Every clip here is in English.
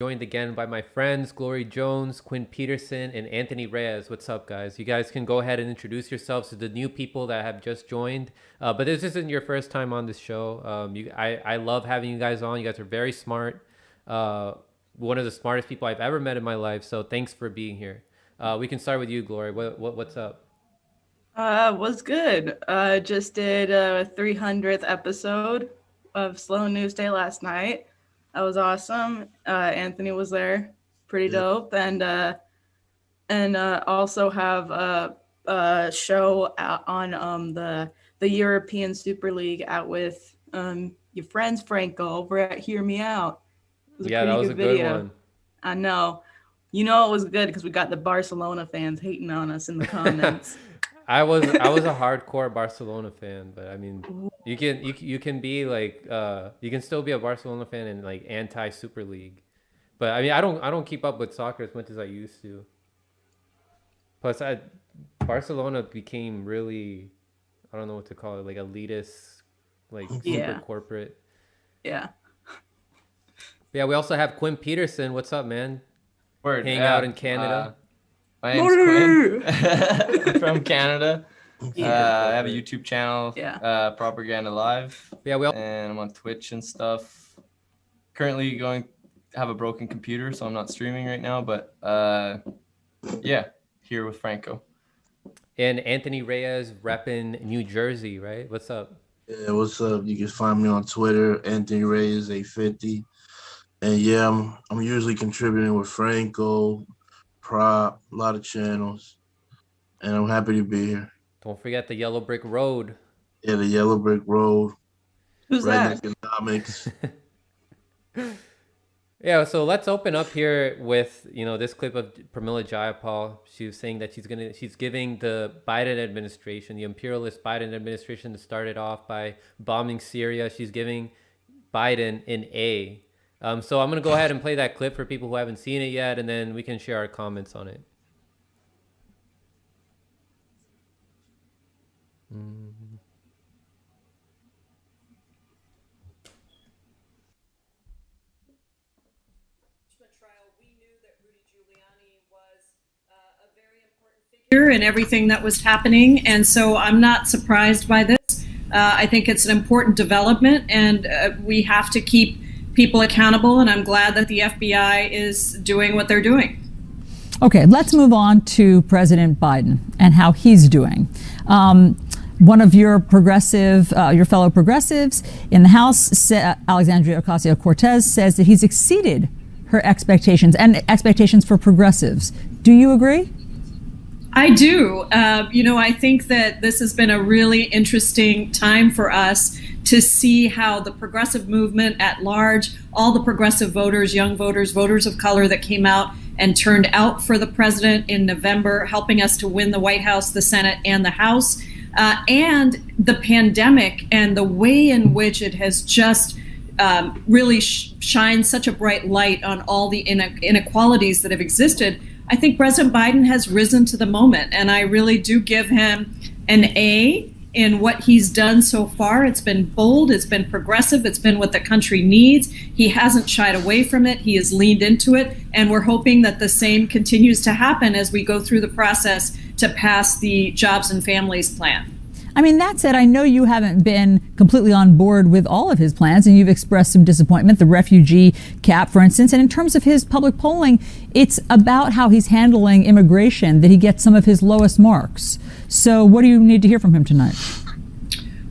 Joined again by my friends Glory Jones, Quinn Peterson, and Anthony Reyes. What's up, guys? You guys can go ahead and introduce yourselves to the new people that have just joined. But this isn't your first time on this show. I love having you guys on. You guys are very smart. One of the smartest people I've ever met in my life. So thanks for being here. We can start with you, Glory. What's up? Was good. Just did a 300th episode of Slow News Day last night. That was awesome. Anthony was there, pretty dope, and also have a show out on the European Super League out with your friends Franco over at Hear Me Out. It was a pretty good video. Good one. I know. You know it was good because we got the Barcelona fans hating on us in the comments. I was a hardcore Barcelona fan, but I mean, you can be like you can still be a Barcelona fan and like anti Super League, but I mean I don't keep up with soccer as much as I used to. Plus, Barcelona became really, I don't know what to call it, like elitist, like super corporate. Yeah. Yeah, we also have Quinn Peterson. What's up, man? Word. Hang out in Canada. My name's Quinn. I'm from Canada. I have a YouTube channel, Propaganda Live. Yeah, and I'm on Twitch and stuff. Currently have a broken computer, so I'm not streaming right now. But here with Franco. And Anthony Reyes repping New Jersey, right? What's up? Yeah, what's up? You can find me on Twitter, Anthony Reyes 850. And yeah, I'm usually contributing with Franco, Prop, a lot of channels, and I'm happy to be here. Don't forget the Yellow Brick Road. Yeah, the Yellow Brick Road. Who's that? Economics. Yeah, so let's open up here with this clip of Pramila Jayapal. She was saying that she's giving the Biden administration, the imperialist Biden administration, that started off by bombing Syria. She's giving Biden an A. So I'm going to go ahead and play that clip for people who haven't seen it yet, and then we can share our comments on it. And everything that was happening, and so I'm not surprised by this. I think it's an important development, and we have to keep people accountable, and I'm glad that the FBI is doing what they're doing. Okay, let's move on to President Biden and how he's doing. One of your fellow progressives in the House, Alexandria Ocasio-Cortez, says that he's exceeded her expectations and expectations for progressives. Do you agree? I do. I think that this has been a really interesting time for us to see how the progressive movement at large, all the progressive voters, young voters, voters of color that came out and turned out for the president in November, helping us to win the White House, the Senate, and the House, and the pandemic and the way in which it has just really shined such a bright light on all the inequalities that have existed. I think President Biden has risen to the moment, and I really do give him an A in what he's done so far. It's been bold, it's been progressive, it's been what the country needs. He hasn't shied away from it, he has leaned into it, and we're hoping that the same continues to happen as we go through the process to pass the Jobs and Families Plan. I mean, that said, I know you haven't been completely on board with all of his plans, and you've expressed some disappointment, the refugee cap, for instance. And in terms of his public polling, it's about how he's handling immigration that he gets some of his lowest marks. So what do you need to hear from him tonight?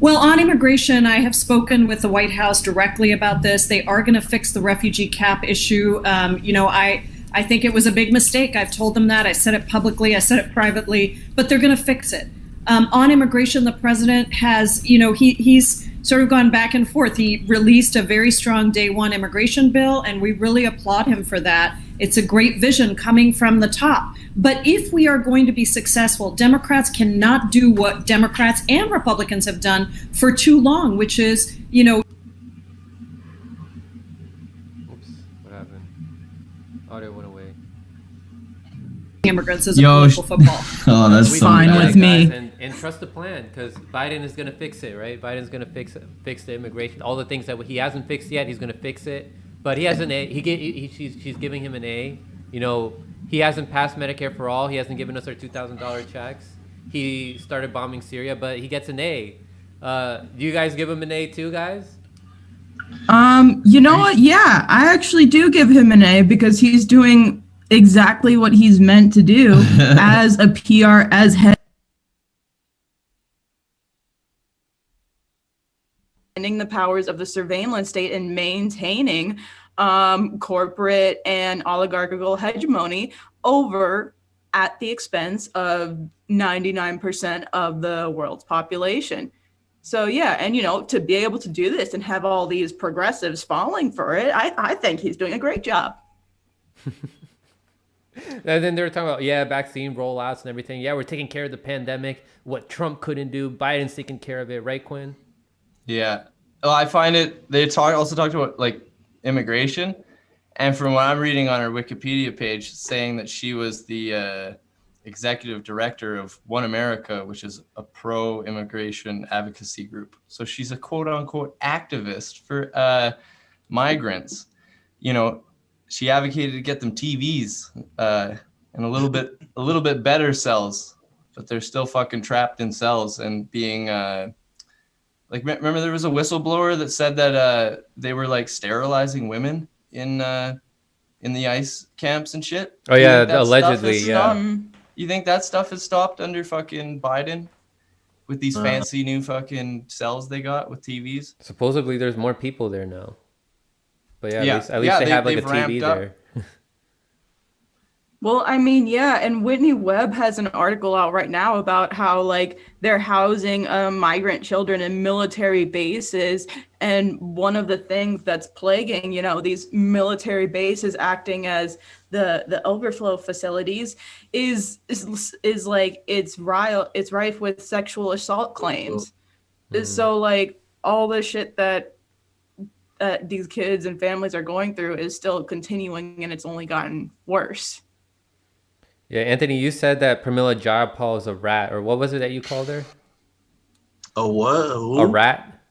Well, on immigration, I have spoken with the White House directly about this. They are going to fix the refugee cap issue. I think it was a big mistake. I've told them that. I said it publicly. I said it privately. But they're going to fix it. On immigration, the president has, he's sort of gone back and forth. He released a very strong day one immigration bill, and we really applaud him for that. It's a great vision coming from the top. But if we are going to be successful, Democrats cannot do what Democrats and Republicans have done for too long, which is, Oops, what happened? Audio went away. Immigrants as a political football. Oh, that's fine with me. And trust the plan, because Biden is going to fix it, right? Biden's going to fix the immigration, all the things that he hasn't fixed yet. He's going to fix it. but he has an A. She's giving him an A. You know, he hasn't passed Medicare for all. He hasn't given us our $2,000 checks. He started bombing Syria, but he gets an A. Do you guys give him an A too, guys? You know what? Yeah, I actually do give him an A because he's doing exactly what he's meant to do as a PR, as head. The powers of the surveillance state and maintaining corporate and oligarchical hegemony over at the expense of 99% of the world's population. So yeah, and you know, to be able to do this and have all these progressives falling for it, I think he's doing a great job. And then they were talking about, vaccine rollouts and everything. Yeah, we're taking care of the pandemic. What Trump couldn't do, Biden's taking care of it, right, Quinn? Yeah. Well, I find it, they also talked about like immigration. And from what I'm reading on her Wikipedia page, saying that she was the executive director of One America, which is a pro-immigration advocacy group. So she's a quote unquote activist for migrants. You know, she advocated to get them TVs and a little bit better cells, but they're still fucking trapped in cells and being like, remember there was a whistleblower that said that they were like sterilizing women in the ICE camps and shit. Oh yeah, allegedly, yeah. You think that stuff is stopped under fucking Biden with these fancy new fucking cells they got with TVs? Supposedly there's more people there now. But at least they have like a TV there. Well, I mean, yeah, and Whitney Webb has an article out right now about how like they're housing migrant children in military bases, and one of the things that's plaguing, you know, these military bases acting as the overflow facilities is like it's rife with sexual assault claims. So like all the shit that these kids and families are going through is still continuing, and it's only gotten worse. Yeah, Anthony, you said that Pramila Jayapal is a rat, or what was it that you called her? A what? Who? A rat?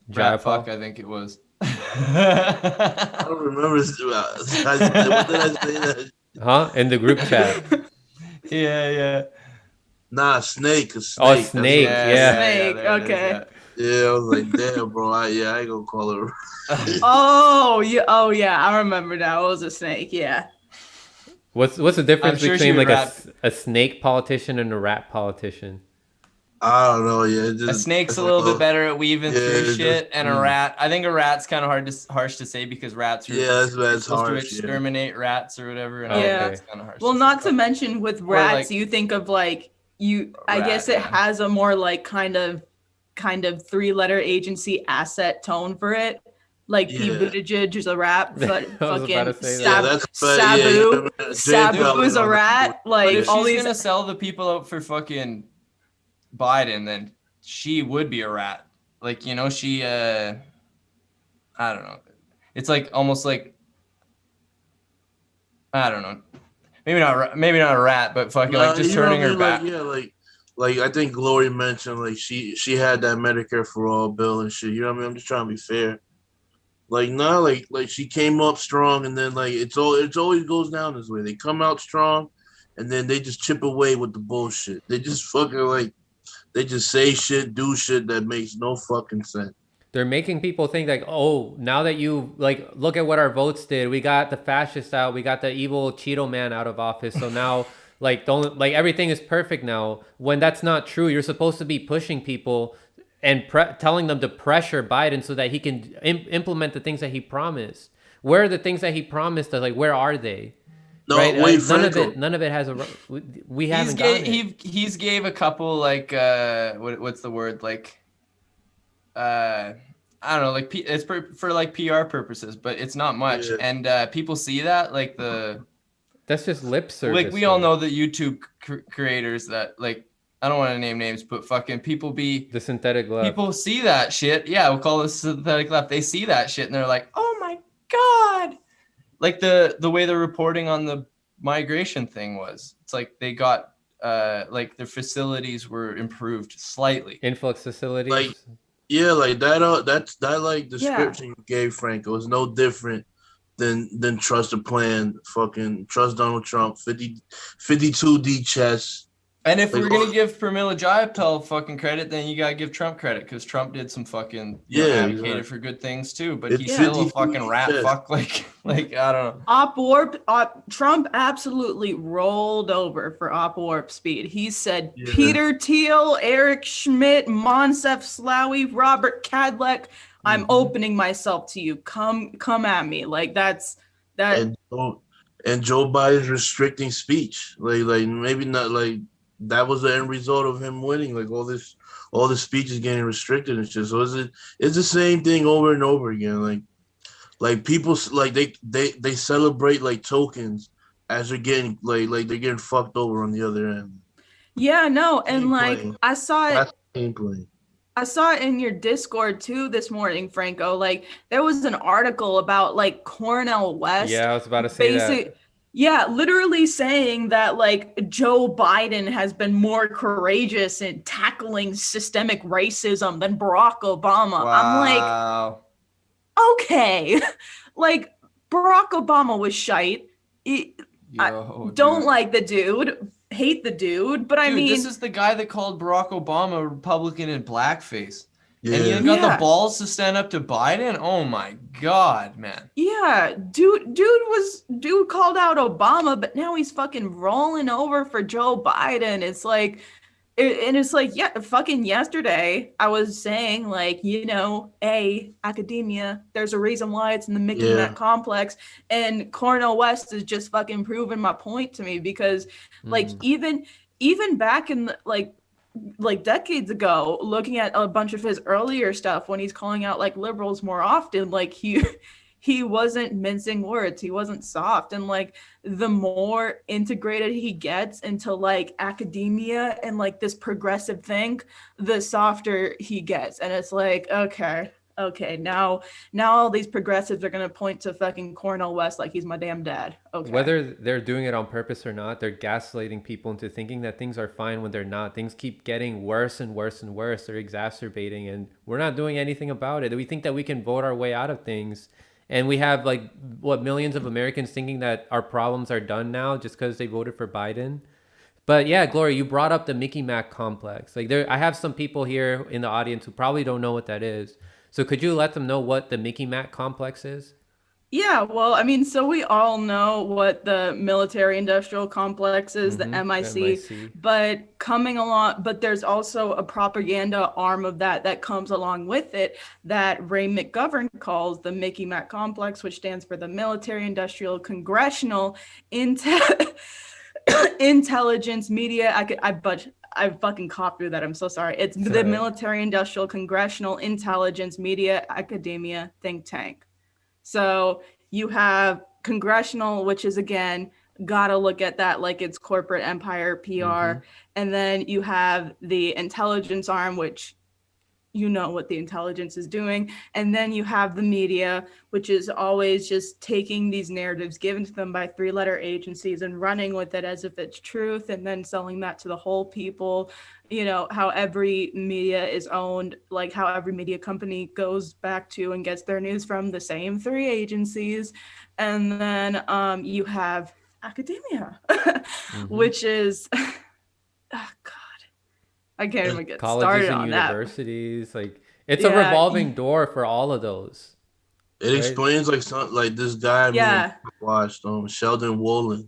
Rat fuck, I think it was. I don't remember. What did I say that? Huh? In the group chat. Yeah. Nah, snake. Oh, snake. Yeah. Snake. Okay. Yeah, I was like, damn, bro. I ain't gonna call her. Oh yeah. I remember now. It was a snake. Yeah. What's the difference between like a snake politician and a rat politician? I don't know. Yeah, a snake's a little bit better at weaving through shit, and a rat. I think a rat's kind of harsh to say because rats are supposed to exterminate rats or whatever. And that's kind of harsh. Well, not to mention with rats, you think of like I guess it has a more like kind of 3-letter agency asset tone for it. Like Pete Buttigieg is a rat, but fucking Sabu is a rat. Like, if she's gonna sell the people out for fucking Biden, then she would be a rat. Like, you know, she I don't know. It's like almost like, I don't know. Maybe not a rat, but fucking like just turning her back. Like I think Glory mentioned, like she had that Medicare for all bill and shit. You know what I mean? I'm just trying to be fair. Like like she came up strong, and then like it always goes down this way. They come out strong, and then they just chip away with the bullshit. They just fucking they just say shit, do shit that makes no fucking sense. They're making people think like, oh, now that you like look at what our votes did, we got the fascists out, we got the evil Cheeto man out of office, so now everything is perfect now. When that's not true, you're supposed to be pushing people and telling them to pressure Biden so that he can implement the things that he promised. Where are the things that he promised us? Like, where are they? No, right? wait, none of it has a. We haven't gotten it. He's gave a couple like what's the word, like I don't know, like it's for like PR purposes, but it's not much, and people see that like that's just lip service. Like we all know the YouTube creators that like. I don't want to name names, but fucking people be the synthetic left. People see that shit. Yeah, we'll call it synthetic left. They see that shit and they're like, "Oh my god!" Like the way the reporting on the migration thing was. It's like they got like their facilities were improved slightly. Influx facilities. Like that like description you gave, Franco, is no different then trust the plan. Fucking trust Donald Trump. 52D chess. And if Like, we're gonna give Pramila Jayapal fucking credit, then you gotta give Trump credit because Trump did some fucking advocated exactly. for good things too. But It's he's still a 50 fucking rat chess. fuck. Like I don't know. Op Warp, Trump absolutely rolled over for Op Warp Speed. He said Yeah. Peter Thiel, Eric Schmidt, Monsef Slawi, Robert Cadleck, I'm opening myself to you. Come at me. Like that's that. And Joe Biden's restricting speech. Like maybe not like that was the end result of him winning. Like all the speech is getting restricted and shit. So it's the same thing over and over again. Like people like they celebrate like tokens as they're getting like they're getting fucked over on the other end. Yeah, no, and Gameplay. like I saw it. That's gameplay. I saw it in your Discord too this morning, Franco. Like there was an article about like Cornel West. Yeah, I was about to say that. Yeah, literally saying that like Joe Biden has been more courageous in tackling systemic racism than Barack Obama. Wow. I'm like, okay, like Barack Obama was shite. I don't like the dude, hate the dude, but I mean, this is the guy that called Barack Obama Republican in blackface. Yeah. And he got the balls to stand up to Biden? Oh my God, man. Yeah, dude called out Obama, but now he's fucking rolling over for Joe Biden. It's like, yeah, fucking yesterday I was saying like, academia, there's a reason why it's in the Mickey Mac complex, and Cornel West is just fucking proving my point to me because like even back in the, like decades ago, looking at a bunch of his earlier stuff when he's calling out like liberals more often, like he wasn't mincing words, he wasn't soft, and like the more integrated he gets into like academia and like this progressive thing, the softer he gets. And it's like, okay, now all these progressives are gonna point to fucking Cornel West like he's my damn dad. Okay. Whether they're doing it on purpose or not, they're gaslighting people into thinking that things are fine when they're not. Things keep getting worse and worse and worse. They're exacerbating, and we're not doing anything about it. We think that we can vote our way out of things, and we have like millions of Americans thinking that our problems are done now just because they voted for Biden. But yeah, Gloria, you brought up the Mickey Mac complex. Like I have some people here in the audience who probably don't know what that is. So could you let them know what the Mickey Mac complex is? Yeah, well, I mean, so we all know what the military industrial complex is, the MIC, but there's also a propaganda arm of that comes along with it that Ray McGovern calls the Mickey Mac complex, which stands for the Military Industrial Congressional Intelligence Media. I fucking coughed through that. I'm so sorry. It's the Military Industrial Congressional Intelligence Media Academia Think Tank. So you have congressional, which is again, gotta look at that like it's corporate empire PR. And then you have the intelligence arm, which you know what the intelligence is doing. And then you have the media, which is always just taking these narratives given to them by three-letter agencies and running with it as if it's truth, and then selling that to the whole people. You know, how every media is owned, like how every media company goes back to and gets their news from the same three agencies. And then you have academia, which is, oh God. I can't even get started on that. Colleges and universities, like it's a revolving door for all of those. It explains like something like this guy I watched Sheldon Wolin,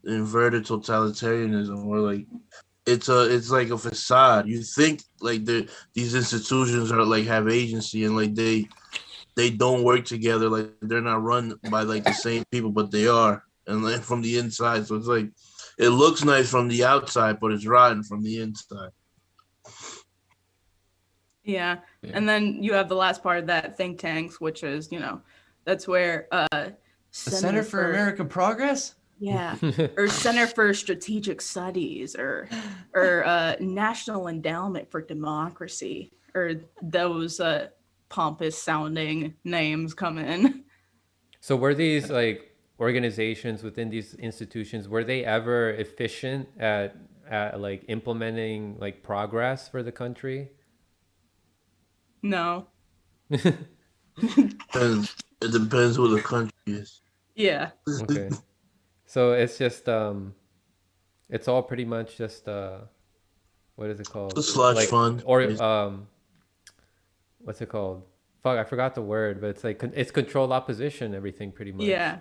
Inverted Totalitarianism, where like it's like a facade. You think like these institutions are like have agency and like they don't work together, like they're not run by like the same people, but they are, and like from the inside. So it's like it looks nice from the outside, but it's rotten from the inside. Yeah. And then you have the last part of that, think tanks, which is, that's where the Center for American Progress? Yeah. Or Center for Strategic Studies or National Endowment for Democracy, or those pompous sounding names come in. So were these like organizations within these institutions, were they ever efficient at like implementing like progress for the country? No. And It depends who the country is. Yeah. Okay. So it's just it's all pretty much just what is it called? It's a slush fund. Or what's it called? Fuck, I forgot the word, but it's like it's controlled opposition. Everything pretty much. Yeah.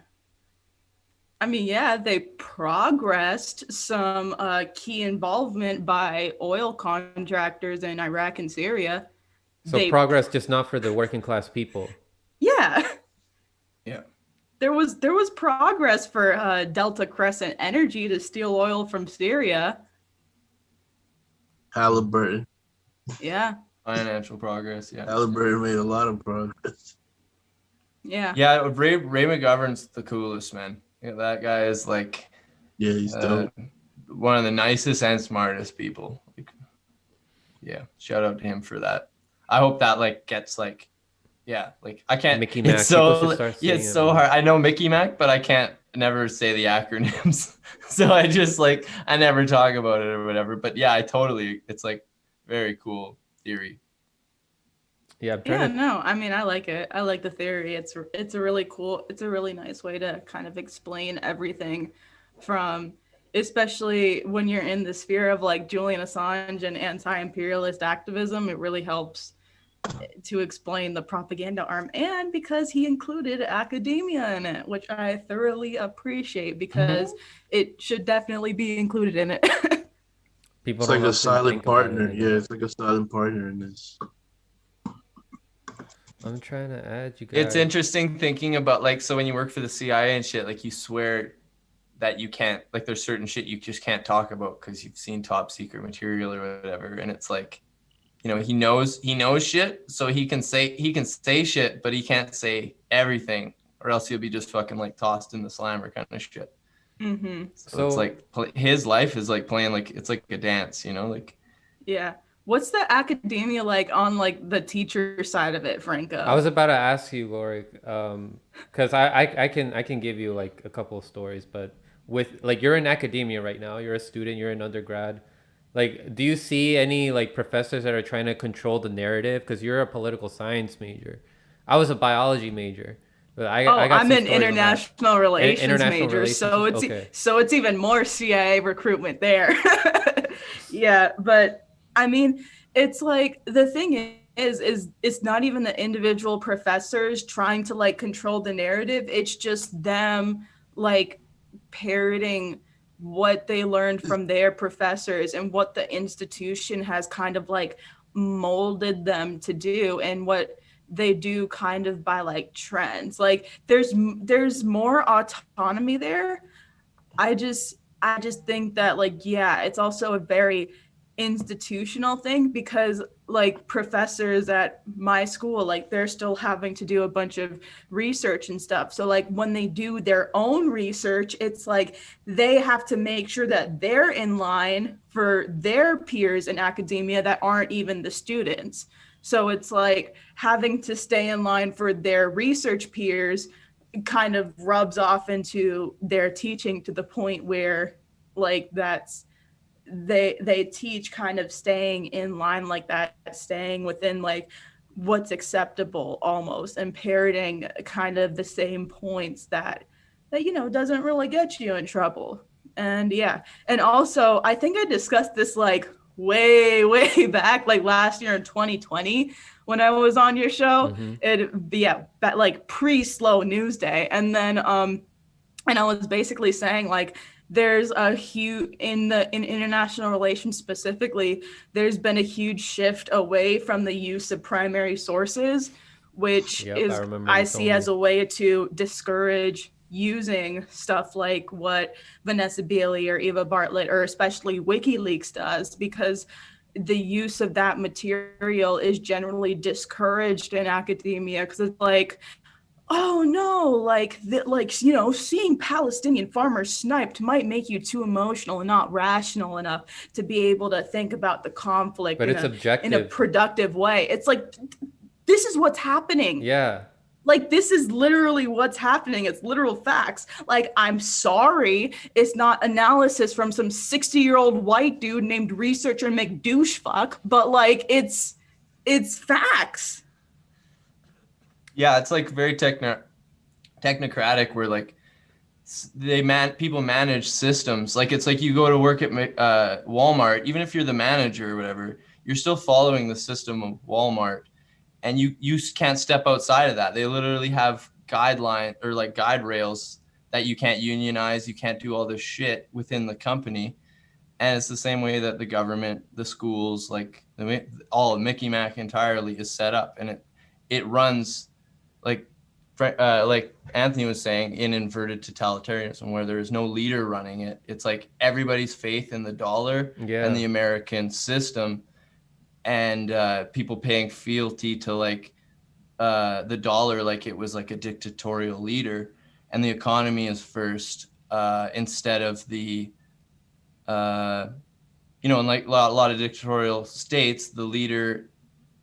I mean, yeah, they progressed some key involvement by oil contractors in Iraq and Syria. So progress, just not for the working class people. Yeah. Yeah. There was progress for Delta Crescent Energy to steal oil from Syria. Halliburton. Yeah. Financial progress. Yeah. Halliburton made a lot of progress. Yeah. Yeah. Ray McGovern's the coolest, man. Yeah, that guy is like. Yeah, he's dope. One of the nicest and smartest people. Like, yeah. Shout out to him for that. I hope that like gets like. Yeah, like I can't. Mickey Mac. It's so hard. I know Mickey Mac, but I can't never say the acronyms. So I never talk about it or whatever. But yeah, it's like very cool theory. Yeah, no, I mean I like it. I like the theory. It's a really cool. It's a really nice way to kind of explain everything, from especially when you're in the sphere of like Julian Assange and anti-imperialist activism. It really helps to explain the propaganda arm, and because he included academia in it, which I thoroughly appreciate, because it should definitely be included in it. People it's like a silent partner. Yeah, it's like a silent partner in this. I'm trying to add you guys. It's interesting thinking about like, so when you work for the CIA and shit, like you swear that you can't, like there's certain shit you just can't talk about because you've seen top secret material or whatever, and it's like, you know, he knows shit, so he can say shit, but he can't say everything, or else he'll be just fucking like tossed in the slammer kind of shit. Mm-hmm. So it's like his life is like playing, like it's like a dance, you know, like. Yeah. What's the academia like on like the teacher side of it, Franco? I was about to ask you, Lori, because I can give you like a couple of stories, but with like you're in academia right now, you're a student, you're an undergrad. Like, do you see any like professors that are trying to control the narrative? Because you're a political science major. I was a biology major. But I'm an international relations major, relations. so it's even more CIA recruitment there. Yeah, but I mean, it's like the thing is it's not even the individual professors trying to like control the narrative. It's just them like parroting what they learned from their professors and what the institution has kind of like molded them to do, and what they do kind of by like trends. Like there's more autonomy there. I just think that like, yeah, it's also a very institutional thing, because like professors at my school, like they're still having to do a bunch of research and stuff. So like when they do their own research, it's like they have to make sure that they're in line for their peers in academia that aren't even the students. So it's like having to stay in line for their research peers kind of rubs off into their teaching, to the point where like they teach kind of staying in line like that, staying within like what's acceptable almost, and parroting kind of the same points that you know doesn't really get you in trouble. And yeah, and also I think I discussed this like way back, like last year in 2020 when I was on your show. Like pre-slow news day, and then and I was basically saying like there's a huge in international relations specifically, there's been a huge shift away from the use of primary sources, which I see as a way to discourage using stuff like what Vanessa Bailey or Eva Bartlett or especially WikiLeaks does, because the use of that material is generally discouraged in academia, because it's like, oh no, like you know, seeing Palestinian farmers sniped might make you too emotional and not rational enough to be able to think about the conflict in a productive way. It's like, this is what's happening. Yeah. Like, this is literally what's happening. It's literal facts. Like, I'm sorry, it's not analysis from some 60-year-old white dude named researcher McDouchefuck, but like, it's facts. Yeah, it's like very technocratic, where like people manage systems. Like it's like you go to work at Walmart, even if you're the manager or whatever, you're still following the system of Walmart, and you can't step outside of that. They literally have guideline or like guide rails that you can't unionize, you can't do all this shit within the company. And it's the same way that the government, the schools, like all of Mickey Mac entirely is set up, and it runs like Anthony was saying, in inverted totalitarianism, where there is no leader running it. It's like everybody's faith in the dollar and the American system, and people paying fealty to like the dollar, like it was like a dictatorial leader, and the economy is first instead of the in like a lot of dictatorial states, the leader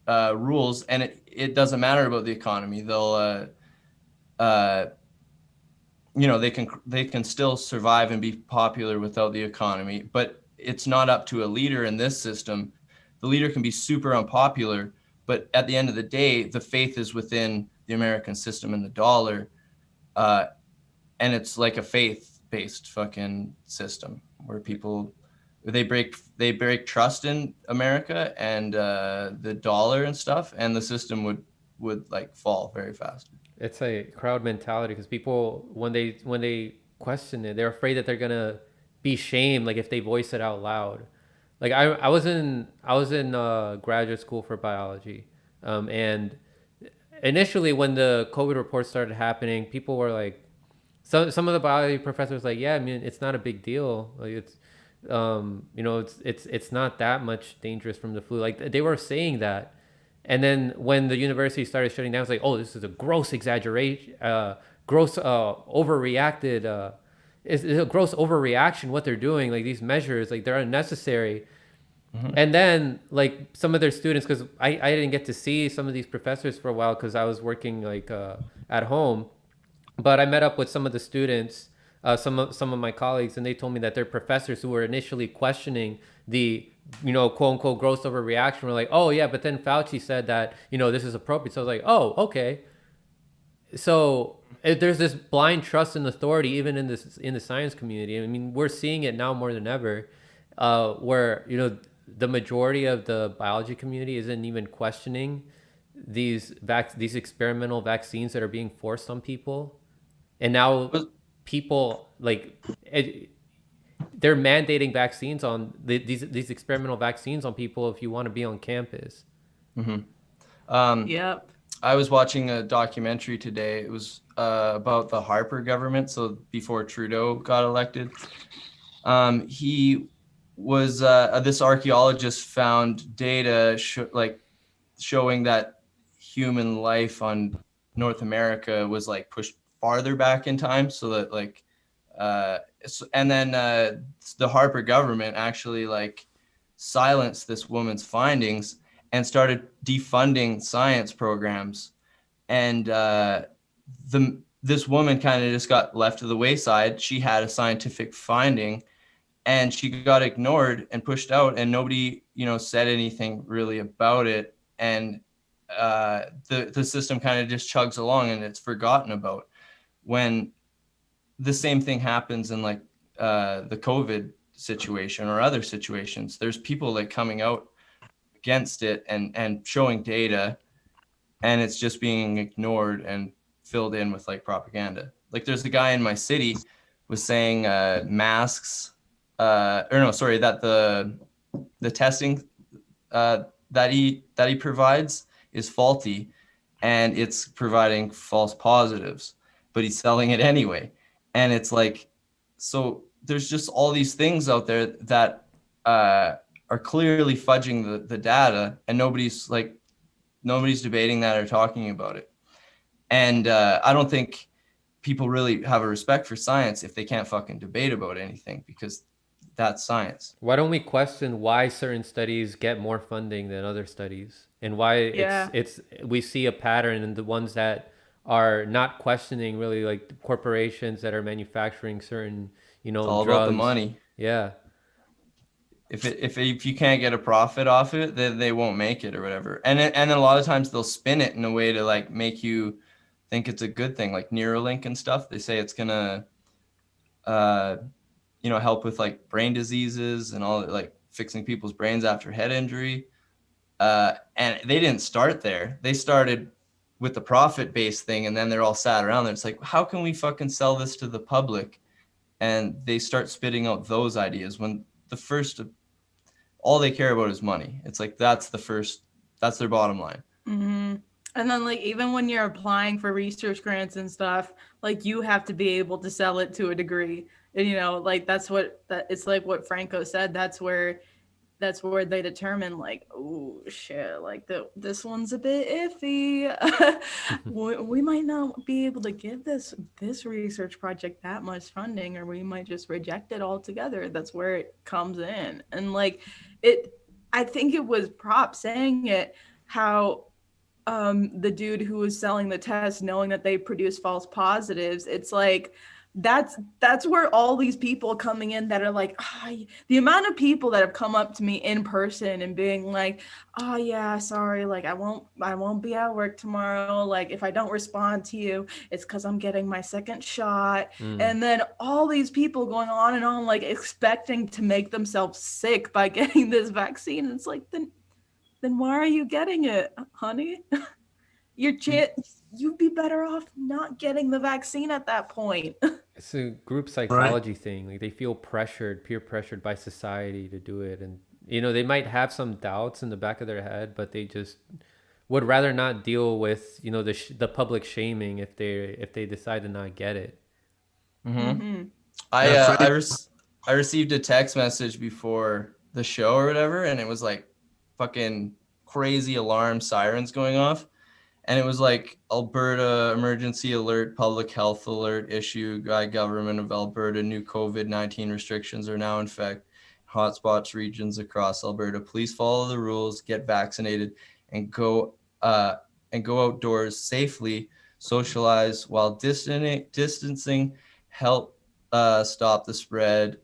rules, and it doesn't matter about the economy. They'll they can still survive and be popular without the economy, but it's not up to a leader in this system. The leader can be super unpopular, but at the end of the day, the faith is within the American system and the dollar, and it's like a faith-based fucking system where people they break trust in America and the dollar and stuff, and the system would like fall very fast. It's a crowd mentality, because people, when they question it, they're afraid that they're gonna be shamed, like if they voice it out loud. Like I was in graduate school for biology, and initially when the COVID reports started happening, people were like, some of the biology professors like, yeah, I mean, it's not a big deal, like it's it's not that much dangerous from the flu. Like they were saying that. And then when the university started shutting down, it's like, oh, this is a gross exaggeration, gross overreacted. It's a gross overreaction what they're doing. Like these measures, like they're unnecessary. Mm-hmm. And then like some of their students, because I didn't get to see some of these professors for a while because I was working like at home, but I met up with some of the students, some of my colleagues, and they told me that their professors who were initially questioning the quote unquote gross overreaction were like, oh yeah, but then Fauci said that this is appropriate. So I was like, oh, okay. So there's this blind trust in authority even in the science community. I mean, we're seeing it now more than ever, where the majority of the biology community isn't even questioning these experimental vaccines that are being forced on people, and now people like they're mandating vaccines on these experimental vaccines on people if you want to be on campus. Mm-hmm. Yep. I was watching a documentary today. It was about the Harper government. So before Trudeau got elected, he was this archaeologist found data showing that human life on North America was like pushed farther back in time, so that like and then the Harper government actually like silenced this woman's findings and started defunding science programs, and this woman kind of just got left to the wayside. She had a scientific finding and she got ignored and pushed out, and nobody said anything really about it, and the system kind of just chugs along and it's forgotten about. When the same thing happens in like the COVID situation or other situations, there's people like coming out against it and showing data, and it's just being ignored and filled in with like propaganda. Like there's a guy in my city was saying masks that the testing that he provides is faulty and it's providing false positives, but he's selling it anyway. And it's like, so there's just all these things out there that are clearly fudging the data, and nobody's debating that or talking about it. And I don't think people really have a respect for science if they can't fucking debate about anything, because that's science. Why don't we question why certain studies get more funding than other studies, and why we see a pattern in the ones that are not questioning really, like corporations that are manufacturing certain it's all drugs. About the money. Yeah. If you can't get a profit off it, then they won't make it or whatever. And then a lot of times they'll spin it in a way to like make you think it's a good thing, like Neuralink and stuff. They say it's gonna, help with like brain diseases and all, like fixing people's brains after head injury. And they didn't start there. They started with the profit-based thing, and then they're all sat around there. It's like, how can we fucking sell this to the public? And they start spitting out those ideas when all they care about is money. It's like, that's their bottom line. Mm-hmm. And then like even when you're applying for research grants and stuff, like you have to be able to sell it to a degree. And like it's like what Franco said. That's where they determine like, oh shit, like this one's a bit iffy. we might not be able to give this research project that much funding, or we might just reject it altogether. That's where it comes in. And like I think it was Prop saying it, how the dude who was selling the test, knowing that they produce false positives, it's like that's where all these people coming in that are like, the amount of people that have come up to me in person and being like, oh yeah, sorry, like I won't be at work tomorrow, like if I don't respond to you, it's because I'm getting my second shot. And then all these people going on and on, like expecting to make themselves sick by getting this vaccine. It's like, then why are you getting it, honey? You'd be better off not getting the vaccine at that point. It's a group psychology thing. Like they feel peer pressured by society to do it. And, they might have some doubts in the back of their head, but they just would rather not deal with, the public shaming if they decide to not get it. Mm-hmm. I received a text message before the show or whatever, and it was like fucking crazy alarm sirens going off. And it was like Alberta emergency alert, public health alert issued by government of Alberta. New COVID-19 restrictions are now in effect. Hotspots regions across Alberta. Please follow the rules, get vaccinated, and go outdoors safely. Socialize while distancing. Help stop the spread.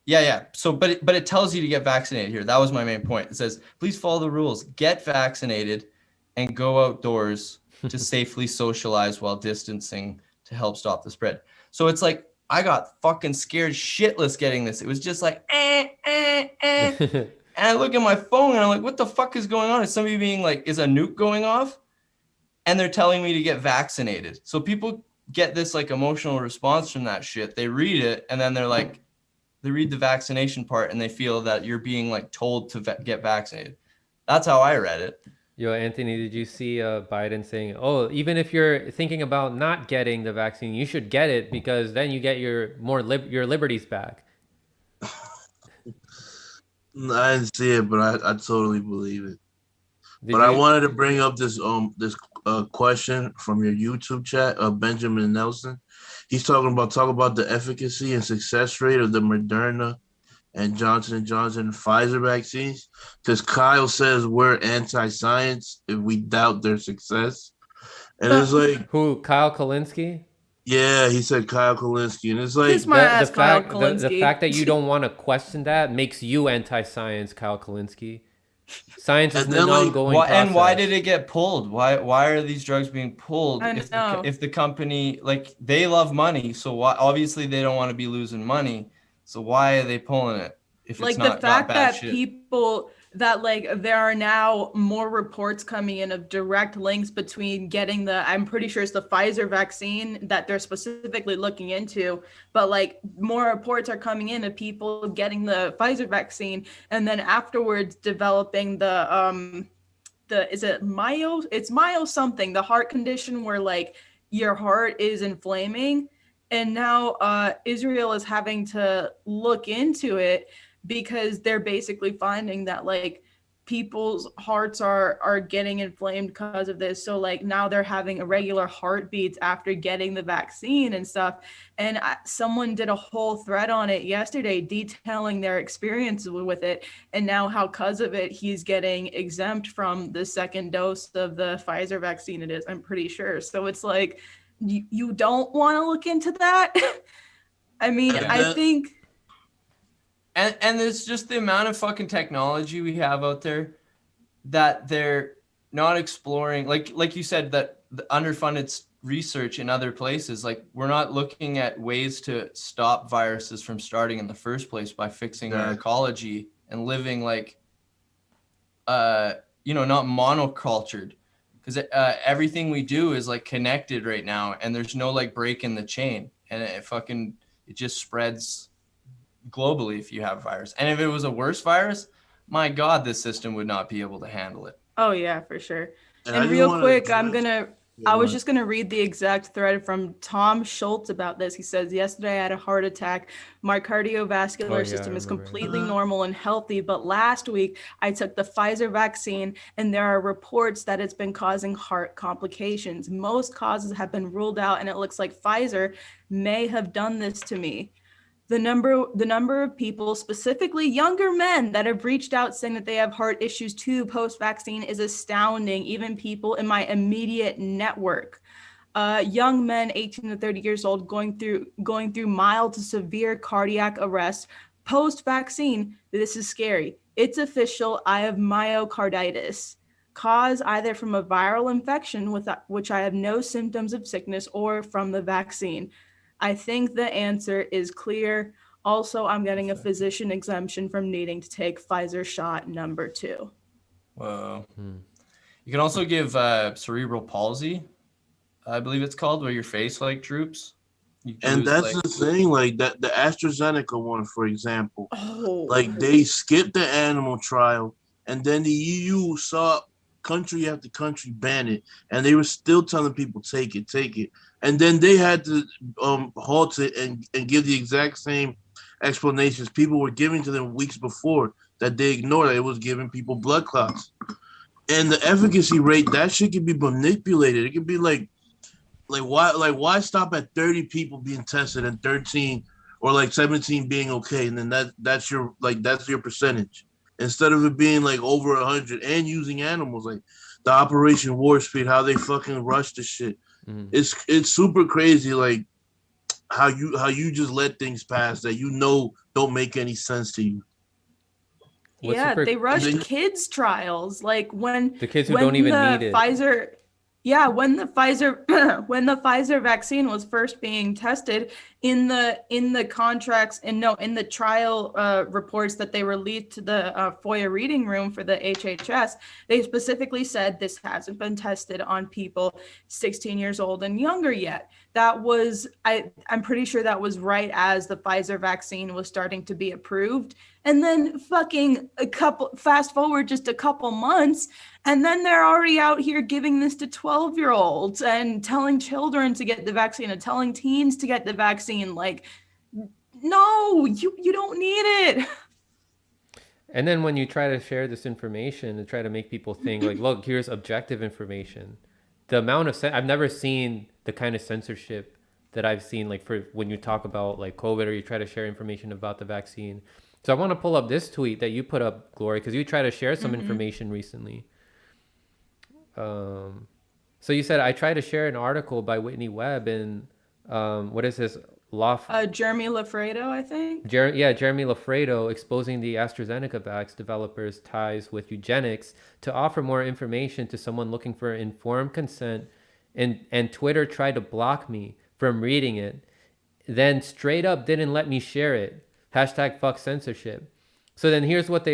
Yeah. So, but it tells you to get vaccinated here. That was my main point. It says, please follow the rules, get vaccinated, and go outdoors to safely socialize while distancing to help stop the spread. So it's like, I got fucking scared shitless getting this. It was just like, And I look at my phone and I'm like, what the fuck is going on? Is somebody being like, is a nuke going off? And they're telling me to get vaccinated. So people get this like emotional response from that shit. They read it and then they're like, they read the vaccination part and they feel that you're being like told to get vaccinated. That's how I read it. Yo, Anthony, did you see Biden saying, oh, even if you're thinking about not getting the vaccine, you should get it because then you get your liberties back? I didn't see it, but I totally believe it. I wanted to bring up this question from your YouTube chat, Benjamin Nelson. He's talking about the efficacy and success rate of the Moderna and Johnson & Johnson and Pfizer vaccines. Because Kyle says we're anti-science if we doubt their success. And it's like... Who, Kyle Kalinske? Yeah, he said Kyle Kalinske. And it's like... The fact that you don't want to question that makes you anti-science, Kyle Kalinske. Science is an ongoing process. And why did it get pulled? Why are these drugs being pulled? If the company, like, they love money, so why, obviously they don't want to be losing money. So why are they pulling it? If like it's not the fact that shit? People that like there are now more reports coming in of direct links between getting I'm pretty sure it's the Pfizer vaccine that they're specifically looking into, but like more reports are coming in of people getting the Pfizer vaccine and then afterwards developing it's myo something, the heart condition where like your heart is inflaming. And now Israel is having to look into it because they're basically finding that like people's hearts are getting inflamed because of this. So like now they're having irregular heartbeats after getting the vaccine and stuff. And someone did a whole thread on it yesterday detailing their experiences with it. And now how because of it, he's getting exempt from the second dose of the Pfizer vaccine it is, I'm pretty sure. So it's like, you don't want to look into that. I mean, I think... And there's just the amount of fucking technology we have out there that they're not exploring, like you said, that the underfunded research in other places, like we're not looking at ways to stop viruses from starting in the first place by fixing our ecology and living like not monocultured, because everything we do is like connected right now, and there's no like break in the chain, and it just spreads globally if you have a virus. And if it was a worse virus, my God, this system would not be able to handle it. Oh yeah, for sure. And I And just real wanna quick, address- I was just gonna read the exact thread from Tom Schultz about this. He says, "Yesterday I had a heart attack. My cardiovascular system is completely normal and healthy, but last week I took the Pfizer vaccine, and there are reports that it's been causing heart complications. Most causes have been ruled out, and it looks like Pfizer may have done this to me." The number of people, specifically younger men, that have reached out saying that they have heart issues too post-vaccine is astounding. Even people in my immediate network, young men 18 to 30 years old going through mild to severe cardiac arrest post-vaccine. This is scary. It's official. I have myocarditis, caused either from a viral infection with which I have no symptoms of sickness, or from the vaccine. I think the answer is clear. Also, I'm getting a physician exemption from needing to take Pfizer shot number 2. Whoa. You can also give cerebral palsy, I believe it's called, where your face like droops. And that's the thing, like that the AstraZeneca one, for example. Like they skipped the animal trial, and then the EU saw country after country ban it, and they were still telling people take it. And then they had to halt it and give the exact same explanations people were giving to them weeks before, that they ignored, that it was giving people blood clots. And the efficacy rate, that shit can be manipulated. It can be like why stop at 30 people being tested and 13 or like 17 being okay, and then that's your percentage, instead of it being like over 100 and using animals, like the Operation Warp Speed, how they fucking rush the shit. It's super crazy, like how you just let things pass that don't make any sense to you. They rushed kids trials, like when the kids who don't even need it. Pfizer, when the Pfizer vaccine was first being tested, in the contracts and in the trial reports that they released to the FOIA reading room for the HHS, they specifically said this hasn't been tested on people 16 years old and younger yet. That was, I'm pretty sure that was right as the Pfizer vaccine was starting to be approved. And then fast forward just a couple months, and then they're already out here giving this to 12-year-olds and telling children to get the vaccine and telling teens to get the vaccine. Like, no, you don't need it. And then when you try to share this information and try to make people think like, look, here's objective information. The amount of I've never seen the kind of censorship that I've seen, like for when you talk about like COVID, or you try to share information about the vaccine. So I want to pull up this tweet that you put up, Glory, because you tried to share some information recently. So you said, I tried to share an article by Whitney Webb and what is this? Jeremy Lafredo, I think. Jeremy Lafredo, exposing the AstraZeneca vax developers' ties with eugenics to offer more information to someone looking for informed consent, and Twitter tried to block me from reading it, then straight up didn't let me share it. #fuck censorship. So then here's what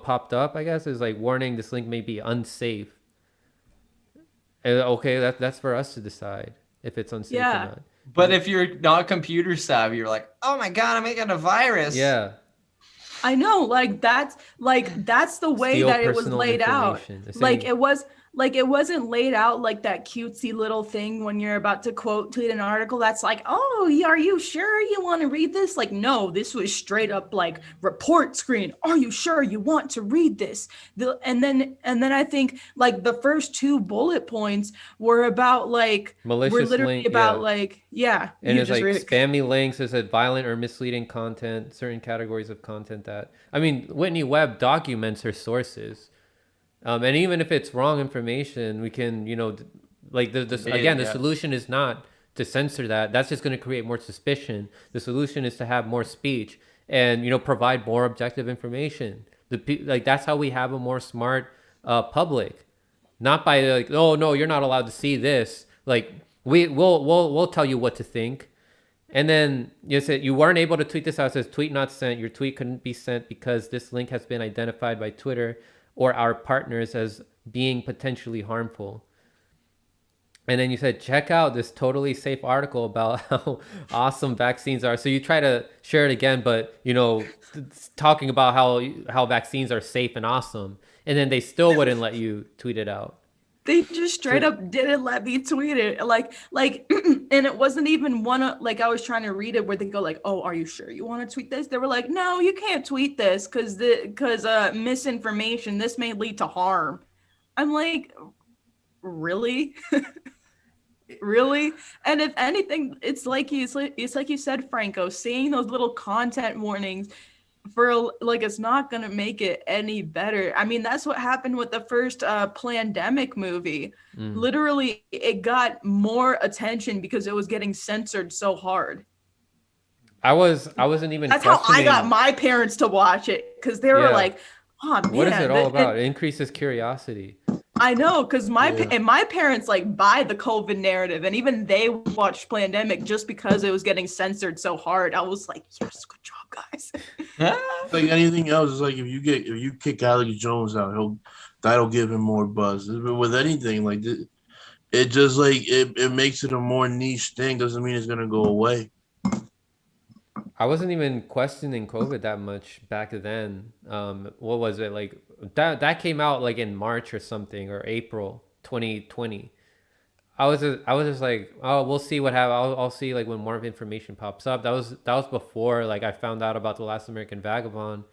popped up, I guess, is like, warning, this link may be unsafe. And okay, that's for us to decide if it's unsafe or not. But if you're not computer savvy, you're like, oh my God, I'm making a virus. Yeah. I know, that's the way that it was laid out. It wasn't laid out like that cutesy little thing when you're about to quote tweet an article that's like, oh, are you sure you want to read this? Like, no, this was straight up like report screen. Are you sure you want to read this? And then I think like the first 2 bullet points were about like malicious link, and it's like spammy links. It said violent or misleading content, certain categories of content that, I mean, Whitney Webb documents her sources. And even if it's wrong information, we can, the solution is not to censor that. That's just going to create more suspicion. The solution is to have more speech and, provide more objective information. That's how we have a more smart public, not by like, oh no, you're not allowed to see this. Like we'll tell you what to think. And then you said you weren't able to tweet this out. It says tweet not sent. Your tweet couldn't be sent because this link has been identified by Twitter or our partners as being potentially harmful. And then you said, check out this totally safe article about how awesome vaccines are. So you try to share it again, but, you know, talking about how vaccines are safe and awesome. And then they still wouldn't let you tweet it out. They just straight up didn't let me tweet it. Like, and it wasn't even one of, like, I was trying to read it where they go like, oh, are you sure you want to tweet this? They were like, no, you can't tweet this because misinformation, this may lead to harm. I'm like, really? Really? And if anything, it's like you said, Franco, seeing those little content warnings for like, it's not gonna make it any better. I mean, that's what happened with the first Plandemic movie. Literally, it got more attention because it was getting censored so hard. I wasn't even. That's how I got my parents to watch it because they were like, "Oh man, what is it all about?" It increases curiosity. I know, because my parents like buy the COVID narrative, and even they watched Plandemic just because it was getting censored so hard. I was like, yes, good job, guys. Like anything else, it's like if you kick Alex Jones out, that'll give him more buzz. With anything like this, it just like it makes it a more niche thing. Doesn't mean it's gonna go away. I wasn't even questioning COVID that much back then. What was it like? That came out like in March or something, or April 2020. I was just like, oh, we'll see what happens. I'll see like when more information pops up. That was before like I found out about The Last American Vagabond.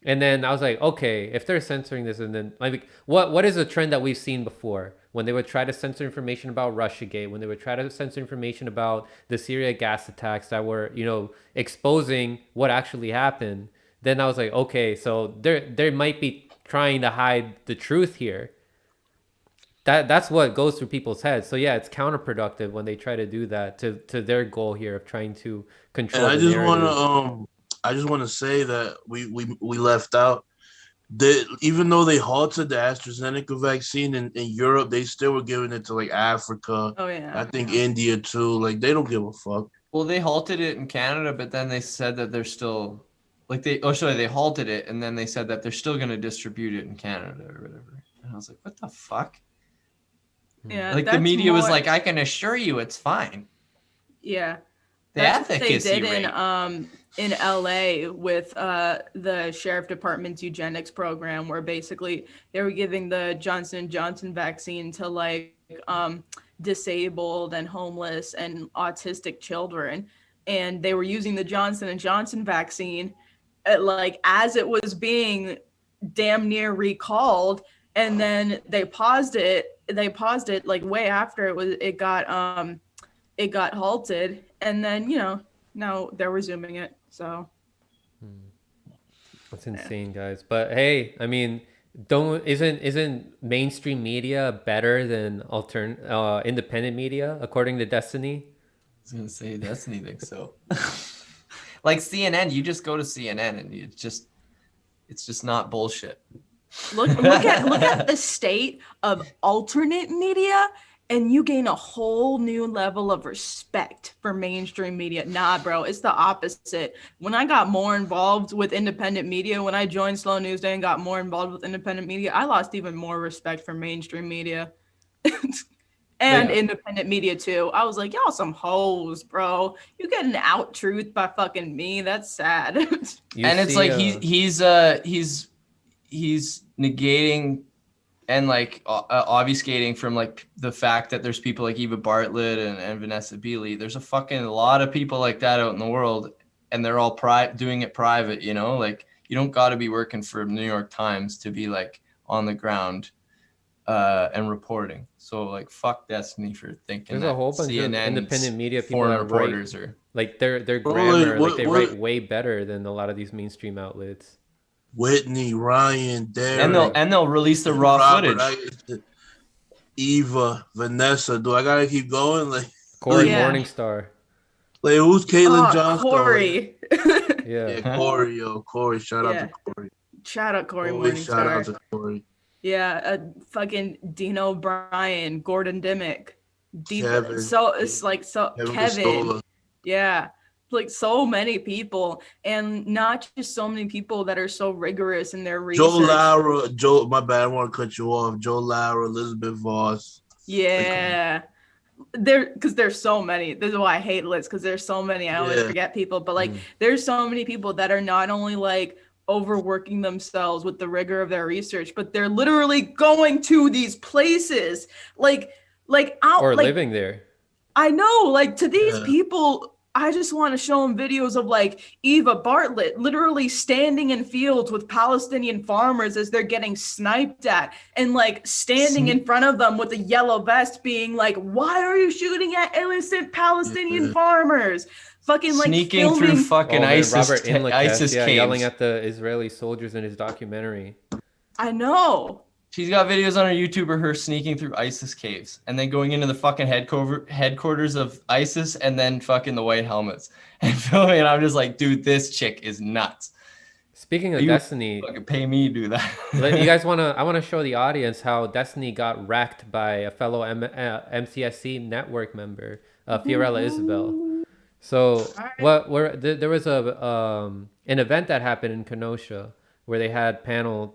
And then I was like, okay, if they're censoring this, and then like, what is a trend that we've seen before? When they would try to censor information about Russiagate, when they would try to censor information about the Syria gas attacks that were, you know, exposing what actually happened, then I was like, okay, so they might be trying to hide the truth here. That's what goes through people's heads. So yeah, it's counterproductive when they try to do that to their goal here of trying to control. And I just want to say that we left out that even though they halted the AstraZeneca vaccine in Europe, they still were giving it to like Africa. Oh yeah. I think India too. Like they don't give a fuck. Well, they halted it in Canada, but then they said that they're still they halted it, and then they said that they're still going to distribute it in Canada or whatever. And I was like, what the fuck? Yeah. Like the media was like, I can assure you it's fine. Yeah. The That's what they efficacy did rate. in LA with the sheriff department's eugenics program, where basically they were giving the Johnson & Johnson vaccine to like disabled and homeless and autistic children, and they were using the Johnson & Johnson vaccine like as it was being damn near recalled, and then they paused it like way after it got halted, and then, you know, now they're resuming it. So that's insane, guys. But hey, I mean, isn't mainstream media better than independent media according to Destiny? I was gonna say Destiny thinks so. Like CNN, you just go to CNN and it's just not bullshit. Look at the state of alternate media, and you gain a whole new level of respect for mainstream media. Nah, bro, it's the opposite. When I got more involved with independent media, when I joined Slow News Day and got more involved with independent media, I lost even more respect for mainstream media. And independent media too. I was like, y'all some hoes, bro. You getting out truth by fucking me. That's sad. It's like he's negating and like obfuscating from like the fact that there's people like Eva Bartlett and Vanessa Beeley. There's a lot of people like that out in the world, and they're all doing it private, you know? Like, you don't got to be working for New York Times to be like on the ground and reporting. So like, fuck Destiny for thinking there's a whole bunch CNN's of independent media people foreign that reporters write, are like their grammar, they write way better than a lot of these mainstream outlets. Whitney, Ryan, Derek, and they'll release the raw Robert, footage. Eva, Vanessa. Do I gotta keep going? Like Corey Morningstar. Like who's Caitlin Johnston? Corey. Yeah, Corey. Shout out to Corey. Shout out Corey Always Morningstar. shout out to Corey. Yeah, fucking Dean O'Brien, Gordon Dimmick, Kevin. so it's like so Kevin Kevin, Pistola. yeah, like so many people, and not just so many people that are so rigorous in their research. My bad, I want to cut you off. Joe Lara, Elizabeth Voss. Yeah. Because there's so many. This is why I hate lists, because there's so many. I always forget people, but like there's so many people that are not only like overworking themselves with the rigor of their research, but they're literally going to these places, like out or like, living there. I know, like to these people, I just want to show them videos of like Eva Bartlett literally standing in fields with Palestinian farmers as they're getting sniped at, and like standing in front of them with a yellow vest being like, why are you shooting at innocent Palestinian farmers? Fucking like sneaking through fucking ISIS caves, caves. Yelling at the Israeli soldiers in his documentary. I know. She's got videos on her YouTube of her sneaking through ISIS caves and then going into the fucking headquarters of ISIS and then fucking the white helmets and filming. And I'm just like, dude, this chick is nuts. Speaking of Destiny, fucking pay me to do that. you guys I want to show the audience how Destiny got wrecked by a fellow MCSC network member, Fiorella Isabel. So there was an event that happened in Kenosha where they had panel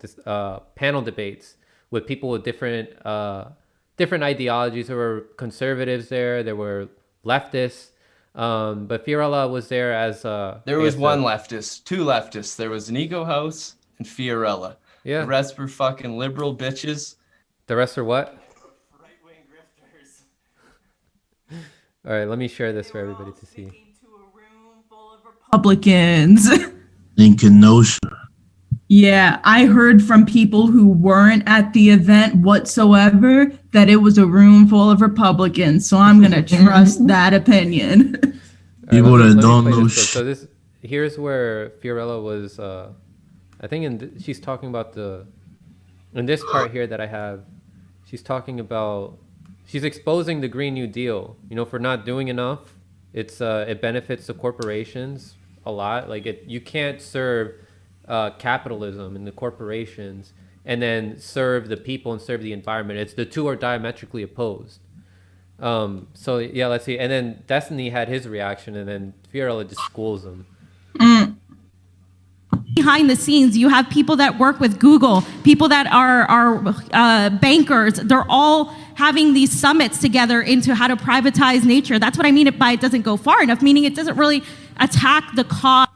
debates with people with different ideologies. There were conservatives there were leftists, but Fiorella was there as there was one leftist, two leftists. There was Nico House and Fiorella. Yeah, the rest were fucking liberal bitches. The rest are what? Right-wing grifters. All right, let me share this for everybody to see. Republicans in Kenosha. Yeah, I heard from people who weren't at the event whatsoever that it was a room full of Republicans. So I'm gonna trust that opinion. People that don't know shit. So here's where Fiorella was. I think she's talking about in this part here that I have. She's talking about. She's exposing the Green New Deal. For not doing enough. It benefits the corporations a lot. Like you can't serve capitalism and the corporations and then serve the people and serve the environment. The two are diametrically opposed. So yeah, let's see. And then Destiny had his reaction, and then Fiorella just schools him. Behind the scenes, you have people that work with Google, people that are bankers. They're all having these summits together into how to privatize nature. That's what I mean by it doesn't go far enough, meaning it doesn't really attack the cause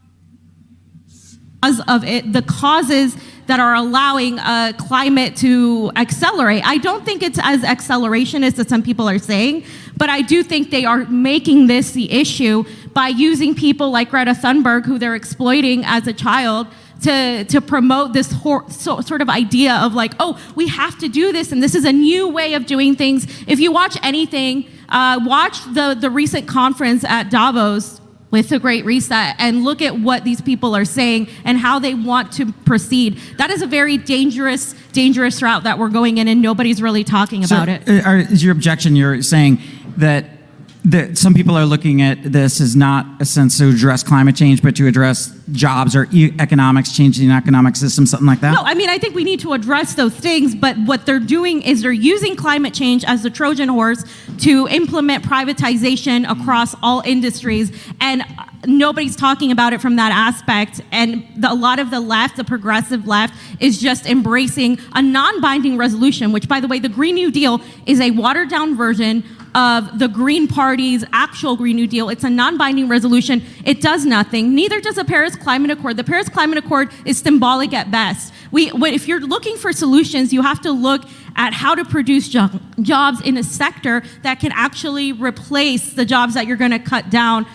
of it, the causes that are allowing climate to accelerate. I don't think it's as accelerationist as some people are saying, but I do think they are making this the issue by using people like Greta Thunberg, who they're exploiting as a child, to promote this sort of idea of like, oh, we have to do this, and this is a new way of doing things. If you watch anything, watch the recent conference at Davos with the Great Reset and look at what these people are saying and how they want to proceed. That is a very dangerous route that we're going in, and nobody's really talking about it. Is your objection, you're saying that some people are looking at this as not a sense to address climate change, but to address jobs or economics, changing the economic system, something like that? No, I mean, I think we need to address those things, but what they're doing is they're using climate change as the Trojan horse to implement privatization across all industries, and nobody's talking about it from that aspect. And a lot of the left, the progressive left, is just embracing a non-binding resolution, which, by the way, the Green New Deal is a watered-down version of the Green Party's actual Green New Deal. It's a non-binding resolution. It does nothing. Neither does the Paris Climate Accord. The Paris Climate Accord is symbolic at best. If you're looking for solutions, you have to look at how to produce jobs in a sector that can actually replace the jobs that you're going to cut down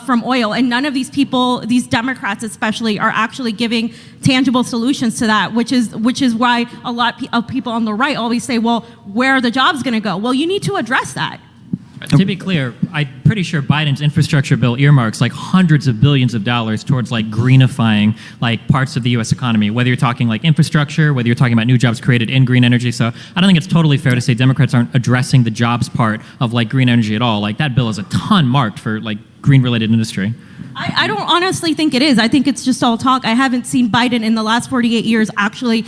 from oil. And none of these people, these Democrats especially, are actually giving tangible solutions to that, which is why a lot of people on the right always say, well, where are the jobs going to go? Well, you need to address that. To be clear, I'm pretty sure Biden's infrastructure bill earmarks like hundreds of billions of dollars towards like greenifying like parts of the U.S. economy, whether you're talking like infrastructure, whether you're talking about new jobs created in green energy. So I don't think it's totally fair to say Democrats aren't addressing the jobs part of like green energy at all. Like that bill is a ton marked for like green-related industry. I don't honestly think it is. I think it's just all talk. I haven't seen Biden in the last 48 years actually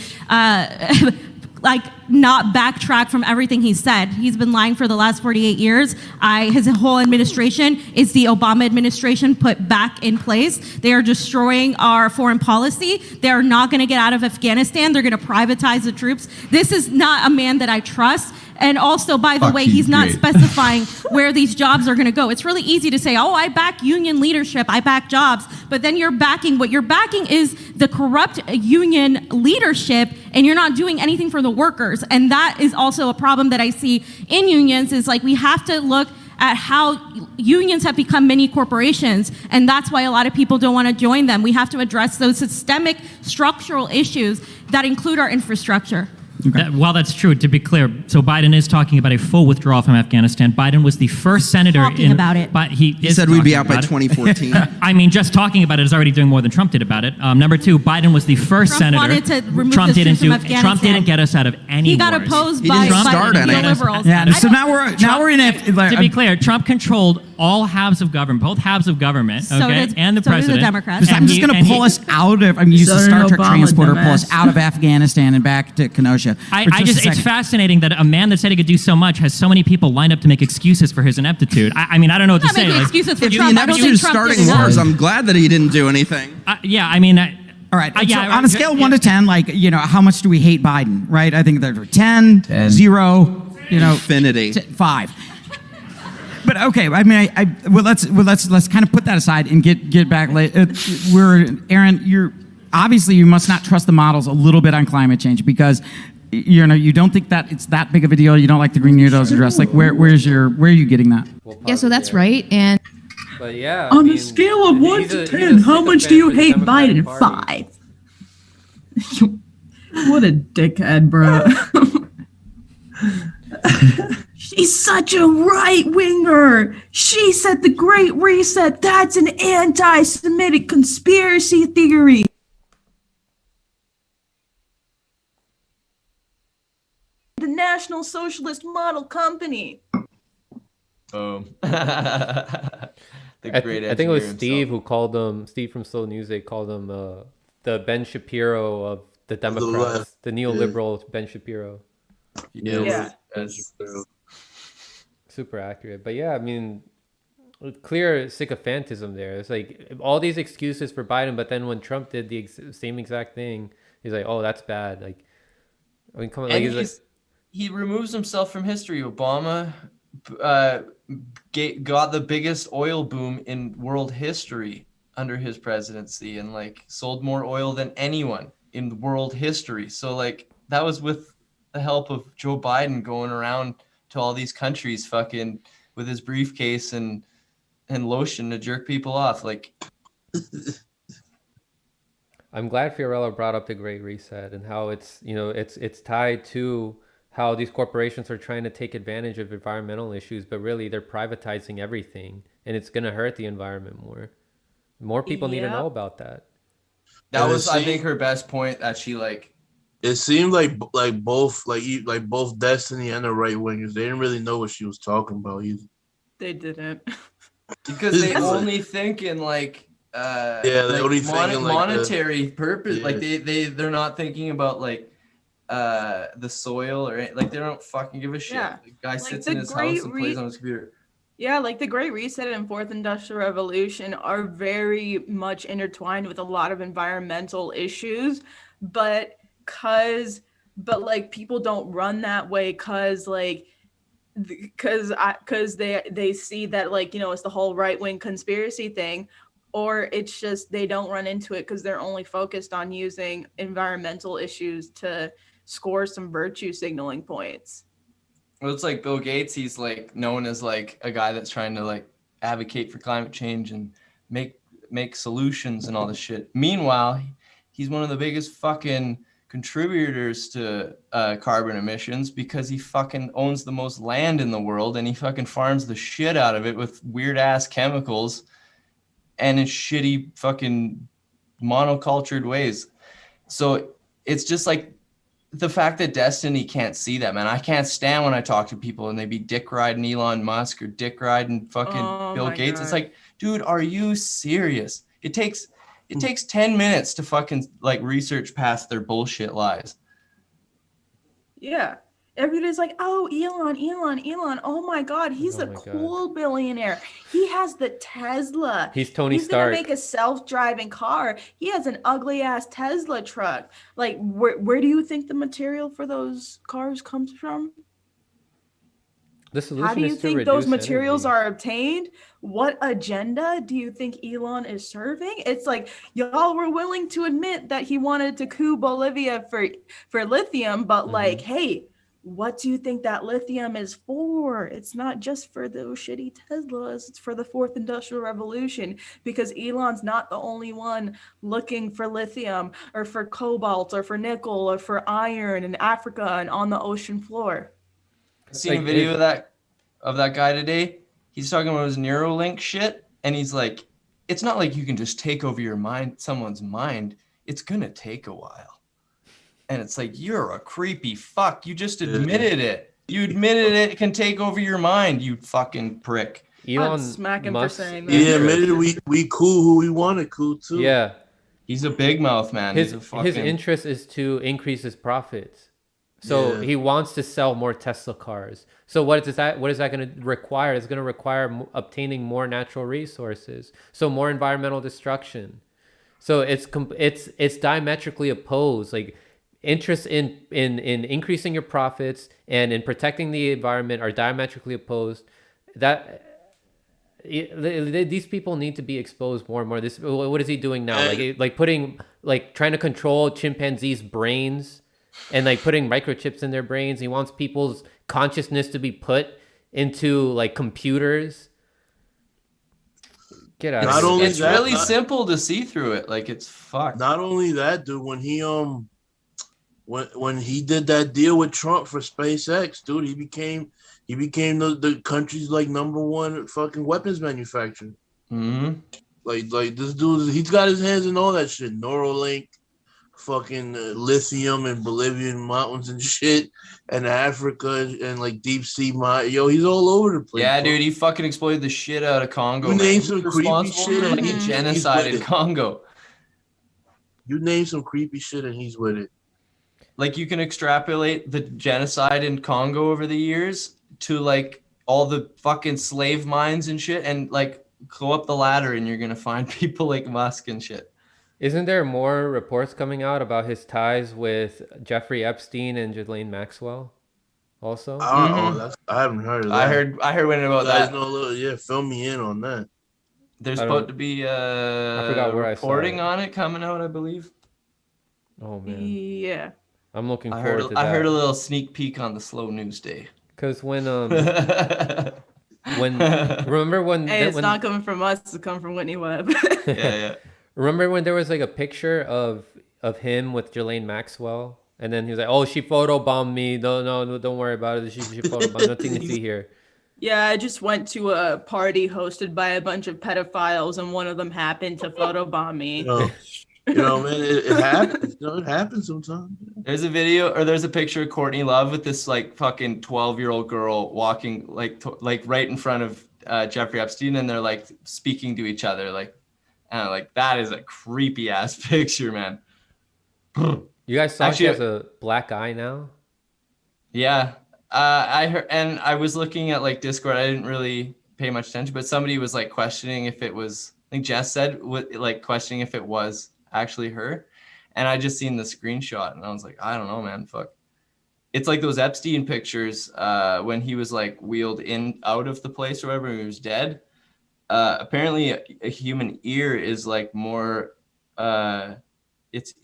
like not backtrack from everything he said. He's been lying for the last 48 years. His whole administration is the Obama administration put back in place. They are destroying our foreign policy. They are not going to get out of Afghanistan. They're going to privatize the troops. This is not a man that I trust. And also, by the way, he's not specifying where these jobs are going to go. It's really easy to say, oh, I back union leadership, I back jobs. But then what you're backing is the corrupt union leadership, and you're not doing anything for the workers. And that is also a problem that I see in unions, is like we have to look at how unions have become mini corporations, and that's why a lot of people don't want to join them. We have to address those systemic structural issues that include our infrastructure. Okay. While that's true, to be clear, so Biden is talking about a full withdrawal from Afghanistan. Biden was the first senator Talking about it. But he said we'd be talking out by about it. 2014. I mean, just talking about it is already doing more than Trump did about it. Number two, Biden was the first Trump senator. wanted to remove Trump the didn't troops from do. Afghanistan. Trump didn't get us out of any He got wars. opposed He by didn't start the anything. liberals. Yeah, so now we're in it. To be clear, Trump controlled all halves of government, both halves of government, So okay, did- and the so did the president. Democrats. I'm just going to pull us out of. I'm using So the did Star Trek Obama, transporter, pull us dumbass. out of Afghanistan and back to Kenosha. It's fascinating that a man that said he could do so much has so many people lined up to make excuses for his ineptitude. I mean, I don't know what to I'm not say. making Like, excuses for If the Trump. I don't ineptitude think is Trump starting did enough. wars, I'm glad that he didn't do anything. yeah, I mean, All right. yeah, So on a scale of 1 to 10, like, how much do we hate Biden? Right. I think they're 10, 10. 0, Infinity. 5. But okay, I mean, let's kind of put that aside and get back. Aaron, you must not trust the models a little bit on climate change, because you don't think that it's that big of a deal. You don't like the Green New Deal's address. Like, where are you getting that? Yeah, so that's right. And But yeah, On a scale of 1 to 10, how much do you hate Biden? 5. What a dickhead, bro. She's such a right-winger. She said the Great Reset, that's an anti-Semitic conspiracy theory. The National Socialist Model Company. Boom. I think it was Steve who called him. Steve from Slow Music called him the Ben Shapiro of the Democrats, the neoliberal Ben Shapiro. Yeah. Super accurate. But yeah, I mean, clear sycophantism there. It's like all these excuses for Biden, but then when Trump did the same exact thing, he's like, "Oh, that's bad." Like, I mean, come on, And he removes himself from history. Obama got the biggest oil boom in world history under his presidency, and like sold more oil than anyone in world history. So like that was with the help of Joe Biden going around to all these countries fucking with his briefcase and lotion to jerk people off. Like, I'm glad Fiorella brought up the Great Reset and how it's it's tied to how these corporations are trying to take advantage of environmental issues, but really they're privatizing everything, and it's going to hurt the environment more. More people need to know about that. That was, I think, her best point, that she like. It seemed like both Destiny and the right wingers, they didn't really know what she was talking about either. They didn't. Because they only think in like only think in like monetary purpose. Yeah. Like they're not thinking about like the soil or like they don't fucking give a shit. Yeah. The guy sits in his house and plays on his computer. Yeah, like the Great Reset and Fourth Industrial Revolution are very much intertwined with a lot of environmental issues, but like people don't run that way because they see that like it's the whole right-wing conspiracy thing, or it's just they don't run into it because they're only focused on using environmental issues to score some virtue signaling points. Well, it's like Bill Gates. He's like known as like a guy that's trying to like advocate for climate change and make solutions and all this shit. Meanwhile, he's one of the biggest fucking contributors to carbon emissions because he fucking owns the most land in the world and he fucking farms the shit out of it with weird ass chemicals and in shitty fucking monocultured ways. So it's just like the fact that Destiny can't see that, man. I can't stand when I talk to people and they be dick riding Elon Musk or dick riding fucking Bill Gates. God. It's like, dude, are you serious? It takes 10 minutes to fucking like research past their bullshit lies. Yeah. Everybody's like, oh, Elon. Oh my God, he's a cool billionaire. He has the Tesla. He's Tony He's Stark. gonna make a self-driving car. He has an ugly ass Tesla truck. Like, where do you think the material for those cars comes from? The solution How do you is to think those reduce materials energy. are obtained? What agenda do you think Elon is serving? It's like y'all were willing to admit that he wanted to coup Bolivia for lithium, but like, hey, what do you think that lithium is for? It's not just for those shitty Teslas, it's for the fourth industrial revolution, because Elon's not the only one looking for lithium or for cobalt or for nickel or for iron in Africa and on the ocean floor. I seen a video of that guy today. He's talking about his Neuralink shit, and he's like, it's not like you can just take over someone's mind. It's gonna take a while. And it's like, you're a creepy fuck. You just admitted it. You admitted it can take over your mind, you fucking prick. I'd smack him for saying that. He admitted we cool who we wanted cool too. Yeah. He's a big mouth, man. His interest is to increase his profits. So he wants to sell more Tesla cars. So what is that going to require? It's going to require obtaining more natural resources. So more environmental destruction. So it's diametrically opposed. Like interest in increasing your profits and in protecting the environment are diametrically opposed. These people need to be exposed more and more. What is he doing now? Like trying to control chimpanzees' brains and like putting microchips in their brains. He wants people's consciousness to be put into like computers. Get out of here. It's really simple to see through it. Like it's fucked. Not only that, dude, when he when he did that deal with Trump for SpaceX, dude, he became the country's like #1 fucking weapons manufacturer. Mm-hmm. Like this dude, he's got his hands in all that shit. Neuralink, fucking lithium in Bolivian mountains and shit, and Africa and like deep sea mine. Yo, he's all over the place. Yeah, dude, he fucking exploited the shit out of Congo. You man. name some creepy shit, for, like, genocide in Congo. You name some creepy shit, and he's with it. Like you can extrapolate the genocide in Congo over the years to like all the fucking slave mines and shit, and like go up the ladder, and you're gonna find people like Musk and shit. Isn't there more reports coming out about his ties with Jeffrey Epstein and Ghislaine Maxwell? Also, I haven't heard of that. I heard about that. Fill me in on that. There's supposed to be I forgot where reporting I saw it. on it coming out, I believe. Oh man, yeah. I'm looking forward to that. I heard a little sneak peek on the Slow News Day. Because remember when it's not coming from us, it's coming from Whitney Webb. yeah. Remember when there was like a picture of him with Ghislaine Maxwell, and then he was like, "Oh, she photobombed me. No, don't worry about it. She photobombed. Nothing to see here." Yeah, I just went to a party hosted by a bunch of pedophiles, and one of them happened to photobomb me. Man, it happens. It happens sometimes. There's a picture of Courtney Love with this like fucking 12-year-old girl walking like right in front of Jeffrey Epstein, and they're like speaking to each other. Like, I don't know, like that is a creepy ass picture, man. You guys saw she has a black eye now? Yeah. I heard, and I was looking at like Discord. I didn't really pay much attention, but somebody was like questioning if it was, I think Jess said, like questioning if it was actually her. And I just seen the screenshot and I was like, I don't know, man, fuck. It's like those Epstein pictures when he was like wheeled out of the place or whatever, he was dead. Apparently a human ear is like more, it's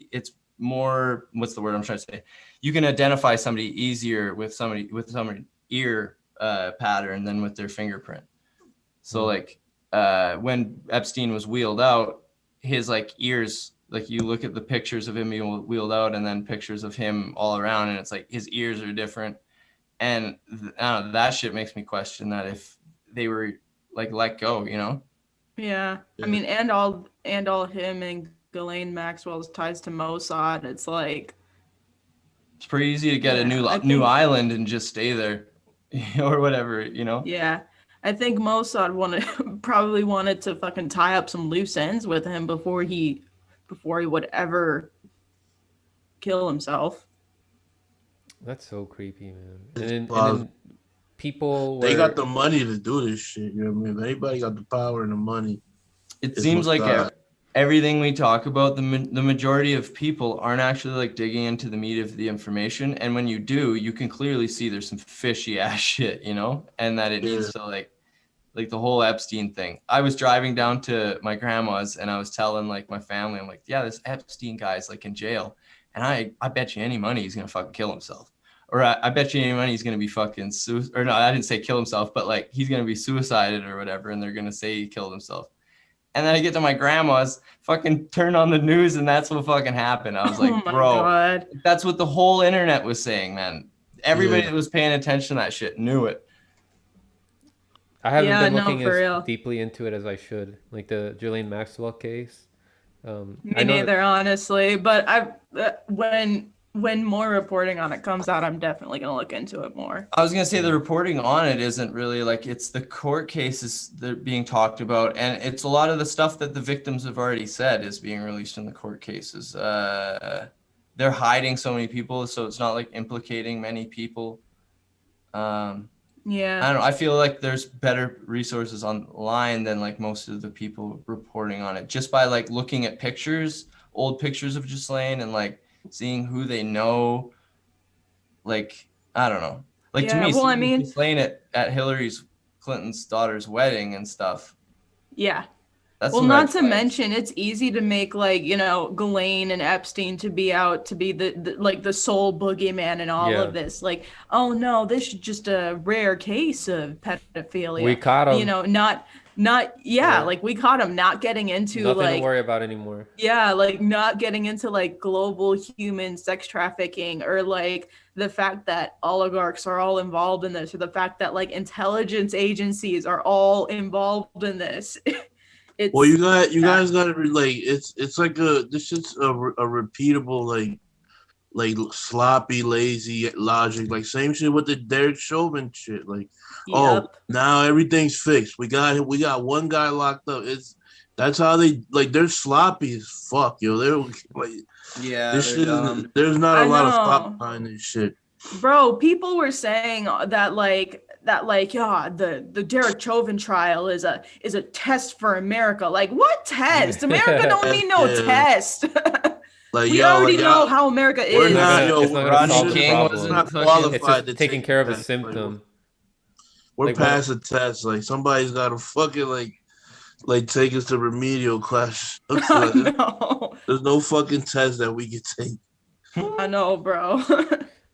more, what's the word I'm trying to say? You can identify somebody easier with somebody ear pattern than with their fingerprint. So like when Epstein was wheeled out, his like ears, like you look at the pictures of him being wheeled out and then pictures of him all around, and it's like his ears are different. And I don't know, that shit makes me question that if they were like let go, you know? Yeah. I mean, and all him and Ghislaine Maxwell's ties to Mossad, it's like it's pretty easy to get a new island and just stay there or whatever, you know? Yeah. I think Mossad probably wanted to fucking tie up some loose ends with him before he would ever kill himself. That's so creepy, man. It's And plausible. then people They were got the money to do this shit. You know what I mean? If anybody got the power and the money, It it's seems like Mossad. everything we talk about, the majority of people aren't actually like digging into the meat of the information. And when you do, you can clearly see there's some fishy ass shit, you know, and that it needs to like the whole Epstein thing. I was driving down to my grandma's and I was telling like my family, I'm like, yeah, this Epstein guy's like in jail. And I bet you any money he's going to fucking kill himself. Or I bet you any money he's going to be fucking or no, I didn't say kill himself, but like he's going to be suicided or whatever. And they're going to say he killed himself. And then I get to my grandma's, fucking turn on the news, and that's what fucking happened. I was like, Oh my bro, God. that's what the whole internet was saying, man. Everybody that was paying attention to that shit knew it. I haven't Yeah, been no, looking for as real. deeply into it as I should, like the Ghislaine Maxwell case. Me I know neither, honestly. But when more reporting on it comes out, I'm definitely gonna look into it more. I was gonna say the reporting on it isn't really like it's the court cases that are being talked about, and it's a lot of the stuff that the victims have already said is being released in the court cases. They're hiding so many people, so it's not like implicating many people. Yeah. I don't know. I feel like there's better resources online than like most of the people reporting on it. Just by like looking at pictures, old pictures of Ghislaine, and like seeing who they know. Like I don't know. Like to Yeah, me, well, I seeing mean- Ghislaine at Hillary Clinton's daughter's wedding and stuff. Yeah. That's Well, some not red to flags. mention, it's easy to make like, you know, Ghislaine and Epstein to be out to be the like the sole boogeyman in all Yeah. of this. Like, oh no, this is just a rare case of pedophilia. We caught 'em. You know, not like we caught him not getting into nothing like to worry about anymore. yeah, like not getting into like global human sex trafficking or like the fact that oligarchs are all involved in this or the fact that like intelligence agencies are all involved in this. It's Well, you guys got to like it's like this shit's a repeatable like sloppy, lazy logic. Like same shit with the Derek Chauvin shit. Like, oh, now everything's fixed. We got one guy locked up. That's how they like. They're sloppy as fuck, yo. They're like, Yeah, this shit is, there's not a lot of thought behind this shit. Bro, people were saying that yeah, the Derek Chauvin trial is a test for America. Like, what test? America don't need no test. Like, we yo, already like, know how America We're is. not, yo, it's not gonna Rodney solve the King problem. wasn't not fucking- qualified It's just to taking take care of the a test. symptom. We're Like, past the test. Like somebody's got to fucking like take us to remedial class. No, There's no fucking test that we can take. I know, bro.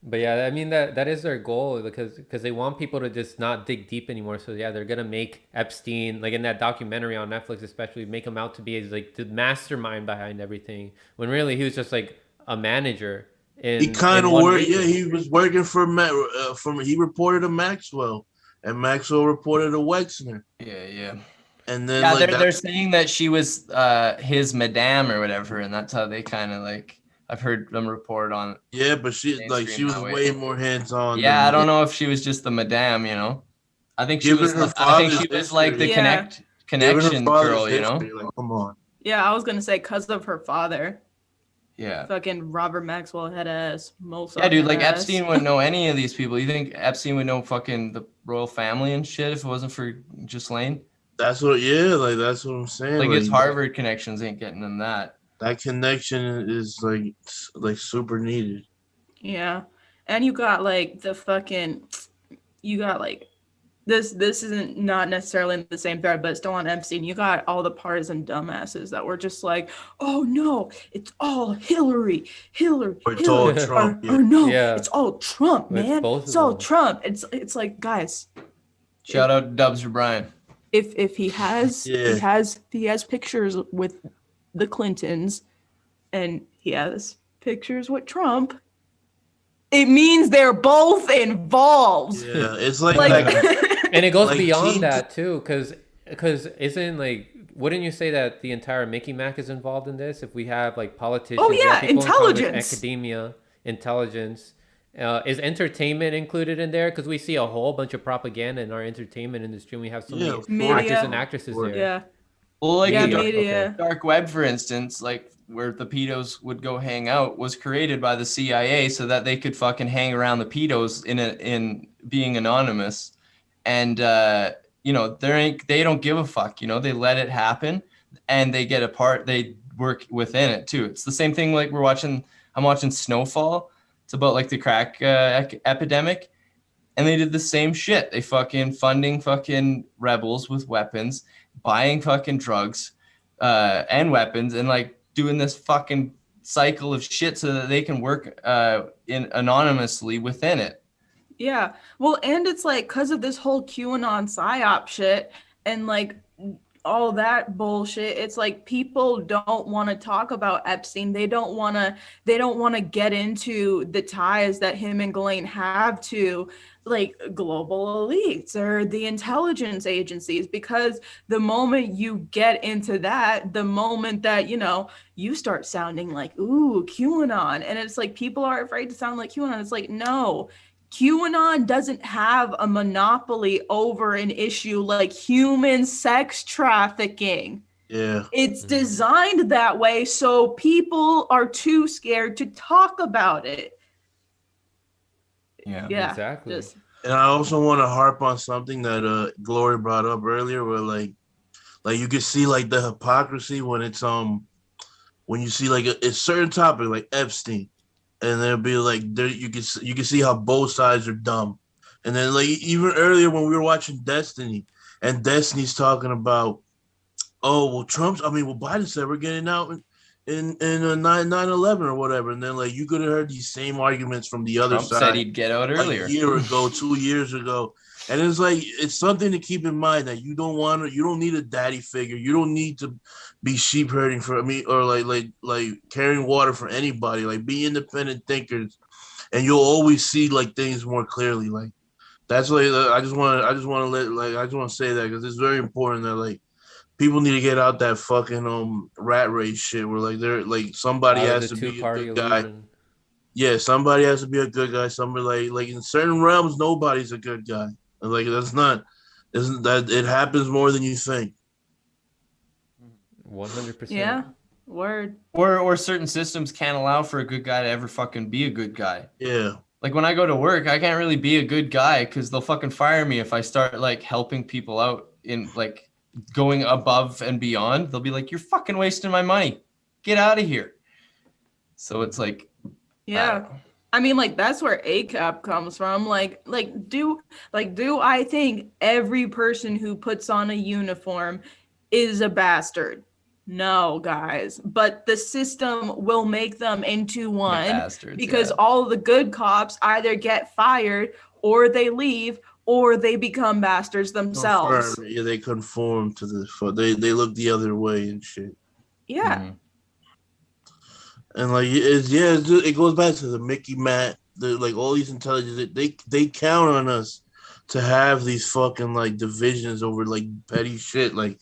But yeah, I mean that is their goal because they want people to just not dig deep anymore. So yeah, they're gonna make Epstein, like in that documentary on Netflix, especially, make him out to be as like the mastermind behind everything, when really he was just like a manager. He kind of worked. Yeah, he was working for he reported to Maxwell, and Maxwell reported to Wexner. Yeah. And then Yeah, they're saying that she was his madame or whatever, and that's how they kind of like. I've heard them report on it. Yeah, but she was that way. way more hands on. Yeah, I don't know if she was just the madame, you know. I think she was. I think she was like the connection girl, you know. Like, come on. Yeah, I was gonna say because of her father. Yeah. Fucking Robert Maxwell head ass. Yeah, dude, like Epstein wouldn't know any of these people. You think Epstein would know fucking the royal family and shit if it wasn't for Ghislaine? That's what. Yeah, like that's what I'm saying. Like his Harvard connections ain't getting him that. That connection is like super needed. Yeah, and you got like the fucking, you got like, this isn't not necessarily in the same thread, but still on Epstein. You got all the partisan dumbasses that were just like, oh no, it's all Hillary. Or it's all Trump. Or no, Yeah. it's all Trump, It's man. both of It's all them. Trump. It's like, guys, Shout out Dubs O'Brien. if he has he has pictures with the Clintons and he has pictures with Trump, it means they're both involved. Yeah, it's like And it goes like beyond teens- that too, because isn't like, wouldn't you say that the entire Mickey Mac is involved in this? If we have like politicians, Oh, we have yeah, people in Congress, intelligence. academia, intelligence. Is entertainment included in there? Because we see a whole bunch of propaganda in our entertainment industry, and we have so many Media. actors and actresses there. Yeah. Well, like Yeah, the media. dark web, for instance, like where the pedos would go hang out was created by the CIA so that they could fucking hang around the pedos in being anonymous. And you know, they don't give a fuck, you know, they let it happen and they get a part, they work within it too. It's the same thing like I'm watching Snowfall. It's about like the crack epidemic. And they did the same shit. They fucking funding fucking rebels with weapons, buying fucking drugs and weapons, and like doing this fucking cycle of shit so that they can work in anonymously within it. Yeah. Well, and it's like because of this whole QAnon psyop shit and like all that bullshit, it's like people don't want to talk about Epstein. They don't want to get into the ties that him and Ghislaine have to like global elites or the intelligence agencies, because the moment you get into that, the moment that, you know, you start sounding like, ooh, QAnon, and it's like people are afraid to sound like QAnon. It's like, no, QAnon doesn't have a monopoly over an issue like human sex trafficking. Yeah. It's designed that way so people are too scared to talk about it. Yeah, exactly. And I also want to harp on something that Glory brought up earlier, where like you can see like the hypocrisy when it's when you see like a certain topic like Epstein, and there'll be like you can see how both sides are dumb, and then like even earlier when we were watching Destiny, and Destiny's talking about, oh well, Biden said we're getting out in 9/11 or whatever, and then like you could have heard these same arguments from the other Trump side. said he'd get out earlier. A year ago, 2 years ago. And it's like, it's something to keep in mind that you don't need a daddy figure. You don't need to be sheep herding for me or like carrying water for anybody. Like, be independent thinkers, and you'll always see like things more clearly. Like, that's like I just want to say that because it's very important that like people need to get out that fucking rat race shit where like they're like somebody has to be a good guy. Yeah, somebody has to be a good guy. Somebody like in certain realms, nobody's a good guy. Like isn't that it happens more than you think. 100%. Yeah, word. Or certain systems can't allow for a good guy to ever fucking be a good guy. Yeah. Like when I go to work, I can't really be a good guy because they'll fucking fire me if I start like helping people out in like going above and beyond. They'll be like, "You're fucking wasting my money. Get out of here." So it's like, yeah. I mean, like that's where ACAP comes from. Do I think every person who puts on a uniform is a bastard? No, guys. But the system will make them into one because all the good cops either get fired or they leave or they become bastards themselves. Yeah, they conform to this. They look the other way and shit. Yeah. Mm-hmm. And like it goes back to the Mickey Matt, like all these intelligence. They count on us to have these fucking like divisions over like petty shit. Like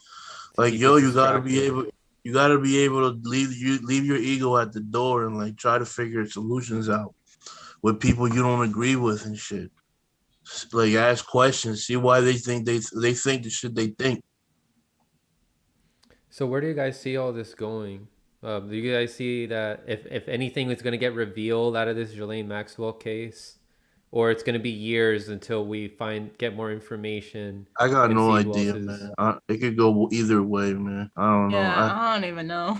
yo, you gotta be able to leave your ego at the door and like try to figure solutions out with people you don't agree with and shit. Like ask questions, see why they think the shit they think. So where do you guys see all this going? Do you guys see that if anything is going to get revealed out of this Ghislaine Maxwell case, or it's going to be years until we get more information? I got no idea, man. It could go either way, man. I don't know. I don't even know.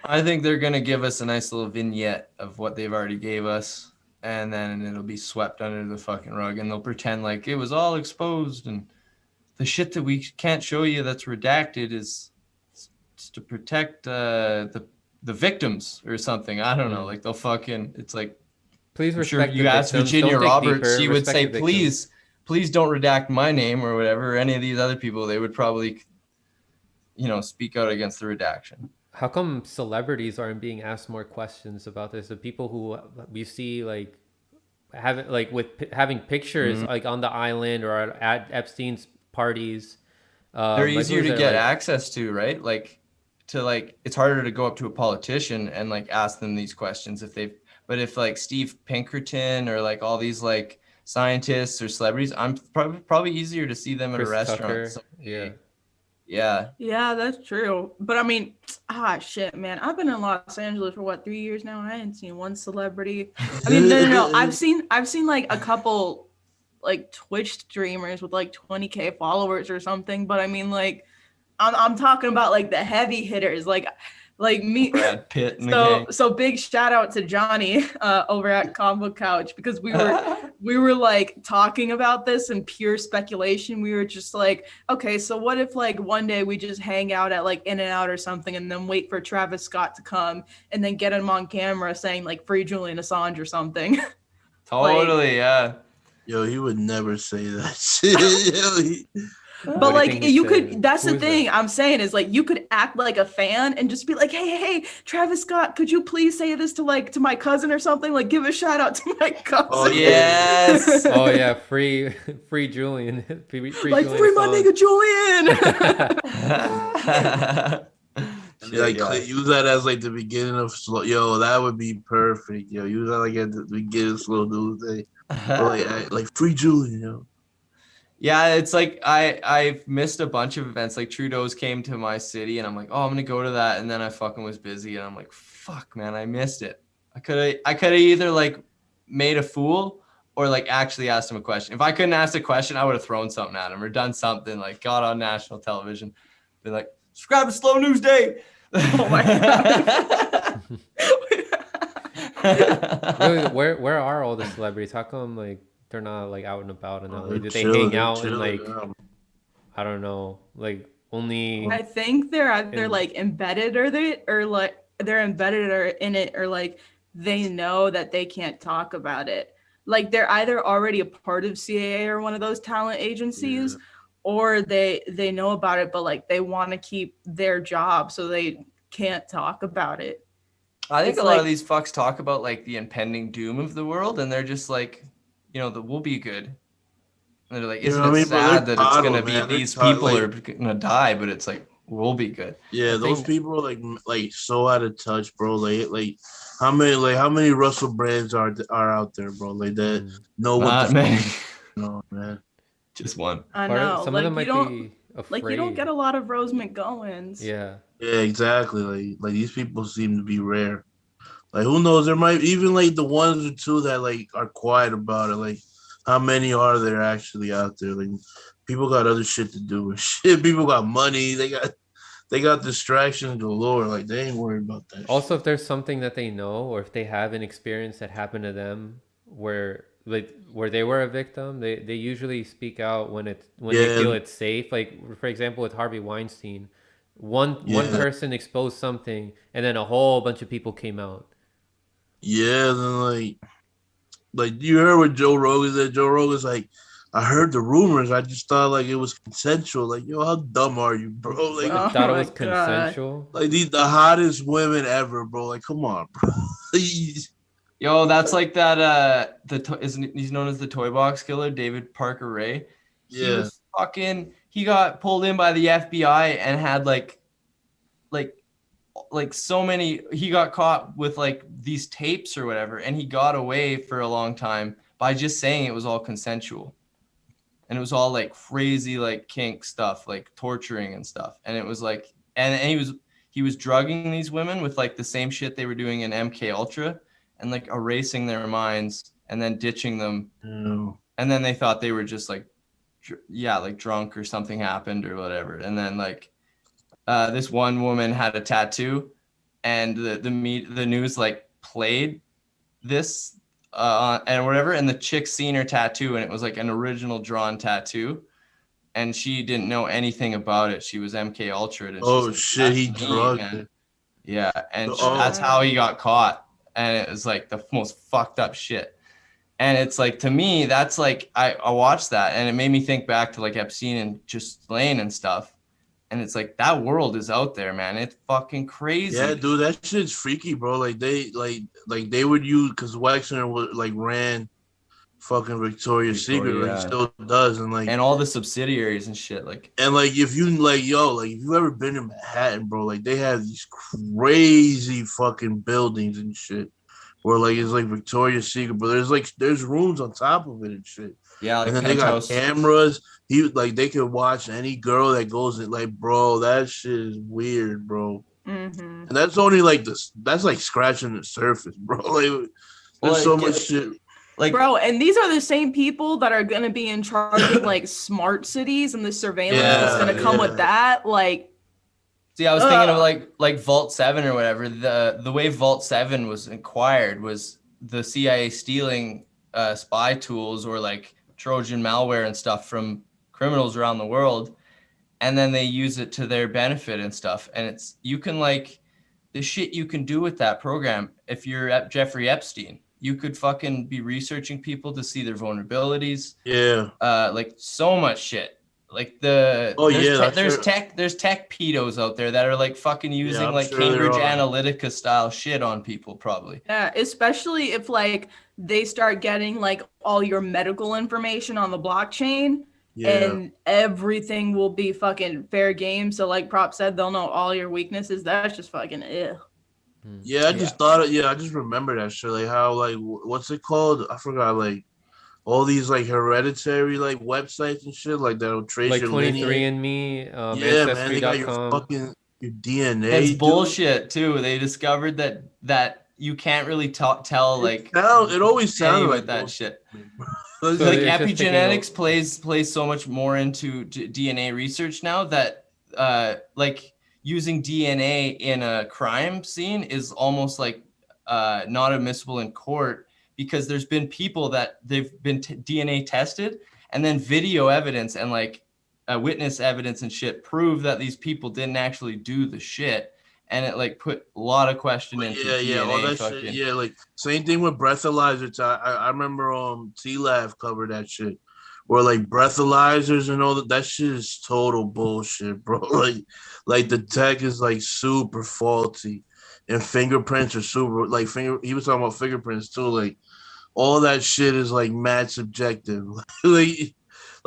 I think they're going to give us a nice little vignette of what they've already gave us, and then it'll be swept under the fucking rug, and they'll pretend like it was all exposed, and the shit that we can't show you that's redacted is to protect the victims or something. I don't know. Like they'll fucking. It's like. Please respect. Sure, you asked Virginia Roberts, she would say, "Please don't redact my name or whatever." Or any of these other people, they would probably, speak out against the redaction. How come celebrities aren't being asked more questions about this? The people who we see like having pictures like on the island or at Epstein's parties. They're easier to get access to, right? It's harder to go up to a politician and like ask them these questions but if like Steve Pinkerton or like all these like scientists or celebrities, I'm probably easier to see them at a restaurant. Yeah. Yeah. Yeah, that's true. But I mean, shit, man. I've been in Los Angeles for what, 3 years now. I ain't seen one celebrity. I mean, no. I've seen like a couple like Twitch streamers with like 20K followers or something. But I mean, like, I'm talking about like the heavy hitters, like me. Brad Pitt and the So gang. so big shout out to Johnny over at Combo Couch, because we were like talking about this in pure speculation. We were just like, okay, so what if like one day we just hang out at like In-N-Out or something, and then wait for Travis Scott to come, and then get him on camera saying like free Julian Assange or something. Totally, yeah. Yo, he would never say that shit. But like you could, that's Who the is thing that? I'm saying is like you could act like a fan and just be like, hey, Travis Scott, could you please say this to my cousin or something? Like, give a shout out to my cousin. Oh, Yes. Oh yeah, free Julian. Free Like, Julian free my Assange. nigga Julian. Like use that as like the beginning of slow. Yo, that would be perfect. Yo, use that like at the beginning of Slow News Day. Or like free Julian. Yo. Yeah, it's like I've missed a bunch of events. Like Trudeau's came to my city, and I'm like, oh, I'm gonna go to that, and then I fucking was busy, and I'm like, fuck, man, I missed it. I could have either like made a fool or like actually asked him a question. If I couldn't ask a question, I would have thrown something at him or done something, like got on national television, been like, subscribe to Slow News Day. Oh my god. Really, where are all the celebrities? How come like they're not like out and about in LA? Do they hang out and like I don't know, like only? I think they're either like embedded or they're embedded or in it, or like they know that they can't talk about it. Like they're either already a part of CAA or one of those talent agencies, or they know about it, but like they want to keep their job, so they can't talk about it. I think It's a lot of like- these fucks talk about like the impending doom of the world, and they're just like, we'll be good. And they're like, isn't it sad that it's gonna be these people are gonna die, but it's like we'll be good. Yeah, those people are like so out of touch, bro. Like how many Russell Brands are out there, bro? Like that know what the many. No, man. Just one. I know. Some like, of them might be afraid. Like you don't get a lot of Rose McGowan's. Yeah. Yeah, exactly. Like these people seem to be rare. Like who knows? There might even like the ones or two that like are quiet about it. Like how many are there actually out there? Like people got other shit to do and shit. People got money. They got distractions galore. Like they ain't worried about that. Also, if there's something that they know, or if they have an experience that happened to them where they were a victim, they usually speak out when they feel it's safe. Like for example, with Harvey Weinstein, one person exposed something, and then a whole bunch of people came out. Yeah, then like you heard what Joe Rogan said. Joe Rogan's like, I heard the rumors. I just thought like it was consensual. Like, yo, how dumb are you, bro? Like, I thought it was consensual. Like the hottest women ever, bro. Like, come on, bro. Yo, that's like that. He's known as the Toy Box Killer, David Parker Ray. He got pulled in by the FBI and had like so many. He got caught with like these tapes or whatever, and he got away for a long time by just saying it was all consensual, and it was all like crazy like kink stuff, like torturing and stuff, and it was like, and he was drugging these women with like the same shit they were doing in MK Ultra, and like erasing their minds and then ditching them, and then they thought they were just like, like drunk or something happened or whatever, and then like. This one woman had a tattoo, and the news like played this and whatever, and the chick seen her tattoo, and it was like an original drawn tattoo, and she didn't know anything about it. She was MK Ultra. Oh shit, he drugged it. Yeah, and that's how he got caught, and it was like the most fucked up shit. And it's like, to me, that's like I watched that, and it made me think back to like Epstein and just Lane and stuff. And it's like that world is out there, man. It's fucking crazy. Yeah, dude, that shit's freaky, bro. Like they would use, because Wexner would like ran fucking Victoria's Secret, like he still does, and all the subsidiaries and shit, like. And like if you if you ever been in Manhattan, bro, like they have these crazy fucking buildings and shit, where like it's like Victoria's Secret, but there's rooms on top of it and shit. Yeah, like and then they got Penthouse. cameras. They could watch any girl that goes in. Like, bro, that shit is weird, bro. Mm-hmm. And that's only like this. That's like scratching the surface, bro. Like, there's so much shit. Like, bro, and these are the same people that are gonna be in charge of like smart cities and the surveillance that's gonna come with that. Like, see, I was thinking of like Vault 7 or whatever. The way Vault 7 was acquired was the CIA stealing spy tools or like Trojan malware and stuff from criminals around the world, and then they use it to their benefit and stuff. And it's you can like the shit you can do with that program if you're at Jeffrey Epstein. You could fucking be researching people to see their vulnerabilities. Yeah. Like so much shit. Like there's tech pedos out there that are like fucking using like Cambridge Analytica style shit on people probably. Yeah, especially if like they start getting like all your medical information on the blockchain. Yeah. And everything will be fucking fair game. So like Prop said, they'll know all your weaknesses. That's just fucking ew. Yeah, I just thought I just remember that shit. Like how like what's it called? I forgot. Like all these like hereditary like websites and shit like that'll trace like your 23andMe, yeah, man, they got your fucking your DNA. It's bullshit too. They discovered that you can't really tell like it always sounded like that shit. Like epigenetics plays so much more into DNA research now that like using DNA in a crime scene is almost like not admissible in court because there's been people that they've been DNA tested and then video evidence and like witness evidence and shit prove that these people didn't actually do the shit. And it like put a lot of question into DNA. All that shit. Yeah, like same thing with breathalyzers. I remember T-Lav covered that shit. Where like breathalyzers and all that shit is total bullshit, bro. Like the tech is like super faulty, and fingerprints are super like he was talking about fingerprints too. Like all that shit is like mad subjective. like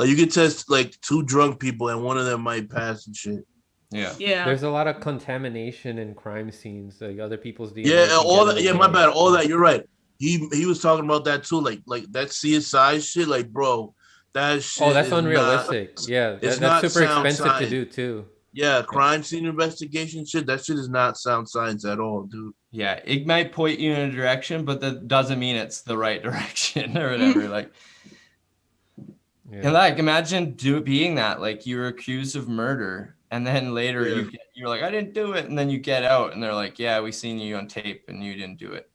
you can test like 2 drunk people and one of them might pass and shit. Yeah. There's a lot of contamination in crime scenes, like other people's DNA. Yeah, all that. Yeah, my bad. All that. You're right. He was talking about that too. Like that CSI shit. Like, bro, that shit. Oh, that's unrealistic. That's super expensive to do too. Yeah, crime scene investigation shit. That shit is not sound science at all, dude. Yeah, it might point you in a direction, but that doesn't mean it's the right direction or whatever. Like, and like imagine being that. Like you're accused of murder. And then later you're like, I didn't do it. And then you get out and they're like, yeah, we seen you on tape and you didn't do it.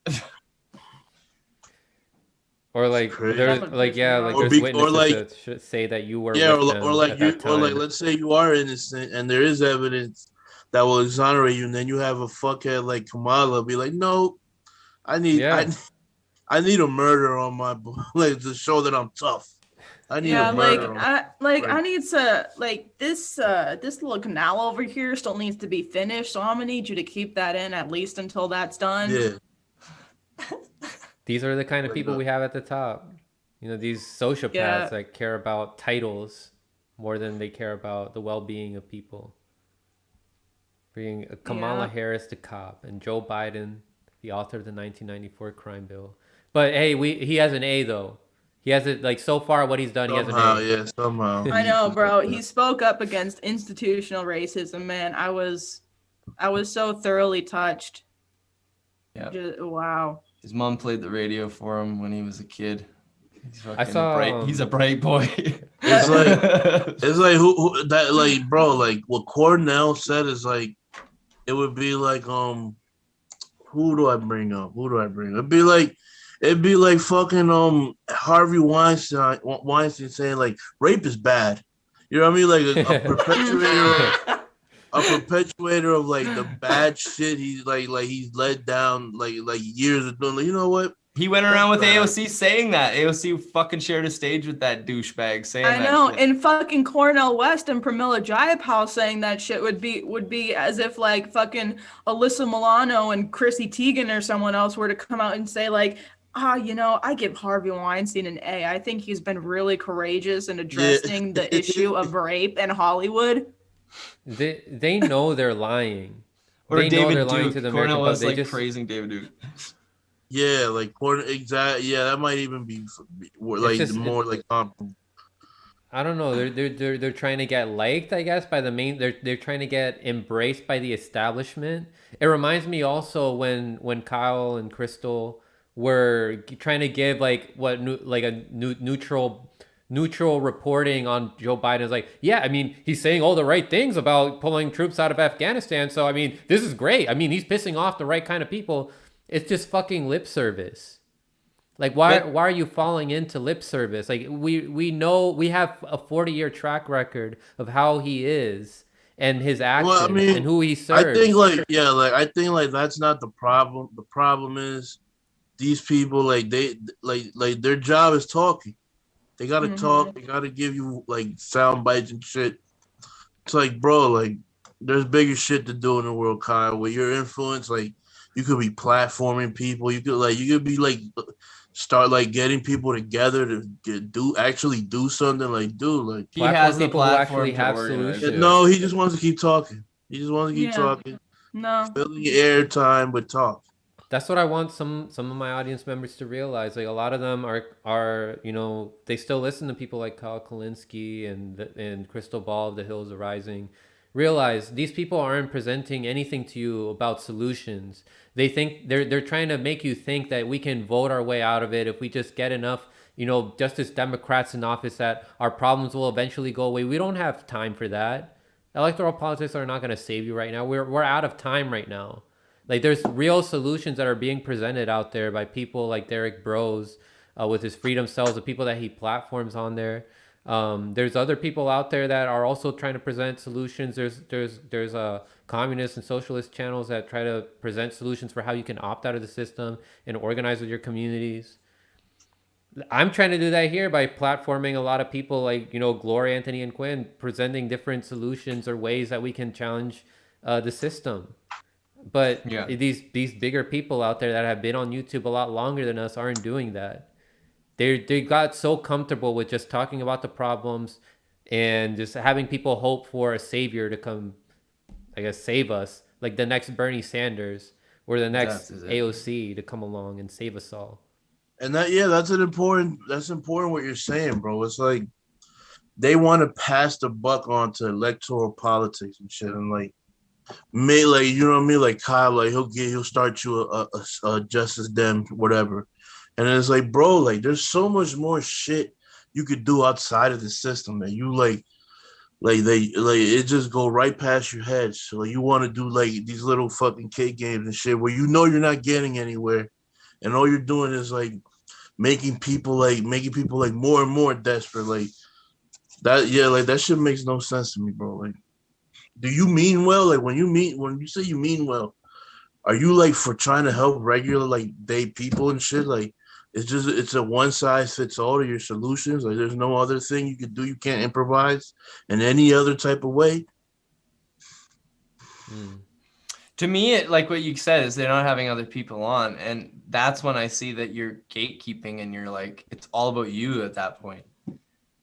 Or like, there's witnesses that say that you were with them or like let's say you are innocent and there is evidence that will exonerate you. And then you have a fuckhead like Kamala be like, no, I need a murder on my like to show that I'm tough. I need a murder. I need to like this little canal over here still needs to be finished, so I'm gonna need you to keep that in at least until that's done. Yeah. These are the kind of people we have at the top. You know, these sociopaths that care about titles more than they care about the well-being of people. Bringing Kamala Harris to cop and Joe Biden, the author of the 1994 crime bill. But hey, he has an A though. He has it like so far. What he's done, he has an A. Yeah, somehow. I know, bro. He spoke up against institutional racism. Man, I was so thoroughly touched. Yeah. Wow. His mom played the radio for him when he was a kid. He's a bright boy. It's like who that like bro like what Cornell said is like it would be like who do I bring up? It'd be like fucking Harvey Weinstein saying like rape is bad. You know what I mean? Like a perpetuator of like the bad shit he's led down like years of doing. Like, you know what? He went around with AOC saying that. AOC fucking shared a stage with that douchebag saying that. I know, shit. and fucking Cornel West and Pramila Jayapal saying that shit would be as if like fucking Alyssa Milano and Chrissy Teigen or someone else were to come out and say like, I give Harvey Weinstein an A. I think he's been really courageous in addressing the issue of rape in Hollywood. They know they're lying. Or they David know they're lying Duke. to the Cornel American was public. like praising David Duke. Yeah, like exactly. Yeah, that might even be like just more like I don't know. They're trying to get liked, I guess, by the main. They're trying to get embraced by the establishment. It reminds me also when Kyle and Crystal were trying to give like like a neutral reporting on Joe Biden. Is like, yeah, I mean, he's saying all the right things about pulling troops out of Afghanistan. So I mean, this is great. I mean, he's pissing off the right kind of people. It's just fucking lip service. Like why are you falling into lip service? Like we know we have a 40-year track record of how he is and his actions well, I mean, and who he serves. I think like that's not the problem. The problem is these people like their job is talking. They gotta talk. They gotta give you like sound bites and shit. It's like, bro, like there's bigger shit to do in the world, Kyle. With your influence, like you could be platforming people. You could be like start like getting people together to do something. Like, dude, like he has the people who actually platform have to organize solutions. it. no, he just wants to keep talking. He just wants to keep Yeah. talking, No. filling airtime with talk. That's what I want some of my audience members to realize. Like a lot of them are they still listen to people like Kyle Kalinske and Crystal Ball of the Hills of Rising. Realize these people aren't presenting anything to you about solutions. They think they're trying to make you think that we can vote our way out of it if we just get enough, Justice Democrats in office, that our problems will eventually go away. We don't have time for that. Electoral politics are not going to save you right now. We're out of time right now. Like there's real solutions that are being presented out there by people like Derek Bros with his Freedom Cells, the people that he platforms on there. There's other people out there that are also trying to present solutions. There's communist and socialist channels that try to present solutions for how you can opt out of the system and organize with your communities. I'm trying to do that here by platforming a lot of people like, Gloria, Anthony, and Quinn, presenting different solutions or ways that we can challenge the system. But these bigger people out there that have been on YouTube a lot longer than us aren't doing that. They got so comfortable with just talking about the problems and just having people hope for a savior to come, I guess, save us, like the next Bernie Sanders or the next AOC to come along and save us all. And that's important what you're saying, bro. It's like they want to pass the buck on to electoral politics and shit, and like you know what I mean? Like Kyle, like he'll start you a Justice Dem, whatever. And it's like, bro, like there's so much more shit you could do outside of the system that you it just go right past your head. So like, you want to do like these little fucking kid games and shit where you're not getting anywhere, and all you're doing is like making people more and more desperate. Like that, like that shit makes no sense to me, bro. Like, do you mean well? Like when you say you mean well, are you like for trying to help regular like day people and shit? Like it's a one size fits all to your solutions. Like there's no other thing you could do. You can't improvise in any other type of way. To me, it, like what you said, is they're not having other people on, and that's when I see that you're gatekeeping and you're like, it's all about you at that point.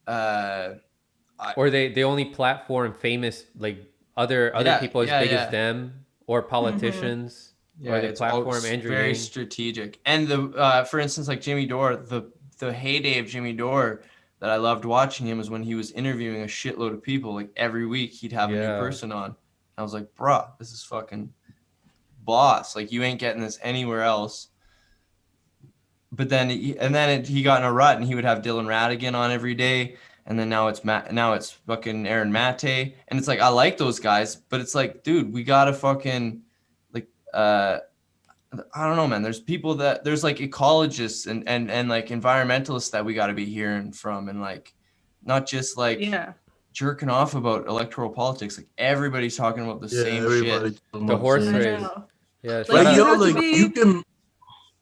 Or they only platform famous like other people as big as them or politicians. Yeah, or they it's platform Andrew very Yang. strategic. And the for instance, like Jimmy Dore, the heyday of Jimmy Dore that I loved watching him was when he was interviewing a shitload of people. Like every week he'd have a new person on. I was like, bruh, this is fucking boss. Like you ain't getting this anywhere else. But then he got in a rut, and he would have Dylan Radigan on every day. And then now it's fucking Aaron Mate. And it's like, I like those guys, but it's like, dude, we gotta fucking like, I don't know, man. There's people there's like ecologists and like environmentalists that we gotta be hearing from, and like, not just like jerking off about electoral politics. Like everybody's talking about the same shit. The horse race. Yeah. You can.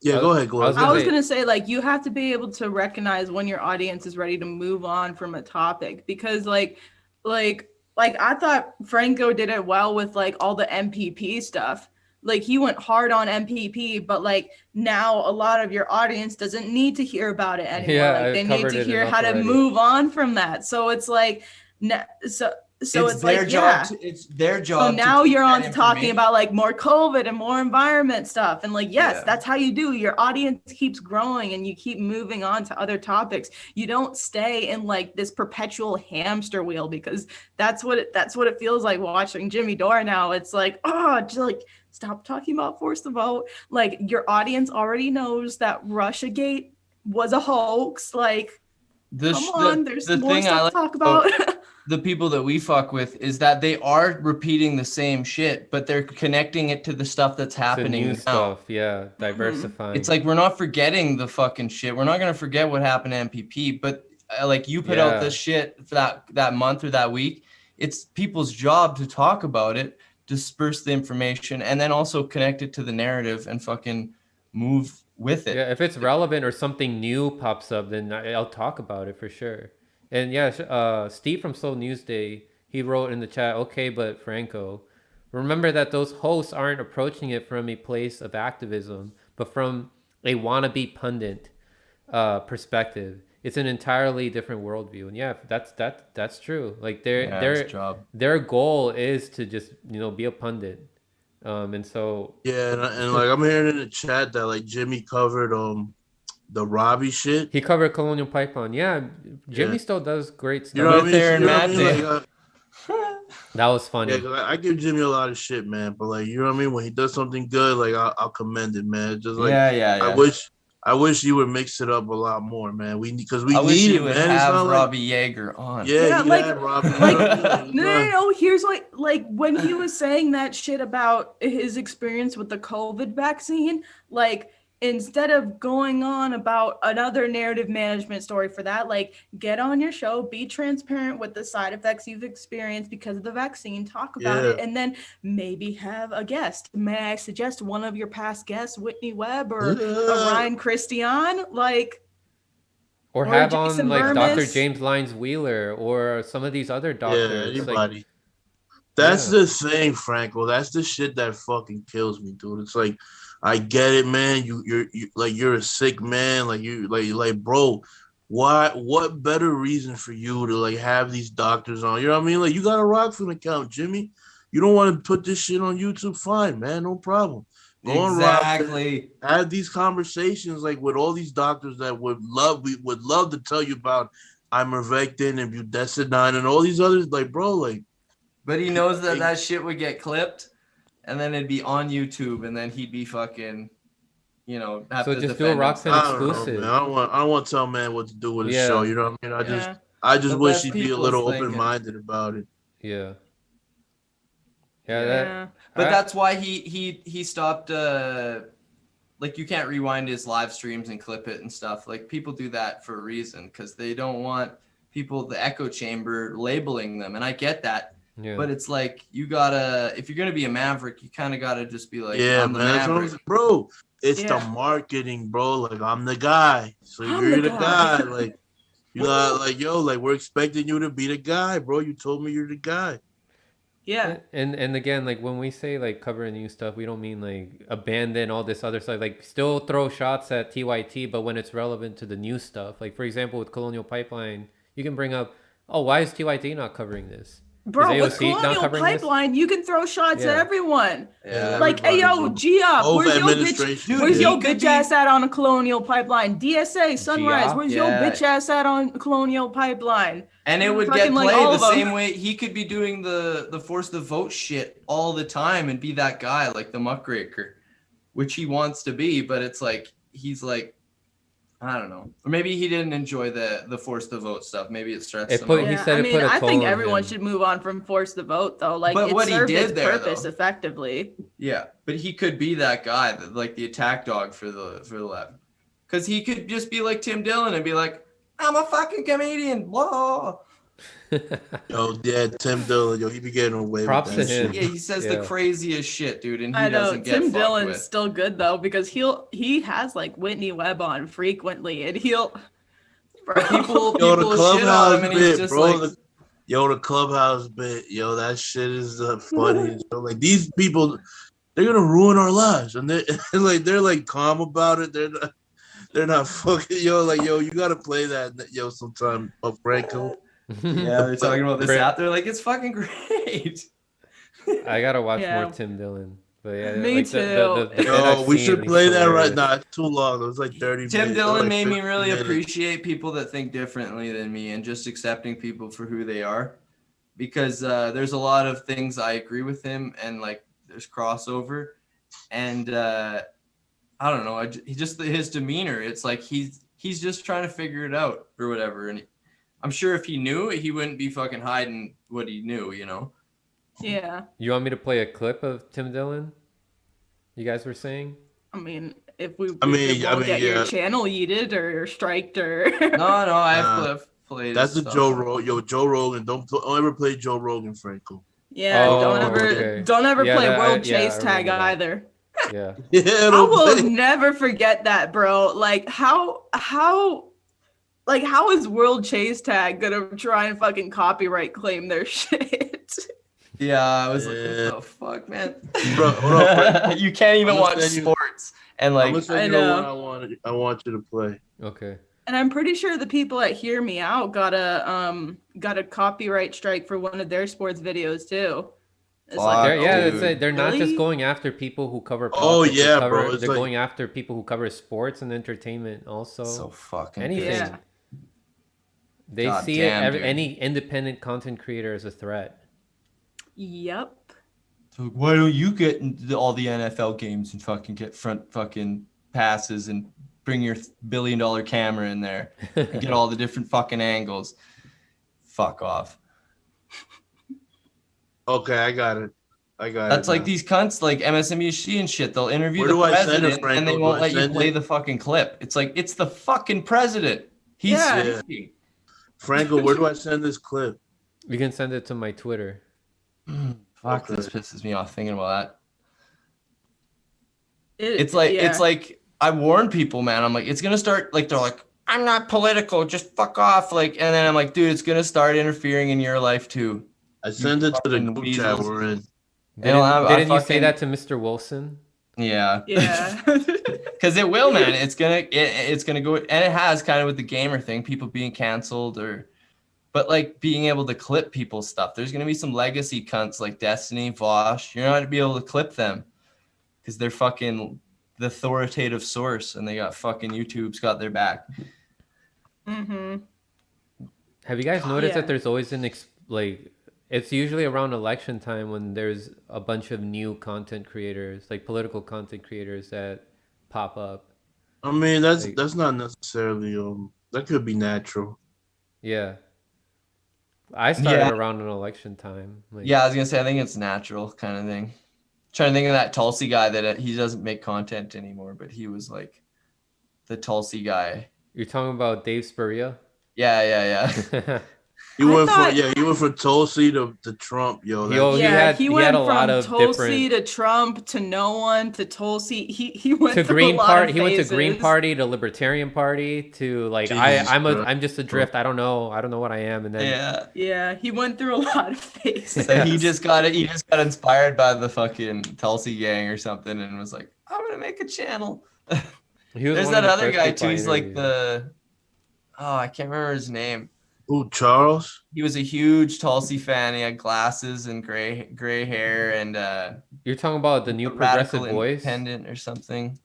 Yeah, go ahead, Gloria. I was gonna say, like, you have to be able to recognize when your audience is ready to move on from a topic, because like I thought Franco did it well with like all the MPP stuff. Like he went hard on MPP, but like now a lot of your audience doesn't need to hear about it anymore. Yeah, like they need to hear how to move on from that. So it's like, so So it's their like, job. yeah. It's their job. So now to you're keep on that to talking information. about like more COVID and more environment stuff. And like, yes, Yeah. that's how you do. Your audience keeps growing and you keep moving on to other topics. You don't stay in like this perpetual hamster wheel, because that's what it feels like watching Jimmy Dore now. It's like, oh, just like stop talking about force the vote. Like your audience already knows that Russiagate was a hoax. Like, come on, there's more thing I stuff like to talk about. the people that we fuck with is that they are repeating the same shit, but they're connecting it to the stuff that's The happening new now. stuff, yeah, diversifying. It's like we're not forgetting the fucking shit. We're not gonna forget what happened to MPP, but like you put out this shit for that month or that week. It's people's job to talk about it, disperse the information, and then also connect it to the narrative and fucking move with it. Yeah, if it's relevant or something new pops up, then I'll talk about it for sure. And yeah, Steve from Slow News Day, he wrote in the chat, okay, but Franco, remember that those hosts aren't approaching it from a place of activism, but from a wannabe pundit perspective. It's an entirely different worldview. And yeah, that's true. Like their goal is to just, be a pundit. And so and like I'm hearing in the chat that like Jimmy covered the Robbie shit. He covered Colonial Pipeline. Yeah, Jimmy still does great stuff. You know what I mean? Like, that was funny. Yeah, 'cause I give Jimmy a lot of shit, man. But like, you know what I mean? When he does something good, like I'll commend it, man. Just like I wish you would mix it up a lot more, man. Because we need it, man. Have it's not Robbie Yeager on. Yeah, like, Robbie. No. Here's like when he was saying that shit about his experience with the COVID vaccine, like instead of going on about another narrative management story for that, like get on your show, be transparent with the side effects you've experienced because of the vaccine, talk about it, and then maybe have a guest. May I suggest one of your past guests, Whitney Webb or Ryan Christian, like, or have Jason on like Bermas. Dr. James Lyons Wheeler or some of these other doctors. Yeah, anybody. That's the thing, Franco. That's the shit that fucking kills me, dude. It's like, I get it, man. You're a sick man. Like bro, what better reason for you to like have these doctors on? You know what I mean? Like you got a Rockfin account, Jimmy. You don't want to put this shit on YouTube? Fine, man, no problem. Go on Rockfin, have these conversations like with all these doctors that would love to tell you about ivermectin and budesonide and all these others. Like, bro, like. But he knows that shit would get clipped. And then it'd be on YouTube, and then he'd be fucking, have so to just do a Rockfin exclusive. I don't want to tell man what to do with his show. You know what I mean? I just wish he'd be a little open-minded about it. Yeah. But that's why he stopped. Like you can't rewind his live streams and clip it and stuff. Like people do that for a reason because they don't want people, the echo chamber, labeling them, and I get that. Yeah. But it's like you gotta, if you're gonna be a maverick, you kind of gotta just be like, I'm the maverick, bro. It's the marketing, bro. Like I'm the guy, so you're the guy. Like you got like like we're expecting you to be the guy, bro. You told me you're the guy. Yeah. And again, like when we say like covering new stuff, we don't mean like abandon all this other stuff. Like still throw shots at TYT, but when it's relevant to the new stuff, like for example with Colonial Pipeline, you can bring up, why is TYT not covering this? Bro, with Colonial Pipeline, you can throw shots at everyone. Yeah, like, hey, yo, G-Up, where's your bitch ass at on a Colonial Pipeline? DSA, Sunrise, where's your bitch ass at on Colonial Pipeline? And it would get played the same way. He could be doing the force the vote shit all the time and be that guy, like the muckraker, which he wants to be, but it's like, he's like, I don't know. Or maybe he didn't enjoy the force the vote stuff. Maybe it stressed him out. I think everyone should move on from force the vote though. Like it served its purpose effectively. Yeah, but he could be that guy, like the attack dog for the left. Because he could just be like Tim Dillon and be like, I'm a fucking comedian. Whoa. Tim Dillon, he be getting away Props with that to him. Yeah, he says the craziest shit, dude, and I know Tim Dillon's still good though because he has like Whitney Webb on frequently, and people the clubhouse bit, bro. Like, the clubhouse bit, that shit is funny. Like these people, they're gonna ruin our lives, and they're like calm about it. They're not fucking you gotta play that sometime, Franco. Yeah, they're talking about this app. They're like, it's fucking great. I gotta watch Yeah. more Tim Dillon. But yeah, Me like too. the bit Yo, I've we seen, should he's play that right hilarious. now. It's too long. It was like 30 Tim minutes. Dillon like made me 50 really minutes. appreciate people that think differently than me and just accepting people for who they are. Because there's a lot of things I agree with him, and like there's crossover. And I don't know, he just his demeanor. It's like he's just trying to figure it out or whatever. And I'm sure if he knew, he wouldn't be fucking hiding what he knew, you know? Yeah. You want me to play a clip of Tim Dillon? You guys were saying? I mean, if we I mean, it won't get yeah. your channel yeeted or striked or No, I've played That's his the stuff. Joe Rogan. Yo, Joe Rogan. Don't ever play Joe Rogan, Franco. yeah, Oh, don't ever okay. play Yeah, World yeah, Chase I Tag remember that. either. Yeah. Yeah, I don't will play. never forget that, bro. Like how is World Chase Tag gonna try and fucking copyright claim their shit? Yeah, I was like, what the fuck, man? Bro, hold on, Franco. You can't even I'm gonna watch send you- sports. And I'm like, gonna send I you know. the one I want you to play. Okay. And I'm pretty sure the people at Hear Me Out got a copyright strike for one of their sports videos too. It's Fuck, They're not just really? going after people who cover Oh, politics. yeah, bro. It's They're like- going after people who cover sports and entertainment also. so fucking anything. Yeah. They God see damn, dude. any independent content creator as a threat. Yep. So why don't you get into all the NFL games and fucking get front fucking passes and bring your $1 billion camera in there and get all the different fucking angles? Fuck off. Okay, I got it. That's like these cunts like MSNBC and shit. They'll interview Where the do I send it, president and they Franco? won't Do I let you send play it? the fucking clip. It's like, it's the fucking president. He's Yeah. speaking. Franco, where do I send this clip? You can send it to my Twitter. Fuck, Okay. this pisses me off thinking about that. It- It's like, yeah. I warn people, man. I'm like, it's gonna start like, they're like, I'm not political, just fuck off. Like, and then I'm like, dude, it's gonna start interfering in your life too. I send it to the fucking group weasels. chat we're in. Didn't you say that to Mr. Wilson? Yeah. Yeah. Because it will, man. It's gonna go, and it has kind of with the gamer thing, people being canceled but like being able to clip people's stuff. There's gonna be some legacy cunts like Destiny, Vosh. You're not gonna be able to clip them because they're fucking the authoritative source, and they got fucking YouTube's got their back. Mm-hmm. Have you guys noticed Yeah. that there's always it's usually around election time when there's a bunch of new content creators, like political content creators that pop up. I mean, that's not necessarily that could be natural. Yeah. I started Yeah. around an election time. Like, Yeah, I was gonna say, I think it's natural kind of thing. Trying to think of that Tulsi guy that he doesn't make content anymore, but he was like the Tulsi guy. You're talking about Dave Spurrier? Yeah. You went thought- from Tulsi to Trump, yo. He He went had a from lot of Tulsi different to Trump to no one to Tulsi. He went to through Green a lot Party. of He went to phases. Green Party to Libertarian Party to like Jesus I'm Christ. just adrift. I don't know what I am. And then Yeah. Yeah, he went through a lot of phases. So he just got inspired by the fucking Tulsi gang or something and was like, I'm gonna make a channel. he was There's one of that the other first guy people too. I He's like interviewed. I can't remember his name. Ooh, Charles. He was a huge Tulsi fan. He had glasses and gray hair and You're talking about the new Radical progressive voice. Independent or something.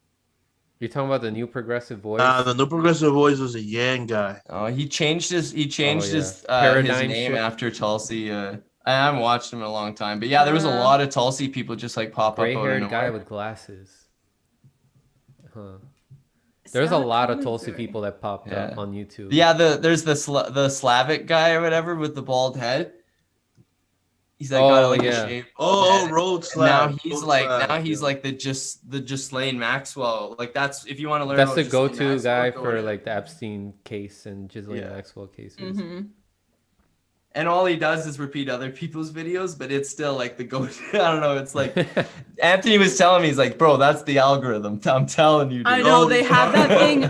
You're talking about the new progressive voice. The new progressive voice was a Yang guy. Oh, he changed his Paradigm name shift. after Tulsi. I haven't watched him in a long time, but yeah, there was a lot of Tulsi people just like pop up out of Gray-haired nowhere. guy with glasses. Huh. There's a lot of Tulsi people that popped up on YouTube. Yeah, there's the Slavic guy or whatever with the bald head. He's like got like a shape. Road And Slav. now he's Road like Slav, the Ghislaine Maxwell. Like that's if you want to learn. That's about the Ghislaine go-to Maxwell, guy go for to- like the Epstein case and Ghislaine Yeah. Maxwell cases. Mm-hmm. And all he does is repeat other people's videos, but it's still like the go. I don't know. It's like Anthony was telling me, he's like, bro, that's the algorithm. I'm telling you. Dude. I know they have that thing.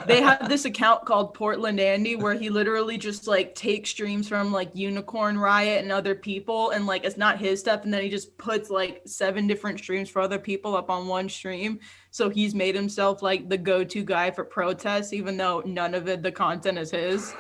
They have this account called Portland Andy where he literally just like takes streams from like Unicorn Riot and other people, and like it's not his stuff, and then he just puts like 7 different streams for other people up on one stream. So he's made himself like the go-to guy for protests, even though none of the content is his.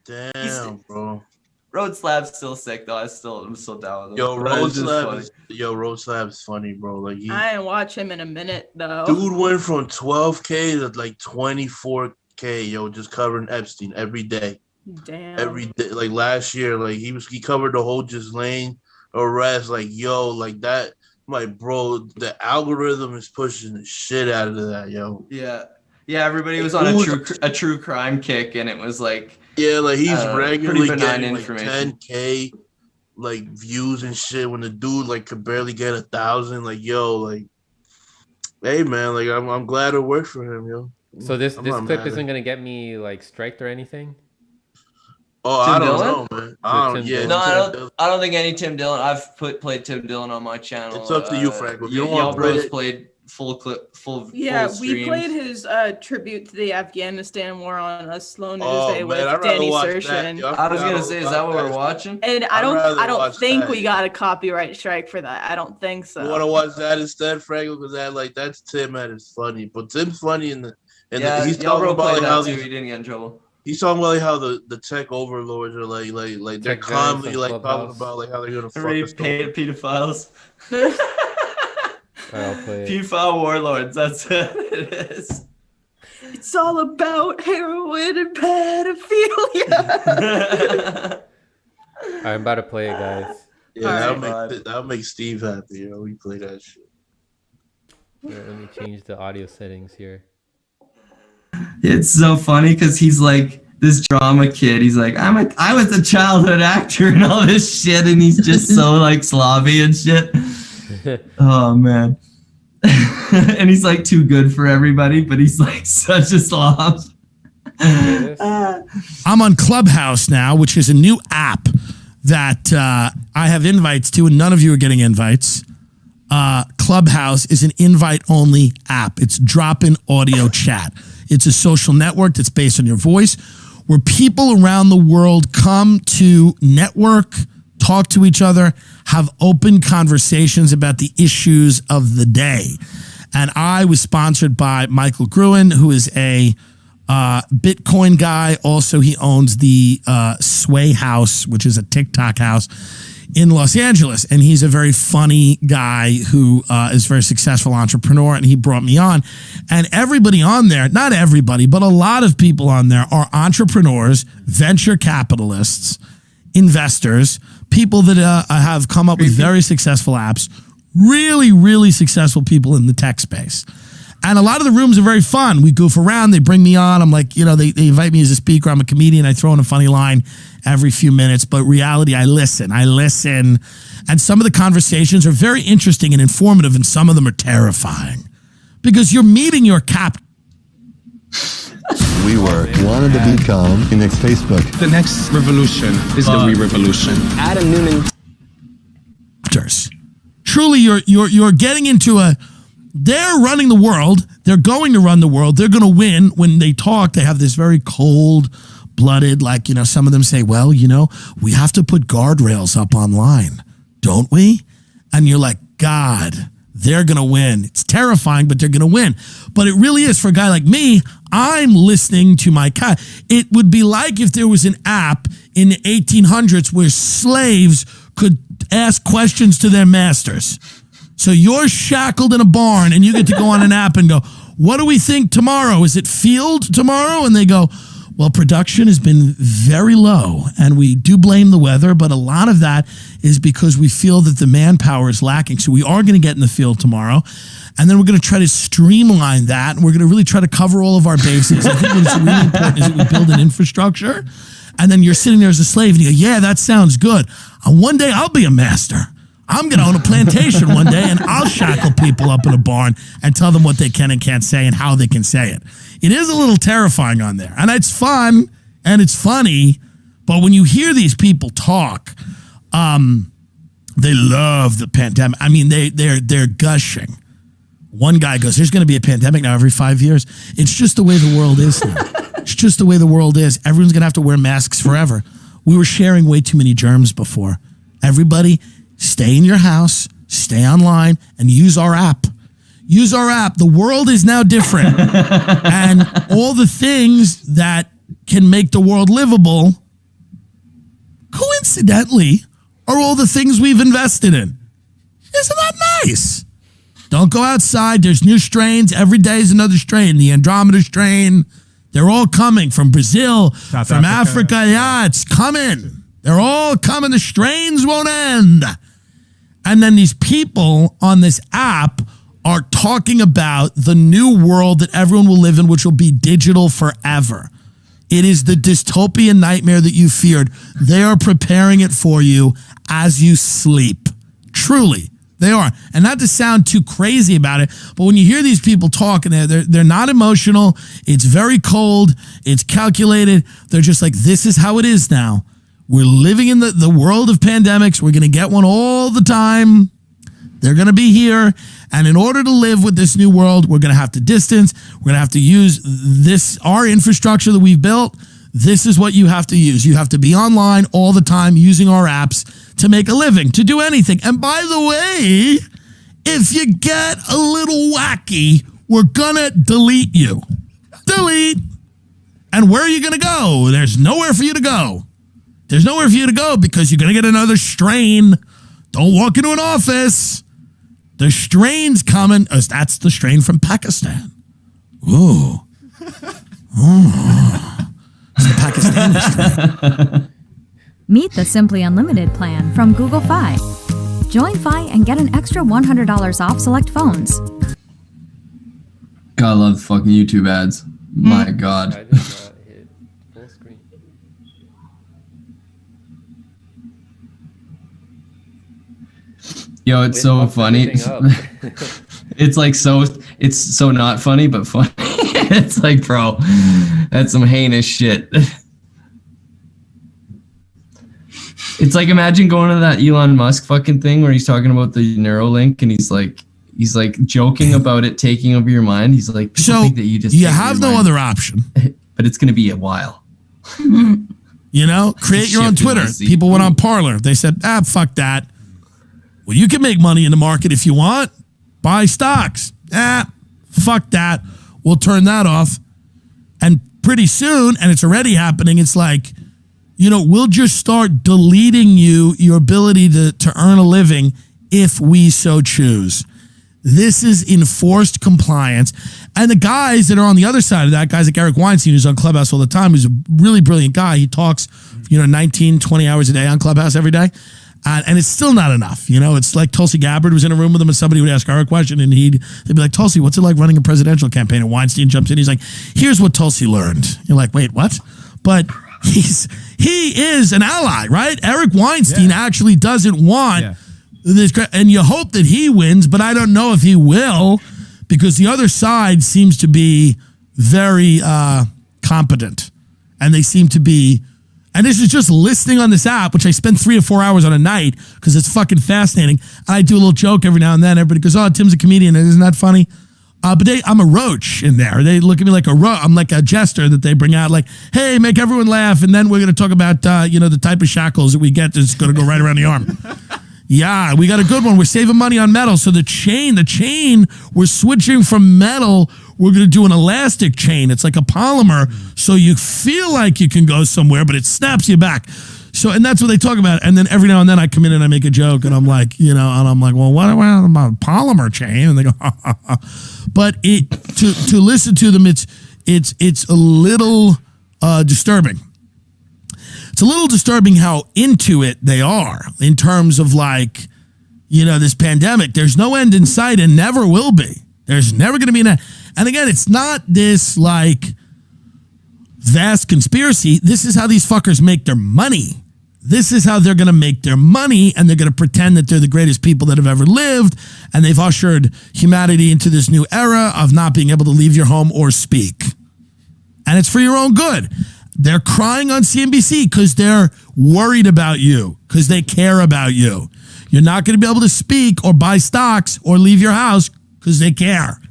Damn, bro. Road Slab's still sick though. I'm still down with him. Yo, But Road it's just Slab funny. Road Slab's funny, bro. Like I didn't watch him in a minute though. dude went from 12K to like 24K, yo, just covering Epstein every day. Damn. Every day, like last year, like he covered the whole Ghislaine arrest, like yo, like that. Like, bro, the algorithm is pushing the shit out of that, yo. Yeah, everybody was on a true crime kick, and it was like, yeah, like he's regularly pretty benign getting like information. 10K like views and shit when the dude like could barely get 1,000. Like, yo, like, hey man, like I'm glad it worked for him, yo. So this not clip mad. isn't gonna get me like striked or anything. Oh, Tim I don't Dillon? know, man. I don't. Tim Yeah, Dillon? No, I don't think any Tim Dillon. I've played Tim Dillon on my channel. It's up to you, Franco. If you don't y'all want to play bros it- played full clip, full. Yeah, full we streams. played his tribute to the Afghanistan war on a Slow News Oh, Day man, with I'd rather Danny watch that, Sershin. yo. I was I'd gonna say, is that what we're watching? And I'd rather I don't watch think that. we got a copyright strike for that. I don't think so. You want to watch that instead, Franco? Because that's Tim at his funny. But Tim's funny in the. Yeah, he's y'all talking bro about played like how that too. these, He didn't get in trouble. he's talking about like how the tech overlords are like they're Tech giants calmly on like talking Clubhouse. about like how they're gonna fuck Three us. paid pedophiles. I'll play it. Pedophile warlords. That's what it is. It's all about heroin and pedophilia. I'm about to play it, guys. Yeah, Alright. that'll make Steve happy. You know, we play that shit. Yeah, let me change the audio settings here. It's so funny because he's like this drama kid. He's like, I was a childhood actor and all this shit, and he's just so like sloppy and shit. Oh man. And he's like too good for everybody, but he's like such a slob. I'm on Clubhouse now, which is a new app that I have invites to, and none of you are getting invites. Clubhouse is an invite-only app. It's drop-in audio chat. It's a social network that's based on your voice, where people around the world come to network, talk to each other, have open conversations about the issues of the day. And I was sponsored by Michael Gruen, who is a Bitcoin guy. Also, he owns the Sway House, which is a TikTok house in Los Angeles. And he's a very funny guy who is a very successful entrepreneur. And he brought me on. And everybody on there, not everybody, but a lot of people on there are entrepreneurs, venture capitalists, investors, people that have come up with very successful apps, really, really successful people in the tech space. And a lot of the rooms are very fun. We goof around. They bring me on. I'm like, you know, they invite me as a speaker. I'm a comedian. I throw in a funny line every few minutes. But reality, I listen. And some of the conversations are very interesting and informative, and some of them are terrifying. Because you're meeting your WeWork wanted to become the next Facebook. The next revolution is the re-revolution. Adam Newman. Truly, you're getting into a. They're running the world. They're going to run the world. They're going to win. When they talk, they have this very cold-blooded, like, you know, some of them say, well, you know, we have to put guardrails up online, don't we? And you're like, God, they're going to win. It's terrifying, but they're going to win. But it really is for a guy like me. I'm listening to my cat. It would be like if there was an app in the 1800s where slaves could ask questions to their masters. So you're shackled in a barn and you get to go on an app and go, what do we think tomorrow? Is it field tomorrow? And they go, well, production has been very low and we do blame the weather, but a lot of that is because we feel that the manpower is lacking. So we are going to get in the field tomorrow. And then we're going to try to streamline that. And we're going to really try to cover all of our bases. I think what's really important is that we build an infrastructure. And then you're sitting there as a slave and you go, yeah, that sounds good. One day I'll be a master. I'm going to own a plantation one day and I'll shackle people up in a barn and tell them what they can and can't say and how they can say it. It is a little terrifying on there. And it's fun and it's funny. But when you hear these people talk, they love the pandemic. I mean, they're gushing. One guy goes, there's going to be a pandemic now every 5 years. It's just the way the world is now. It's just the way the world is. Everyone's going to have to wear masks forever. We were sharing way too many germs before. Everybody, stay in your house, stay online, and use our app. Use our app. The world is now different. And all the things that can make the world livable coincidentally, are all the things we've invested in. Isn't that nice? Don't go outside. There's new strains. Every day is another strain. The Andromeda strain. They're all coming from Brazil, from Africa. Yeah, it's coming. They're all coming. The strains won't end. And then these people on this app are talking about the new world that everyone will live in, which will be digital forever. It is the dystopian nightmare that you feared. They are preparing it for you as you sleep. Truly. They are. And not to sound too crazy about it, but when you hear these people talk and they're not emotional, it's very cold, it's calculated. They're just like, this is how it is now. We're living in the world of pandemics. We're going to get one all the time. They're going to be here. And in order to live with this new world, we're going to have to distance. We're going to have to use our infrastructure that we've built. This is what you have to use. You have to be online all the time using our apps to make a living, to do anything. And by the way, if you get a little wacky, we're going to delete you. Delete. And where are you going to go? There's nowhere for you to go. There's nowhere for you to go because you're going to get another strain. Don't walk into an office. The strain's coming. Oh, that's the strain from Pakistan. Ooh. Oh. It's the Pakistani strain. Meet the Simply Unlimited plan from Google Fi. Join Fi and get an extra $100 off select phones. God, I love fucking YouTube ads. My God. I just hit full screen. Yo, it's so funny. It's like it's so not funny, but funny. It's like, bro, that's some heinous shit. It's like, imagine going to that Elon Musk fucking thing where he's talking about the Neuralink and he's like joking about it taking over your mind. He's like, so think that you have no other option, but it's going to be a while. You know, create your own Twitter. People went on Parler. They said, fuck that. Well, you can make money in the market if you want. Buy stocks. Fuck that. We'll turn that off. And pretty soon, and it's already happening, it's like, you know, we'll just start deleting your ability to earn a living if we so choose. This is enforced compliance. And the guys that are on the other side of that, guys like Eric Weinstein, who's on Clubhouse all the time, who's a really brilliant guy. He talks, 19, 20 hours a day on Clubhouse every day. And it's still not enough. You know, it's like Tulsi Gabbard was in a room with him and somebody would ask her a question and they'd be like, Tulsi, what's it like running a presidential campaign? And Weinstein jumps in. He's like, here's what Tulsi learned. You're like, wait, what? But he is an ally, right? Eric Weinstein actually doesn't want this. And you hope that he wins, but I don't know if he will because the other side seems to be very competent. And they seem to be. And this is just listening on this app, which I spend 3 to 4 hours on a night because it's fucking fascinating. I do a little joke every now and then. Everybody goes, oh, Tim's a comedian. Isn't that funny? But I'm a roach in there. They look at me like I'm like a jester that they bring out like, hey, make everyone laugh. And then we're going to talk about, the type of shackles that we get that's going to go right around the arm. Yeah, we got a good one. We're saving money on metal. So the chain, we're switching from metal. We're going to do an elastic chain. It's like a polymer. So you feel like you can go somewhere, but it snaps you back. So, and that's what they talk about. And then every now and then I come in and I make a joke and I'm like, well, what about a polymer chain? And they go, ha, ha, ha. But to listen to them, it's a little disturbing. It's a little disturbing how into it they are in terms of this pandemic. There's no end in sight and never will be. There's never going to be an end. And again, it's not this vast conspiracy. This is how these fuckers make their money. This is how they're going to make their money, and they're going to pretend that they're the greatest people that have ever lived, and they've ushered humanity into this new era of not being able to leave your home or speak. And it's for your own good. They're crying on CNBC because they're worried about you, because they care about you. You're not going to be able to speak or buy stocks or leave your house because they care.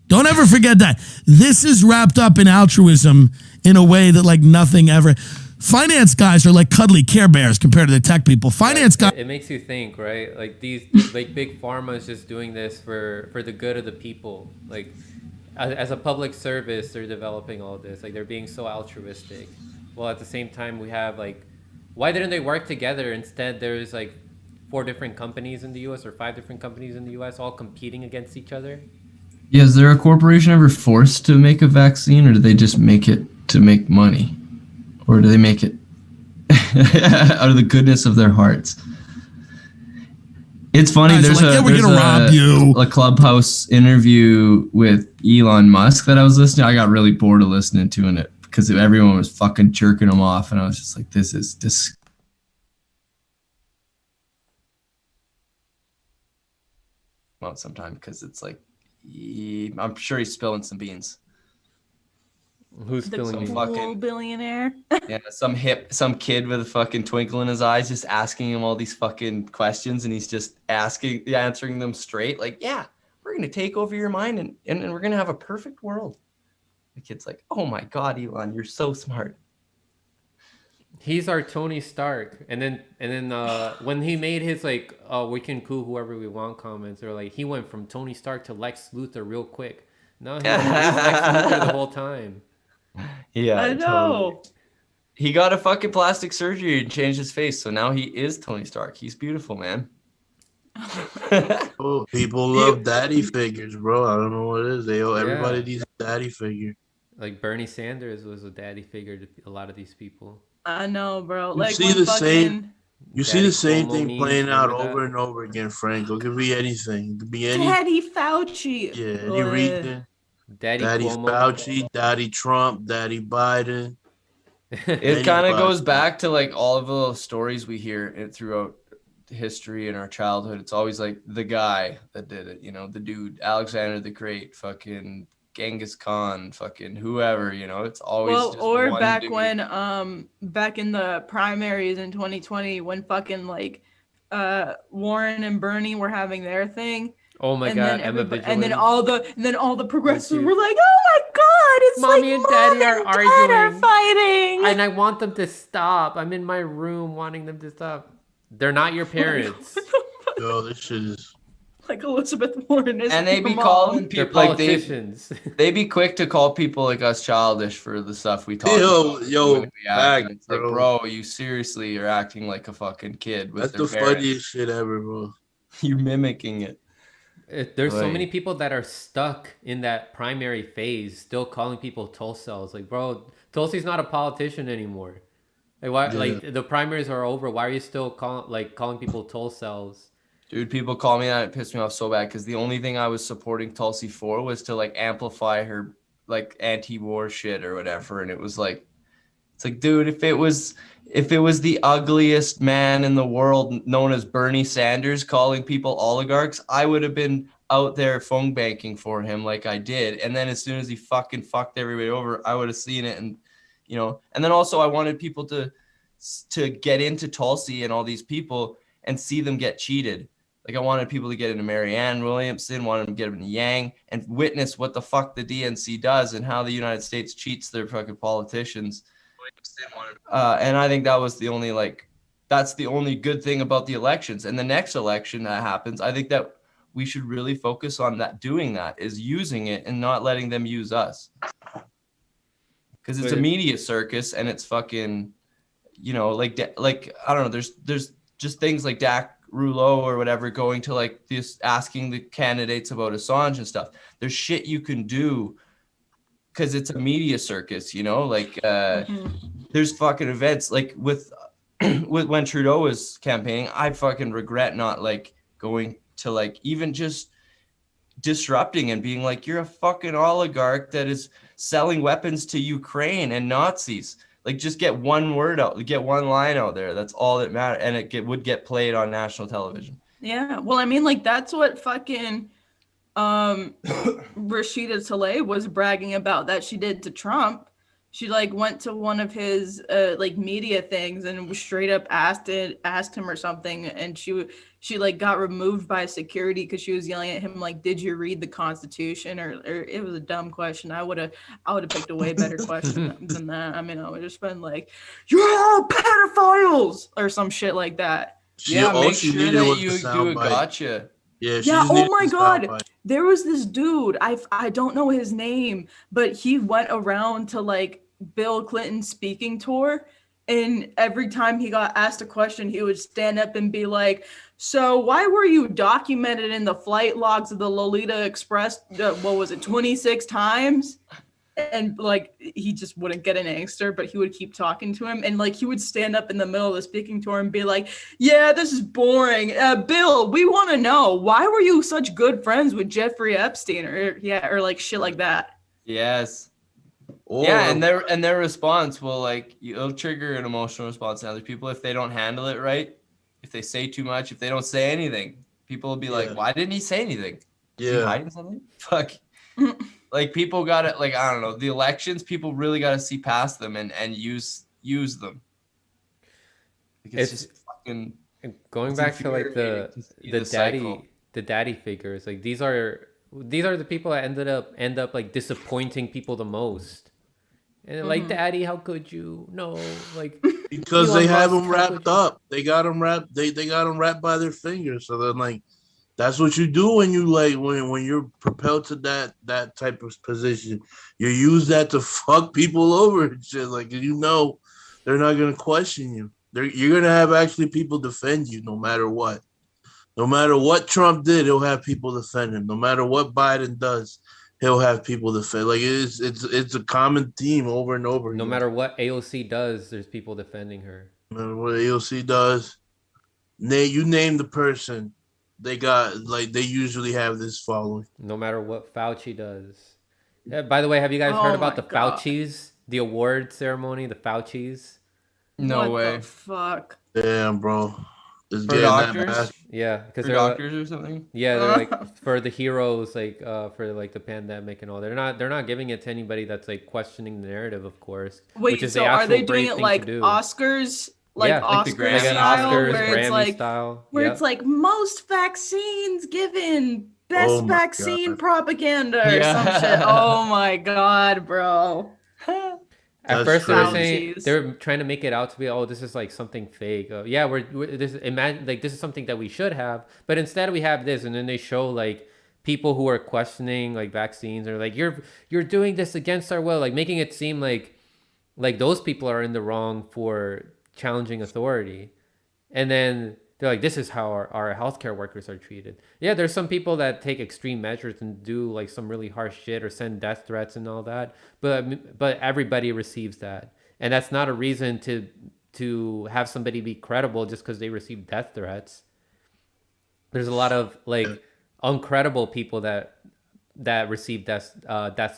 Don't ever forget that. This is wrapped up in altruism in a way that nothing ever. Finance guys are like cuddly Care Bears compared to the tech people. Finance guys. It makes you think, right? Like these, big pharma is just doing this for the good of the people. Like, as a public service, they're developing all this. Like, they're being so altruistic. Well, at the same time, we have Why didn't they work together? Instead, there's like 4 different companies in the U.S. or 5 different companies in the U.S. all competing against each other. Yeah, is there a corporation ever forced to make a vaccine, or do they just make it to make money? Or do they make it out of the goodness of their hearts? It's funny, Guys are there's like, yeah, we're there's gonna rob you. a Clubhouse interview with Elon Musk that I was listening to. I got really bored of listening to it because everyone was fucking jerking him off, and I was just like, this is disgusting. Well, sometime because it's like, I'm sure he's spilling some beans. Who's The spilling cool beans? billionaire. Yeah, some kid with a fucking twinkle in his eyes just asking him all these fucking questions, and he's just answering them straight. Like, yeah, we're gonna take over your mind and we're gonna have a perfect world. The kid's like, oh my god, Elon, you're so smart. He's our Tony Stark. And then when he made his like, oh, we can cool whoever we want comments, or like he went from Tony Stark to Lex Luthor real quick. No, he was Lex Luthor the whole time. Yeah, I know. Totally. He got a fucking plastic surgery and changed his face, so now he is Tony Stark. He's beautiful, man. Oh, people love daddy figures, bro. I don't know what it is. Everybody needs a daddy figure. Like Bernie Sanders was a daddy figure to a lot of these people. I know, bro. You Like see when the fucking same. You see Daddy the same Cuomo thing memes, playing out remember that? over and over again, Franco. It could be anything. It could be any. Daddy Fauci. Yeah, any reason. Daddy Cuomo. Fauci, Daddy Trump, Daddy Biden. It kind of goes back to like all of the stories we hear throughout history in our childhood. It's always like the guy that did it, you know, the dude, Alexander the Great, fucking Genghis Khan, fucking whoever, you know. It's always Well, just or one back dude. when back in the primaries in 2020 when fucking like Warren and Bernie were having their thing. Oh my and god, then Emma everybody- Vigilante. and then all the progressives were like, "Oh my god, it's Mommy like and Daddy Mom are and Dad are arguing. fighting." And I want them to stop. I'm in my room wanting them to stop. They're not your parents. Yo, this shit is. Like Elizabeth Warren is. And they your be mom. calling They're people like politicians. they be quick to call people like us childish for the stuff we talk about. Yo, when we act. back, It's like, bro. bro, you seriously are acting like a fucking kid with That's their the parents. funniest shit ever, bro. You're mimicking it. There's so Right. many people that are stuck in that primary phase, still calling people Tulsels. Like, bro, Tulsi's not a politician anymore. Like, why? Yeah. Like, the primaries are over. Why are you still calling people Tulsels? Dude, people call me that. It pissed me off so bad because the only thing I was supporting Tulsi for was to like amplify her like anti-war shit or whatever. And it was like, it's like, dude, if it was the ugliest man in the world known as Bernie Sanders calling people oligarchs, I would have been out there phone banking for him like I did. And then as soon as he fucking fucked everybody over, I would have seen it. And, you know, and then also I wanted people to get into Tulsi and all these people and see them get cheated. Like I wanted people to get into Marianne Williamson, wanted them to get into Yang and witness what the fuck the DNC does and how the United States cheats their fucking politicians. And I think that was the only that's the only good thing about the elections. And the next election that happens, I think that we should really focus on doing that is using it and not letting them use us. Because it's a media circus and it's fucking, you know, like I don't know, there's just things like Dak Rouleau or whatever going to like this asking the candidates about Assange and stuff. There's shit you can do because it's a media circus, you know, like there's fucking events like with when Trudeau was campaigning, I fucking regret not like going to like even just disrupting and being like, you're a fucking oligarch that is selling weapons to Ukraine and Nazis. Like just get one word out, get one line out there. That's all that matters. And would get played on national television. Yeah. Well, I mean, like that's what fucking Rashida Tlaib was bragging about that she did to Trump. She like went to one of his like media things and straight up asked him or something, and she like got removed by security because she was yelling at him like, "Did you read the Constitution?" Or it was a dumb question. I would have picked a way better question than that. I mean, I would have just been like, "You're all pedophiles" or some shit like that. Yeah, make sure that you do a gotcha. Yeah. Oh my God. There was this dude. I don't know his name, but he went around to like Bill Clinton's speaking tour, And every time he got asked a question, he would stand up and be like, so why were you documented in the flight logs of the Lolita Express, 26 times? And like, he just wouldn't get an answer, but he would keep talking to him. And like, he would stand up in the middle of the speaking tour and be like, yeah, this is boring. Bill, we want to know, why were you such good friends with Jeffrey Epstein? Or like shit like that. Yes. Yeah, and their response will it'll trigger an emotional response in other people if they don't handle it right. If they say too much, if they don't say anything, people will be like, "Why didn't he say anything? Is he hiding something?" Fuck. Like people gotta I don't know, the elections, people really gotta see past them and use them. Because it's just fucking going back to like the daddy figures. Like these are the people that end up like disappointing people the most. And like, daddy, how could you? No, like because they have them wrapped up. They got them wrapped. They got them wrapped by their fingers. So then, like, that's what you do when you when you're propelled to that type of position. You use that to fuck people over and shit. Like, they're not gonna question you. You're gonna have actually people defend you no matter what. No matter what Trump did, he'll have people defend him. No matter what Biden does, he'll have people defend. Like it's a common theme over and over. No matter what AOC does, there's people defending her. No matter what AOC does, you name the person, they usually have this following. No matter what Fauci does. Yeah, by the way, have you guys heard about the Faucis? The award ceremony, the Faucis? No way. What the fuck? Damn, bro. For doctors? Yeah, because they're doctors or something. Yeah, they're like for the heroes, like for like the pandemic and all. They're not giving it to anybody that's like questioning the narrative, of course. Wait, which is so are they doing it like Oscars? Oscars style, where it's like style. Where it's like most vaccines given, best vaccine propaganda or some shit. Oh my god, bro. At first they were saying they were trying to make it out to be, oh, this is like something fake. Yeah, this is something that we should have, but instead we have this, and then they show like people who are questioning like vaccines, or like you're doing this against our will, like making it seem like those people are in the wrong for challenging authority, and then they're like, this is how our healthcare workers are treated. Yeah, there's some people that take extreme measures and do like some really harsh shit or send death threats and all that. But everybody receives that. And that's not a reason to have somebody be credible just because they receive death threats. There's a lot of like uncredible people that receive death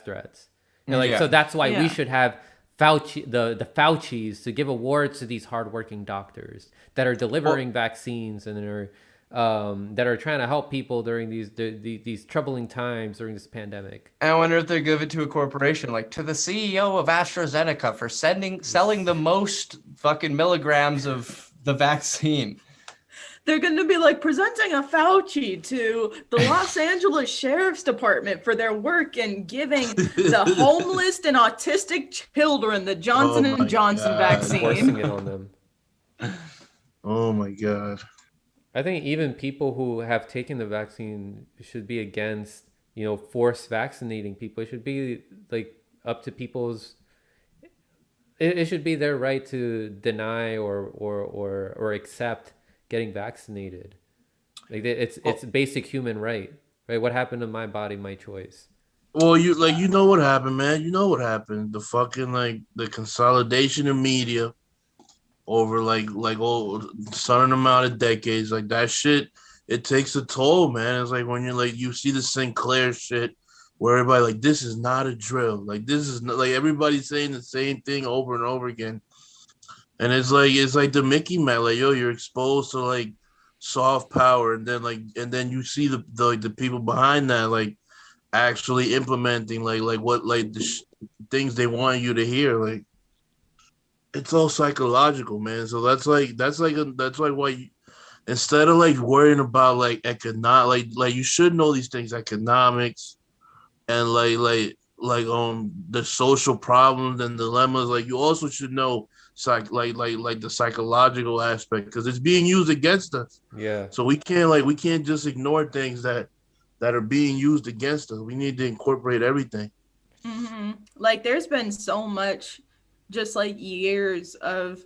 threats. So that's why we should have Fauci, the Faucis, to give awards to these hardworking doctors that are delivering vaccines and that are trying to help people during these troubling times during this pandemic. And I wonder if they give it to a corporation, like to the CEO of AstraZeneca for selling the most fucking milligrams of the vaccine. They're going to be like presenting a Fauci to the Los Angeles Sheriff's Department for their work in giving the homeless and autistic children the Johnson & Johnson vaccine. Forcing it on them. Oh my God. I think even people who have taken the vaccine should be against, force vaccinating people. It should be like up to people's. It should be their right to deny or accept getting vaccinated. Like it's basic human right? What happened to my body, my choice? Well, you know what happened, man. You know what happened. The fucking the consolidation of media over certain amount of decades, like that shit, it takes a toll, man. It's like when you see the Sinclair shit where everybody like, this is not a drill. Like this is not, like everybody's saying the same thing over and over again. And it's like the Mickey Mouse, like, yo, you're exposed to like soft power, and then you see the people behind that like actually implementing the things they want you to hear. Like it's all psychological, man. So that's why instead of like worrying about like you should know these things, economics and the social problems and dilemmas. Like you also should know the psychological aspect, because it's being used against us. Yeah. So we can't just ignore things that are being used against us. We need to incorporate everything. Mm-hmm. Like there's been so much, just like years of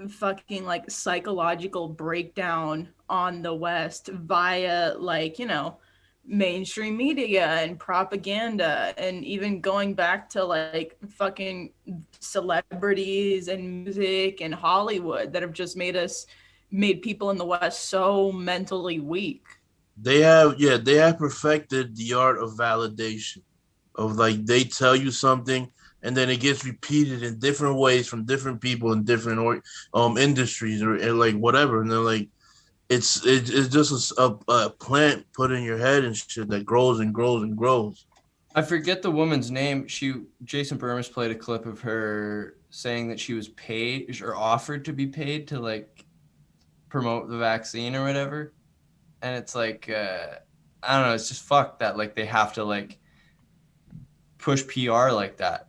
fucking like psychological breakdown on the West via like, you know, mainstream media and propaganda, and even going back to like fucking celebrities and music and Hollywood that have just made people in the West so mentally weak. They have perfected the art of validation. Of like they tell you something and then it gets repeated in different ways from different people in different industries or like whatever, and they're like it's just a plant put in your head and shit that grows and grows and grows. I forget the woman's name. Jason Burmis played a clip of her saying that she was paid or offered to be paid to like promote the vaccine or whatever. And it's like, I don't know, it's just fucked that like they have to like push PR like that.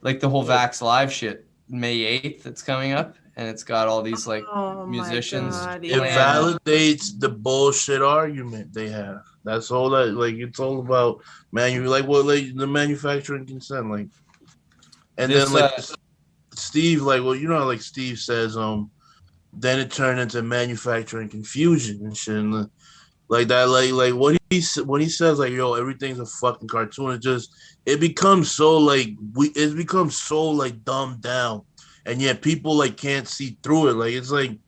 Like the whole Vax Live shit, May 8th, that's coming up. And it's got all these like musicians. God, It validates the bullshit argument they have. That's all that like it's all about the manufacturing consent like, and This, then like Steve like well you know like Steve says then it turned into manufacturing confusion and shit and, like that like what when he says like yo everything's a fucking cartoon, it becomes so like it becomes so like dumbed down. And yet people like can't see through it. Like it's like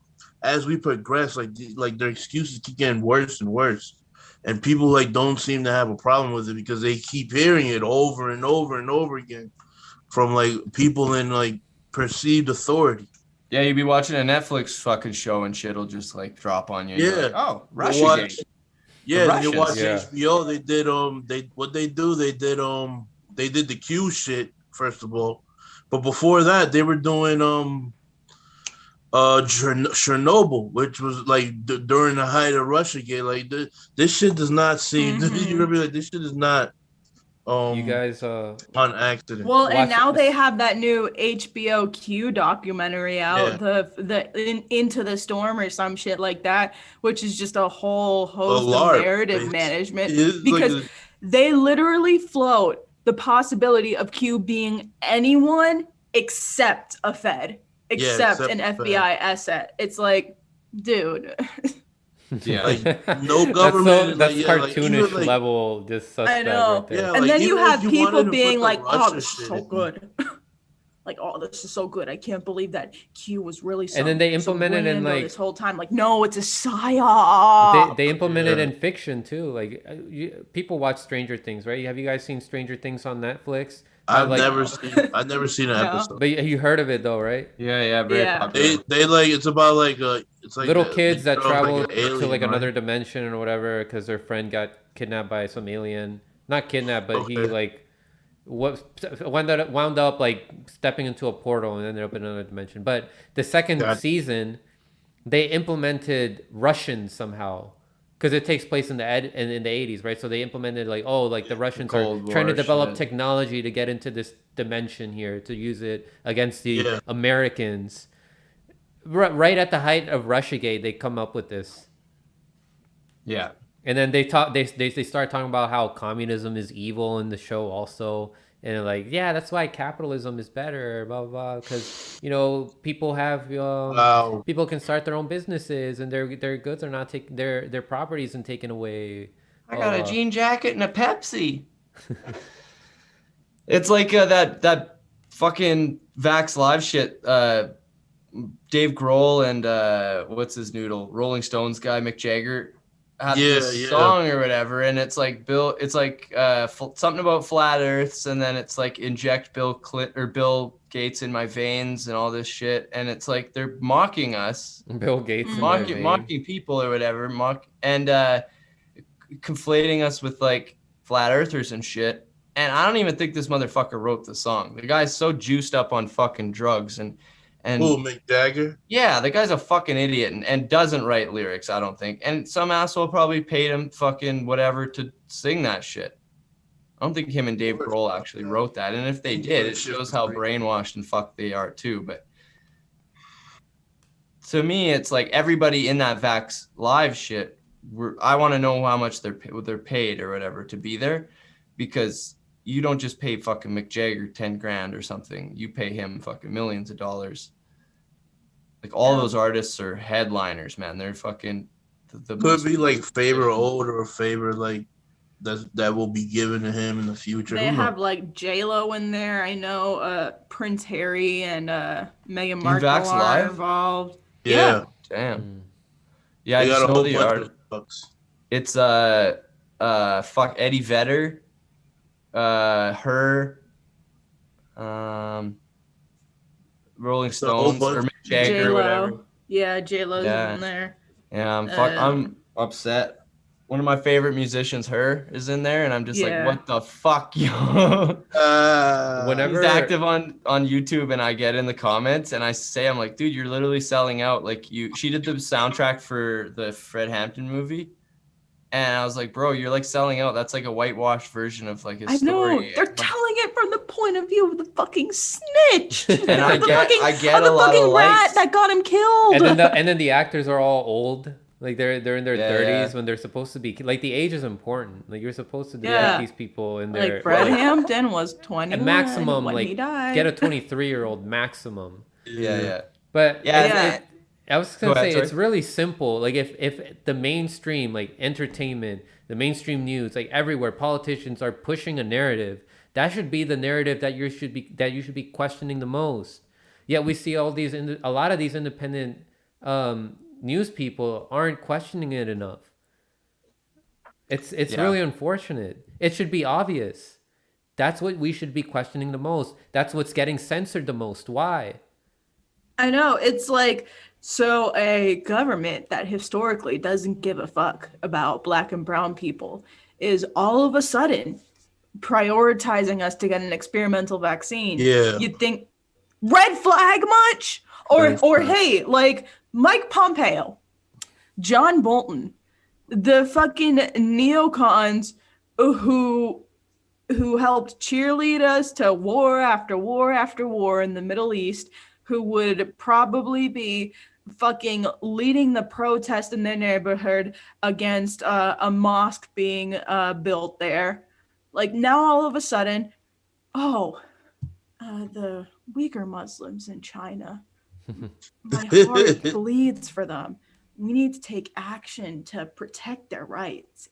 as we progress, like their excuses keep getting worse and worse, and people like don't seem to have a problem with it because they keep hearing it over and over and over again from like people in like perceived authority. Yeah, you'd be watching a Netflix fucking show and shit'll just like drop on you. Yeah. Like, oh, Russiagate. Yeah, you watch Yeah. HBO. They did the Q shit first of all. But before that, they were doing Chernobyl, which was like during the height of Russiagate. Like this shit does not seem. You remember like this shit is not. You guys on accident. Well, and now they have that new HBO Q documentary out, Into the Storm or some shit like that, which is just a whole host of narrative management because like they literally float the possibility of Q being anyone except a Fed, except an FBI asset. It's like, dude. Yeah, like no government. That's like, cartoonish like, level. Just suspect I know. right there. Yeah, And like, then you even have if you people wanted to being put like, the "Oh, Russia this is shit so in. good." Like, "Oh, this is so good. I can't believe that Q was really so." And then they so implemented in, rando like- this whole time. Like, no, it's a psyop. They implemented in fiction too. Like people watch Stranger Things, right? Have you guys seen Stranger Things on Netflix? I've never seen an episode. But you heard of it though, right? Yeah, very popular. They like it's about like it's like Little kids that travel like an alien, to like right? another dimension or whatever because their friend got kidnapped by some alien. Not kidnapped, but he like wound up like stepping into a portal and ended up in another dimension. But the second season, they implemented Russians somehow. Because it takes place in the 80s, right? So they implemented like, the Russians are trying to develop technology to get into this dimension here to use it against the Americans. Right at the height of Russiagate, they come up with this. Yeah. And then they start talking about how communism is evil in the show also. And like, yeah, that's why capitalism is better, blah, blah, blah. Because, people have, people can start their own businesses and their goods are not taken, their property isn't taken away. I got a jean jacket and a Pepsi. It's like that fucking Vax Live shit. Dave Grohl and what's his noodle? Rolling Stones guy, Mick Jagger. Had this song or whatever, and it's like something about flat Earths, and then it's like inject Bill Gates in my veins and all this shit, and it's like they're mocking us, Bill Gates, mocking people or whatever, and conflating us with like flat earthers and shit. And I don't even think this motherfucker wrote the song. The guy's so juiced up on fucking drugs and. Mick Jagger? Yeah, the guy's a fucking idiot and doesn't write lyrics, I don't think. And some asshole probably paid him fucking whatever to sing that shit. I don't think him and Dave Grohl actually wrote that. And if they did, it shows how brainwashed and fucked they are too. But to me, it's like everybody in that Vax Live shit, I want to know how much they're paid or whatever to be there. Because you don't just pay fucking Mick Jagger 10 grand or something. You pay him fucking millions of dollars. Like all those artists are headliners, man. They're fucking the Could be like favor old or a favor like that will be given to him in the future. They Who have knows? like J-Lo in there. I know Prince Harry and Meghan Team Markle Vax are Live? involved. Yeah. Damn. Yeah, They I just got a know whole the bunch art. of fucks. It's fuck Eddie Vedder, her, Rolling It's a whole Stones or bunch. Mick Jagger or whatever. Yeah, J-Lo's Yeah. in there. Yeah, I'm upset. One of my favorite musicians, her, is in there, and I'm just Yeah. like, what the fuck, yo? Whenever He's active on YouTube, and I get in the comments, and I say, I'm like, dude, you're literally selling out. Like she did the soundtrack for the Fred Hampton movie, and I was like, bro, you're like selling out. That's like a whitewashed version of like his I know. story. They're telling it from the point of view of the fucking snitch. And I the get the a lot fucking of rat likes. that got him killed. and then the actors are all old. Like they're in their 30s when they're supposed to be like the age is important. Like you're supposed to direct these people in their like Fred Hampton was 21 a maximum when like he died. get a 23-year-old maximum. Yeah. But Yeah. I was gonna say sorry. it's really simple. Like if the mainstream like entertainment, the mainstream news, like everywhere, politicians are pushing a narrative. That should be the narrative that you should be questioning the most. Yet we see all these a lot of these independent news people aren't questioning it enough. It's really unfortunate. It should be obvious. That's what we should be questioning the most. That's what's getting censored the most. Why? I know. It's like, so a government that historically doesn't give a fuck about Black and brown people is all of a sudden prioritizing us to get an experimental vaccine. Yeah. You'd think, red flag much? Or hey, like Mike Pompeo, John Bolton, the fucking neocons who helped cheerlead us to war after war after war in the Middle East, who would probably be fucking leading the protest in their neighborhood against a mosque being built there. Like now all of a sudden, the Uyghur Muslims in China, my heart bleeds for them. We need to take action to protect their rights.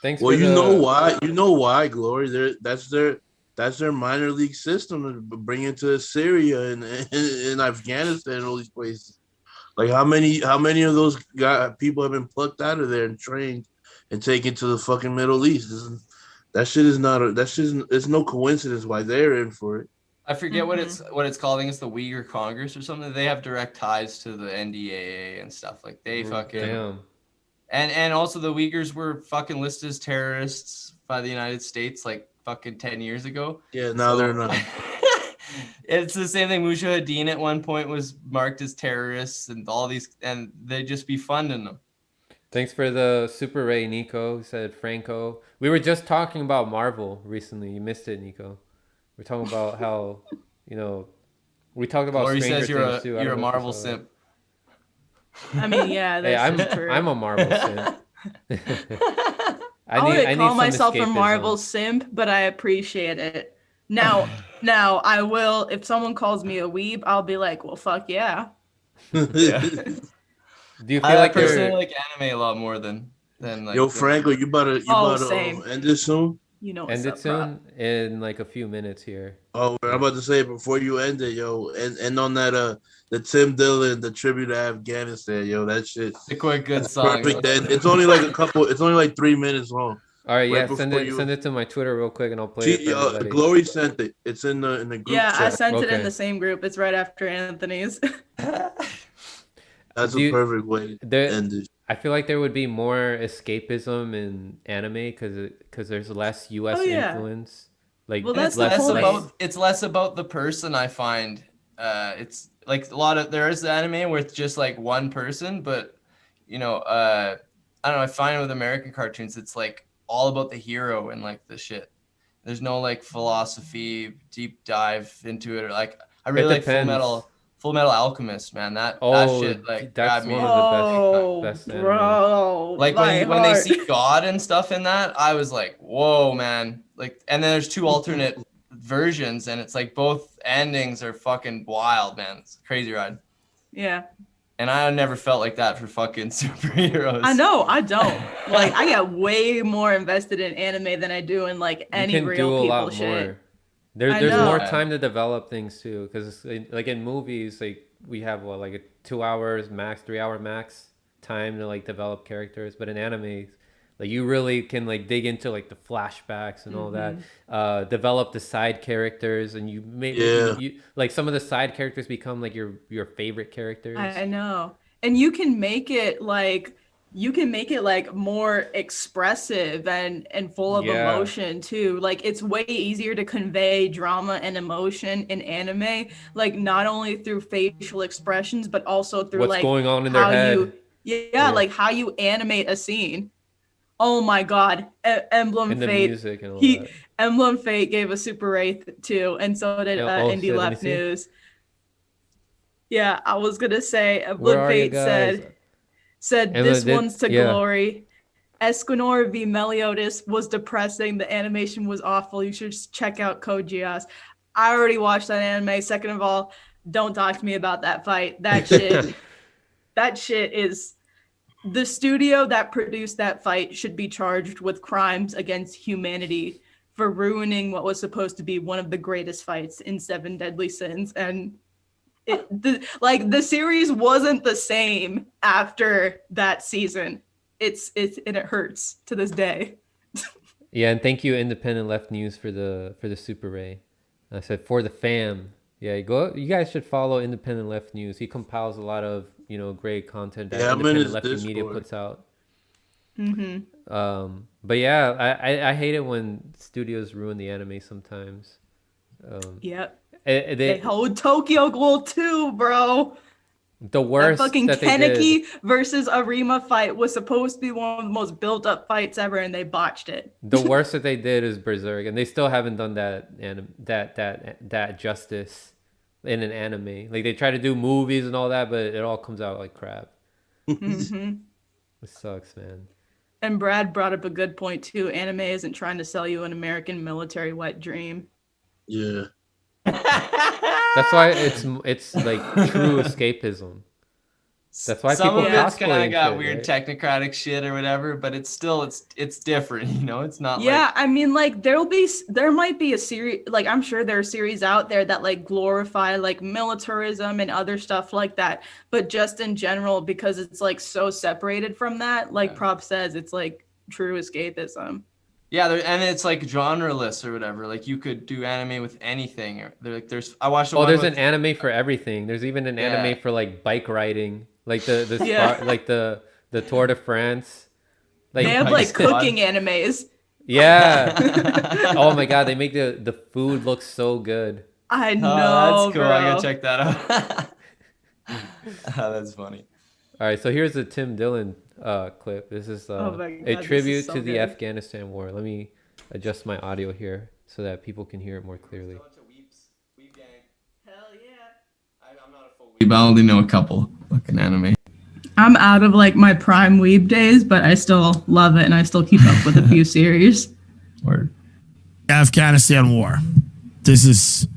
Thanks. Well, you know why? You know why, Glory? That's their minor league system to bring into Syria and Afghanistan and all these places. Like how many of those people have been plucked out of there and trained and taken to the fucking Middle East? It's no coincidence why they're in for it. I forget what it's called. I think it's the Uyghur Congress or something. They have direct ties to the NDAA and stuff. Like they fucking Damn. And also the Uyghurs were fucking listed as terrorists by the United States like fucking 10 years ago. Yeah, now they're not. It's the same thing. Mujahideen at one point was marked as terrorists and all these, and they just be funding them. Thanks for the Super Ray, Nico. Said Franco. We were just talking about Marvel recently. You missed it, Nico. We're talking about how, we talked about Or he Stranger says you're Things too. you're a Marvel simp. I mean, yeah, that's true. I'm a Marvel simp. I wouldn't call some myself a escapism. Marvel simp, but I appreciate it. Now I will. If someone calls me a weeb, I'll be like, well, fuck yeah. Do you feel I like personally you're like anime a lot more than like. Yo, Franco, you better same. end this soon. You know, end it soon in like a few minutes here? Oh, I'm about to say before you end it, yo, and on that the Tim Dillon, the tribute to Afghanistan, yo, that shit. It's quite a good song. Perfect. It's only like it's only like 3 minutes long. All right, Right yeah, send it to my Twitter real quick, and I'll play it for everybody. Glory sent it. It's in the group Yeah, chat. I sent it in Okay. the same group. It's right after Anthony's. That's a perfect way to end it. I feel like there would be more escapism in anime because there's less U.S. influence. Like, Well, that's it's less about the person. I find it's like there is anime where it's just like one person, but I don't know. I find with American cartoons, it's like all about the hero and like the shit. There's no like philosophy, deep dive into it, or like I really like Full Full Metal Alchemist, man. That shit like that's got me. one of the best anime. Bro, Like when they see God and stuff in that, I was like, whoa, man. Like, and then there's 2 alternate versions, and it's like both endings are fucking wild, man. It's a crazy ride. Yeah. And I never felt like that for fucking superheroes. I know, I don't. Like, I get way more invested in anime than I do in like any real people shit. There's more time to develop things too, because like in movies, like we have like a 2 hours max, 3 hour max time to like develop characters, but in anime, like you really can like dig into like the flashbacks and all that, develop the side characters, and you like some of the side characters become like your favorite characters. I know, and you can make it like more expressive and full of emotion too. Like it's way easier to convey drama and emotion in anime, like not only through facial expressions but also through what's like going on in their head. Like how you animate a scene. Oh my God, Emblem and the Fate. Music and all that. Emblem Fate gave a Super Wraith too, and so did Indie Left News. Yeah, I was gonna say Emblem Fate said this one's to glory. Esquinor v Meliodas was depressing. The animation was awful. You should just check out Code Geass. I already watched that anime. Second of all, don't talk to me about that fight. That shit. That shit is. The studio that produced that fight should be charged with crimes against humanity for ruining what was supposed to be one of the greatest fights in 7 Deadly Sins. And the series wasn't the same after that season. And it hurts to this day. Yeah, and thank you, Independent Left News, for the Super Ray. I said for the fam. Yeah, you guys should follow Independent Left News. He compiles a lot of great content that Independent Left Media puts out. But yeah, I hate it when studios ruin the anime sometimes. Yep. They hold Tokyo Ghoul 2, bro. The worst that fucking that Kaneki versus Arima fight was supposed to be one of the most built up fights ever, and they botched it. The worst that they did is Berserk, and they still haven't done that justice in an anime. Like they try to do movies and all that, but it all comes out like crap. It sucks, man. And Brad brought up a good point too. Anime isn't trying to sell you an American military wet dream. Yeah. That's why it's like true escapism. That's why some people of it's kind of got shit, weird right? technocratic shit or whatever, but it's still it's different, it's not I mean, like there might be a series, like I'm sure there are series out there that like glorify like militarism and other stuff like that, but just in general, because it's like so separated from that, like Prop says, it's like true escapism. Yeah, and it's like genreless or whatever. Like you could do anime with anything. I watched. There's an anime for everything. There's even an anime for like bike riding, like the Tour de France. Like they have like cooking animes. Yeah. Oh my God, they make the food look so good. I know. That's cool. Bro. I gotta check that out. That's funny. All right, so here's a Tim Dillon clip. This is a tribute to the Afghanistan war. Let me adjust my audio here so that people can hear it more clearly. Hell yeah. I'm not a full weeb. I only know a couple fucking anime. I'm out of like my prime weeb days, but I still love it and I still keep up with a few series. Word. Afghanistan war. This is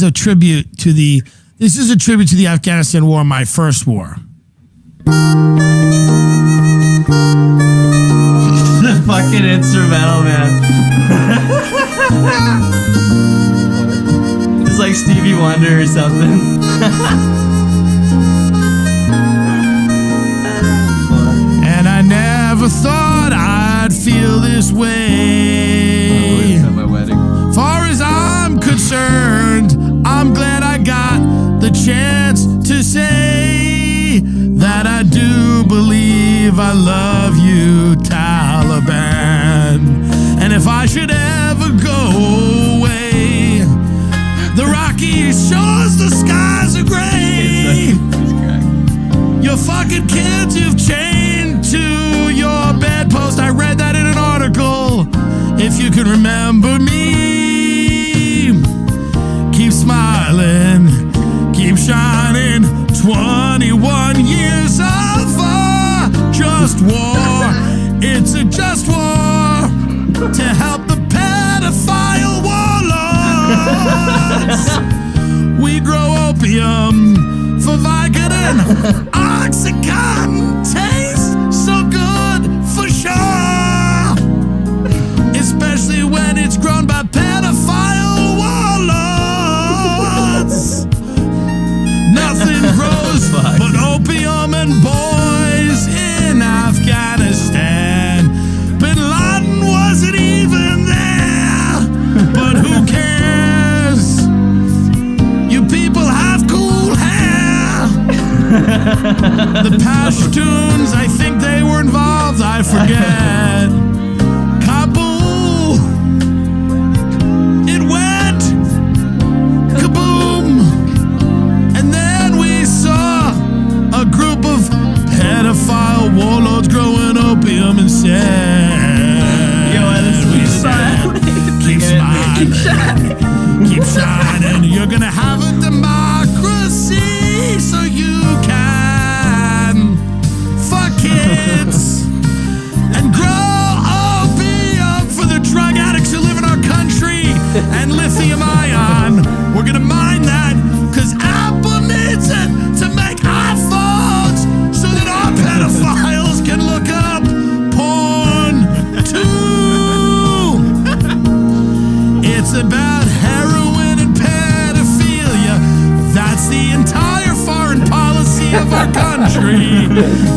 a tribute to the Afghanistan war, my first war. The fucking instrumental, man. It's like Stevie Wonder or something. And I never thought I'd feel this way. At my wedding. Far as I'm concerned, I'm glad I got the chance to say that I do believe I love you, Taliban. And if I should ever go away, the rocky shores, the skies are gray. Your fucking kids you've chained to your bedpost. I read that in an article. If you can remember me, keep smiling, shining 21 years of just war. It's a just war to help the pedophile warlords. We grow opium for Vicodin. Oxycontin tastes so good for sure. Especially when it's grown by pedophile warlords. Nothing grows but opium and boys in Afghanistan. Bin Laden wasn't even there, but who cares? You people have cool hair. The Pashtuns, I think they were involved, I forget. Kabul, it went kaboom. And then we saw a group of pedophile warlords growing opium and said, yo, we said, keep smiling, keep shining. You're gonna have a democracy so you can fuck kids and grow opium for the drug addicts who live in our country and lithium ion. We're gonna mine that because Apple needs it to make iPhones so that our pedophiles can look up porn too. It's about heroin and pedophilia. That's the entire foreign policy of our country.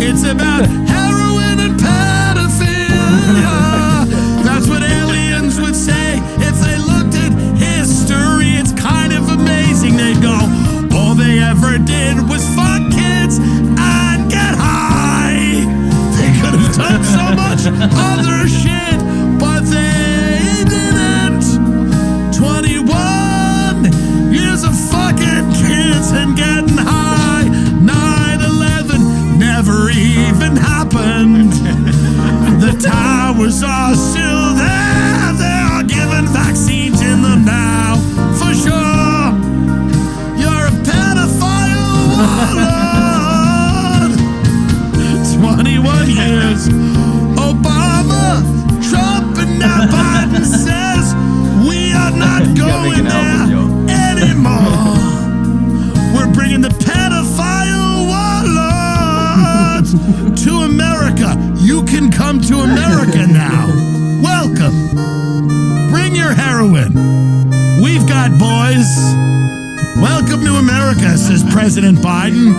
It's about heroin and pedophilia. That's what aliens would say if they looked at history. It's kind of amazing. They'd go, all they ever did was fuck kids and get high. They could have done so much other shit, but they didn't. 21 years of fucking kids and getting high. 9/11 never even happened. The towers are still there. They are giving vaccines in them now, for sure. You're a pedophile warlord. 21 years. Obama, Trump, and now Biden says we are not going there anymore. We're bringing the pedophile warlords to America. You can come to America now. Welcome. Bring your heroin. We've got boys. Welcome to America, says President Biden.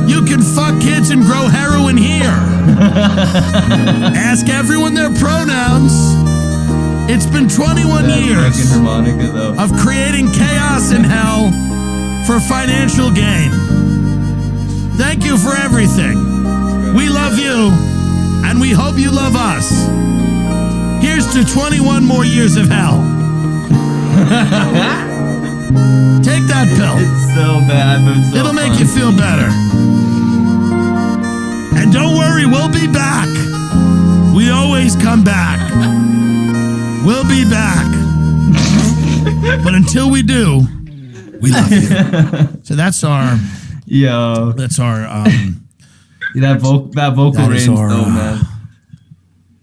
You can fuck kids and grow heroin here. Ask everyone their pronouns. It's been 21 years of creating chaos in hell for financial gain. Thank you for everything. We love you, and we hope you love us. Here's to 21 more years of hell. Take that pill. It's so bad, but it's so It'll make you feel better. And don't worry, we'll be back. We always come back. We'll be back. But until we do, we love you. So that's our that vocal range though, man.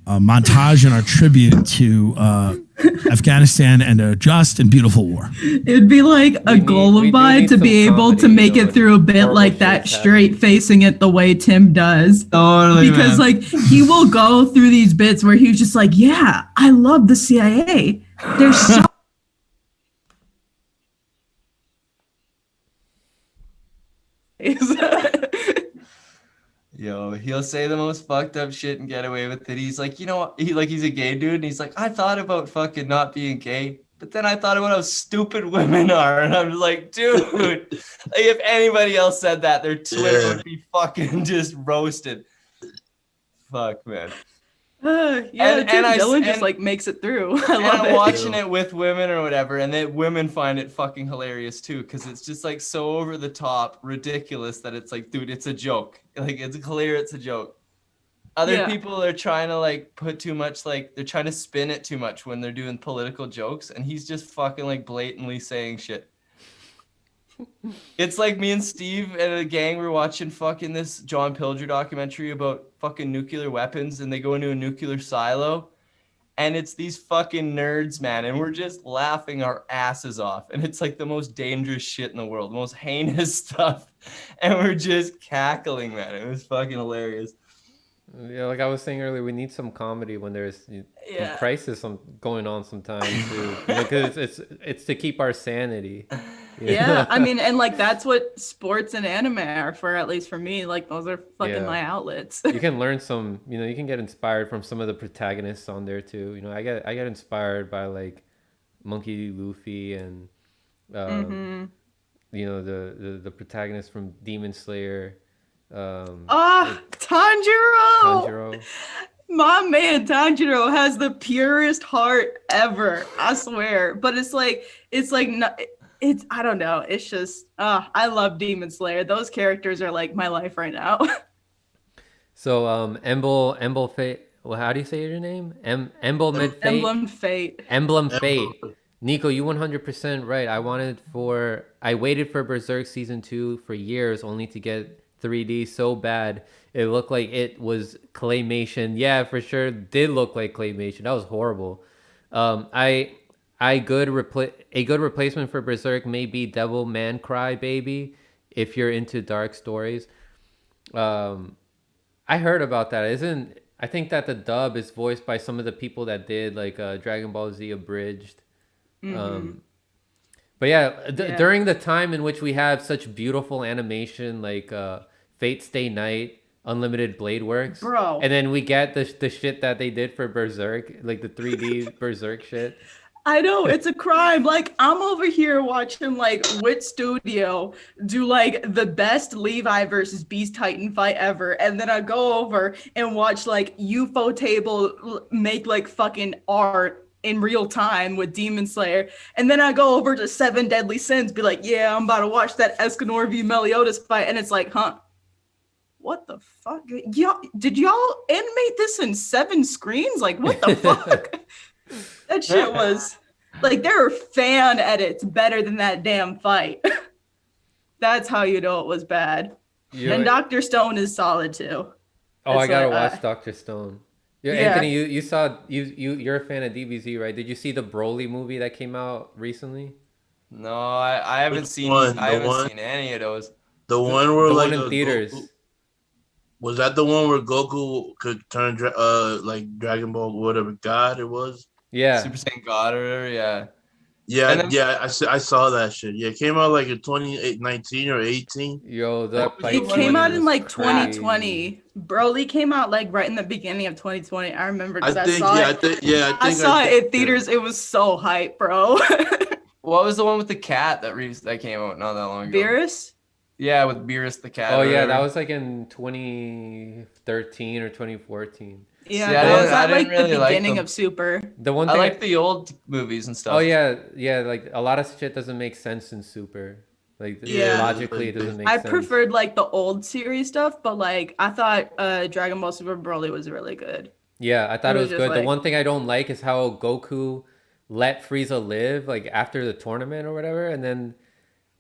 Montage and our tribute to Afghanistan and a just and beautiful war. It'd be like a goal of mine to be able to make it through a bit like that, straight facing it the way Tim does. Totally, because man. like he will go through these bits where he's just like, yeah, I love the CIA. They're so Yo, he'll say the most fucked up shit and get away with it. He's like, you know what? He's a gay dude, and he's like, I thought about fucking not being gay, but then I thought about how stupid women are, and I'm just like, dude, like if anybody else said that, their Twitter would be fucking just roasted. Fuck, man. Dylan just like makes it through. I love I'm it. watching it with women or whatever, and then women find it fucking hilarious too, because it's just like so over the top, ridiculous that it's like, dude, it's a joke. Like it's clear it's a joke. Other people are trying to like put too much, like they're trying to spin it too much when they're doing political jokes, and he's just fucking like blatantly saying shit. It's like me and Steve and a gang were watching fucking this John Pilger documentary about fucking nuclear weapons, and they go into a nuclear silo, and it's these fucking nerds, man, and we're just laughing our asses off, and it's like the most dangerous shit in the world, the most heinous stuff, and we're just cackling, man. It was fucking hilarious. Yeah, like I was saying earlier, we need some comedy when there's some crisis going on sometimes too. Because it's to keep our sanity. Yeah, I mean, and like that's what sports and anime are for, at least for me. Like those are fucking my outlets. You can learn some, you can get inspired from some of the protagonists on there too. I get inspired by like Monkey Luffy and the protagonist from Demon Slayer. Tanjiro! My man Tanjiro has the purest heart ever, I swear. But it's I don't know. It's just I love Demon Slayer. Those characters are like my life right now. So Emblem Fate. Well, how do you say your name? Emblem Fate. Emblem Fate. Nico, you 100% right. I waited for Berserk season 2 for years only to get 3D so bad it looked like it was claymation. Yeah, for sure did look like claymation. That was horrible. A good replacement for Berserk may be Devil Man Cry Baby if you're into dark stories. I heard about that. I think that the dub is voiced by some of the people that did like Dragon Ball Z Abridged. But yeah, during the time in which we have such beautiful animation like Fate Stay Night, Unlimited Blade Works, bro, and then we get the shit that they did for Berserk, like the 3D Berserk shit. I know, it's a crime. Like, I'm over here watching like Wit Studio do like the best Levi versus Beast Titan fight ever, and then I go over and watch like UFO Table make like fucking art in real time with Demon Slayer, and then I go over to Seven Deadly Sins, be like, yeah, I'm about to watch that Escanor v Meliodas fight, and it's like, huh? What the fuck? Did y'all animate this in 7 screens? Like, what the fuck? That shit was like, there are fan edits better than that damn fight. That's how you know it was bad. And Dr. Stone is solid too. Oh, I gotta watch Dr. Stone. Yeah, Anthony, you saw you're a fan of DBZ, right? Did you see the Broly movie that came out recently? No, I haven't seen. I haven't seen any of those. The one where like in theaters. Was that the one where Goku could turn like Dragon Ball, whatever God it was? Yeah, Super Saiyan God or whatever. Yeah. Yeah. I saw that shit. Yeah, it came out like in 2019 or 18. Yo, it came out in like 2020. Broly came out like right in the beginning of 2020. I remember because I saw it in theaters. It was so hype, bro. What was the one with the cat that came out not that long ago? Beerus? Yeah, with Beerus the cat. Oh yeah, that was like in 2013 or 2014. Yeah, that was like the beginning of Super. The one thing I like the old movies and stuff. Oh yeah, like a lot of shit doesn't make sense in Super. Like logically, it doesn't make sense. I preferred like the old series stuff, but like I thought Dragon Ball Super Broly was really good. Yeah, I thought it was good. Like, the one thing I don't like is how Goku let Frieza live like after the tournament or whatever, and then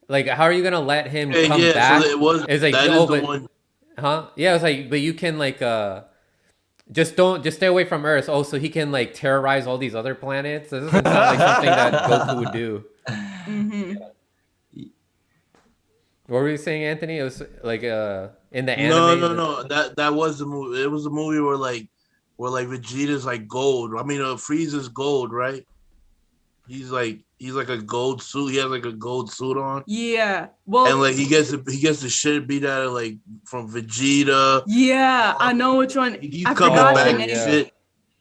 like how are you gonna let him come back? So it's like huh? Yeah, it's like but you can like just stay away from Earth. Oh, so he can like terrorize all these other planets. This doesn't sound like something that Goku would do. Mm-hmm. What were you saying, Anthony? It was like in the anime. No. That was the movie. It was a movie where Vegeta's like gold. I mean, Frieza's gold, right? He's like a gold suit. He has like a gold suit on. Yeah. Well, and like he gets the shit beat out of like from Vegeta. Yeah, I know which one. He's coming back and shit.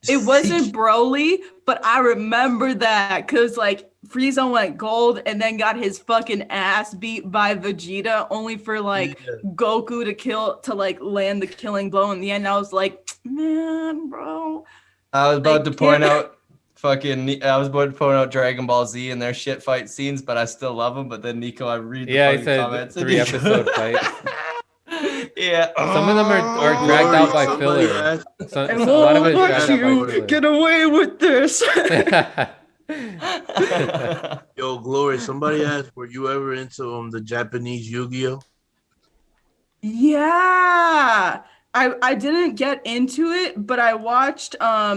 It wasn't Broly, but I remember that because like Frieza went gold and then got his fucking ass beat by Vegeta, only for like Goku to land the killing blow in the end. I was like, man, bro. I was about to point out Dragon Ball Z and their shit fight scenes, but I still love them. But then Nico, I read the comments. 3 episode fights. Yeah, some of them are dragged out by filler. A lot of it is dragged out by filler. Get away with this. Yo, Glory, somebody asked, were you ever into the Japanese Yu-Gi-Oh? Yeah. I didn't get into it, but I watched a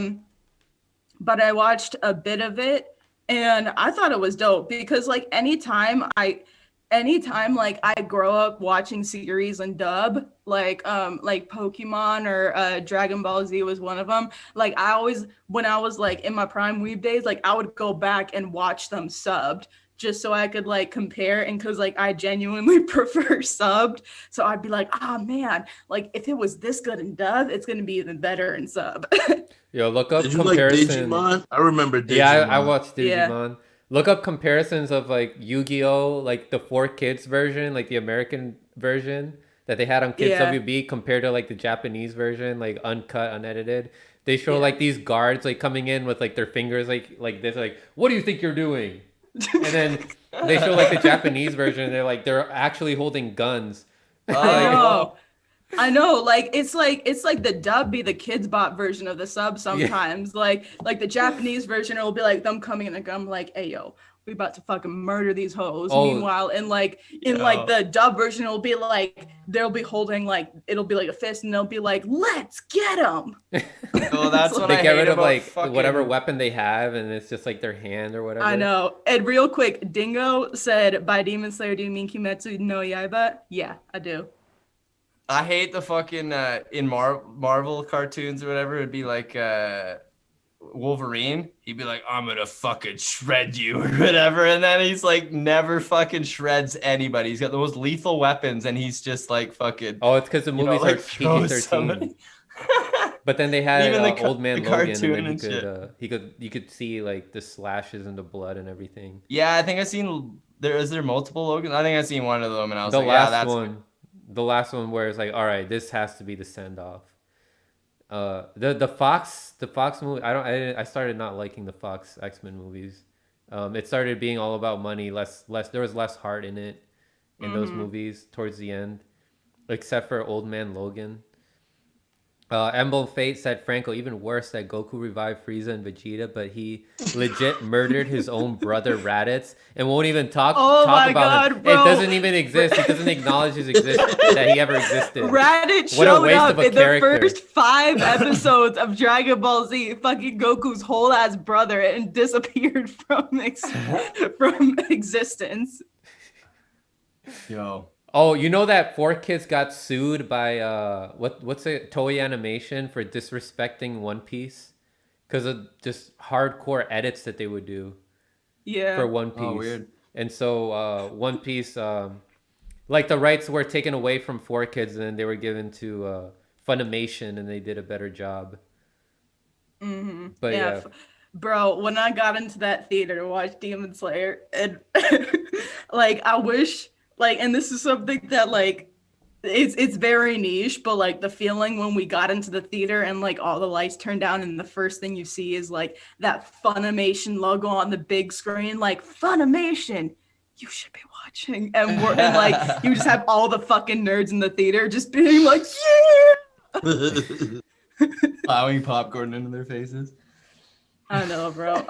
bit of it and I thought it was dope because like anytime like I grow up watching series and dub like Pokemon or Dragon Ball Z was one of them. Like I always when I was like in my prime weeb days, like I would go back and watch them subbed just so I could like compare and because like I genuinely prefer subbed. So I'd be like, ah man, like if it was this good in dub, it's gonna be even better in sub. Yo, look up Did you like comparison. Digimon? I remember Digimon. Yeah, I watched Yeah. Digimon. Look up comparisons of like Yu-Gi-Oh, like the 4Kids version, like the American version that they had on Kids Yeah. WB compared to like the Japanese version, like uncut, unedited. They show Yeah. like these guards like coming in with like their fingers like this, like, what do you think you're doing? And then they show like the Japanese version, and they're actually holding guns. I know, like it's like the dub be the kids bot version of the sub sometimes. Like the Japanese version will be like them coming in a gun like, hey yo, we about to fucking murder these hoes. Oh. Meanwhile, in the dub version, it'll be like they'll be holding like it'll be like a fist and they'll be like, let's get them. Oh, that's what They I get hate rid of about like fucking... whatever weapon they have, and it's just like their hand or whatever. I know. And real quick, Dingo said, by Demon Slayer, do you mean Kimetsu no Yaiba? Yeah, I do. I hate the fucking in Marvel cartoons or whatever. It'd be like Wolverine. He'd be like, "I'm gonna fucking shred you" or whatever, and then he's like never fucking shreds anybody. He's got the most lethal weapons, and he's just like fucking. Oh, it's because the movies like, are throws PG-13. somebody. But then they had Even the Old Man the Logan, cartoon and and then you could see like the slashes and the blood and everything. Yeah, I think I've seen. Is there multiple Logan? I think I've seen one of them, and I was The like, last yeah, that's one. The last one where it's like, all right, this has to be the send off. The Fox movie. I started not liking the Fox X-Men movies. It started being all about money. There was less heart in it in those movies towards the end, except for Old Man Logan. Emblem Fate said, Franco, even worse that Goku revived Frieza and Vegeta, but he legit murdered his own brother Raditz and won't even talk about him. bro. It doesn't even exist. He doesn't acknowledge his existence, that he ever existed. Raditz What a showed waste up of a in character. the first 5 episodes of Dragon Ball Z, fucking Goku's whole ass brother, and disappeared from existence. Yo. Oh, you know that 4Kids got sued by what's it, Toei Animation for disrespecting One Piece because of just hardcore edits that they would do. Yeah. For One Piece. Oh, weird. And so One Piece, like the rights were taken away from 4Kids and then they were given to Funimation and they did a better job. Mm-hmm. But yeah. Bro, when I got into that theater to watch Demon Slayer, and like I wish, like, and this is something that like it's very niche, but like the feeling when we got into the theater and like all the lights turned down and the first thing you see is like that Funimation logo on the big screen, like Funimation, you should be watching, and like you just have all the fucking nerds in the theater just being like, yeah, plowing popcorn into their faces. I know, bro.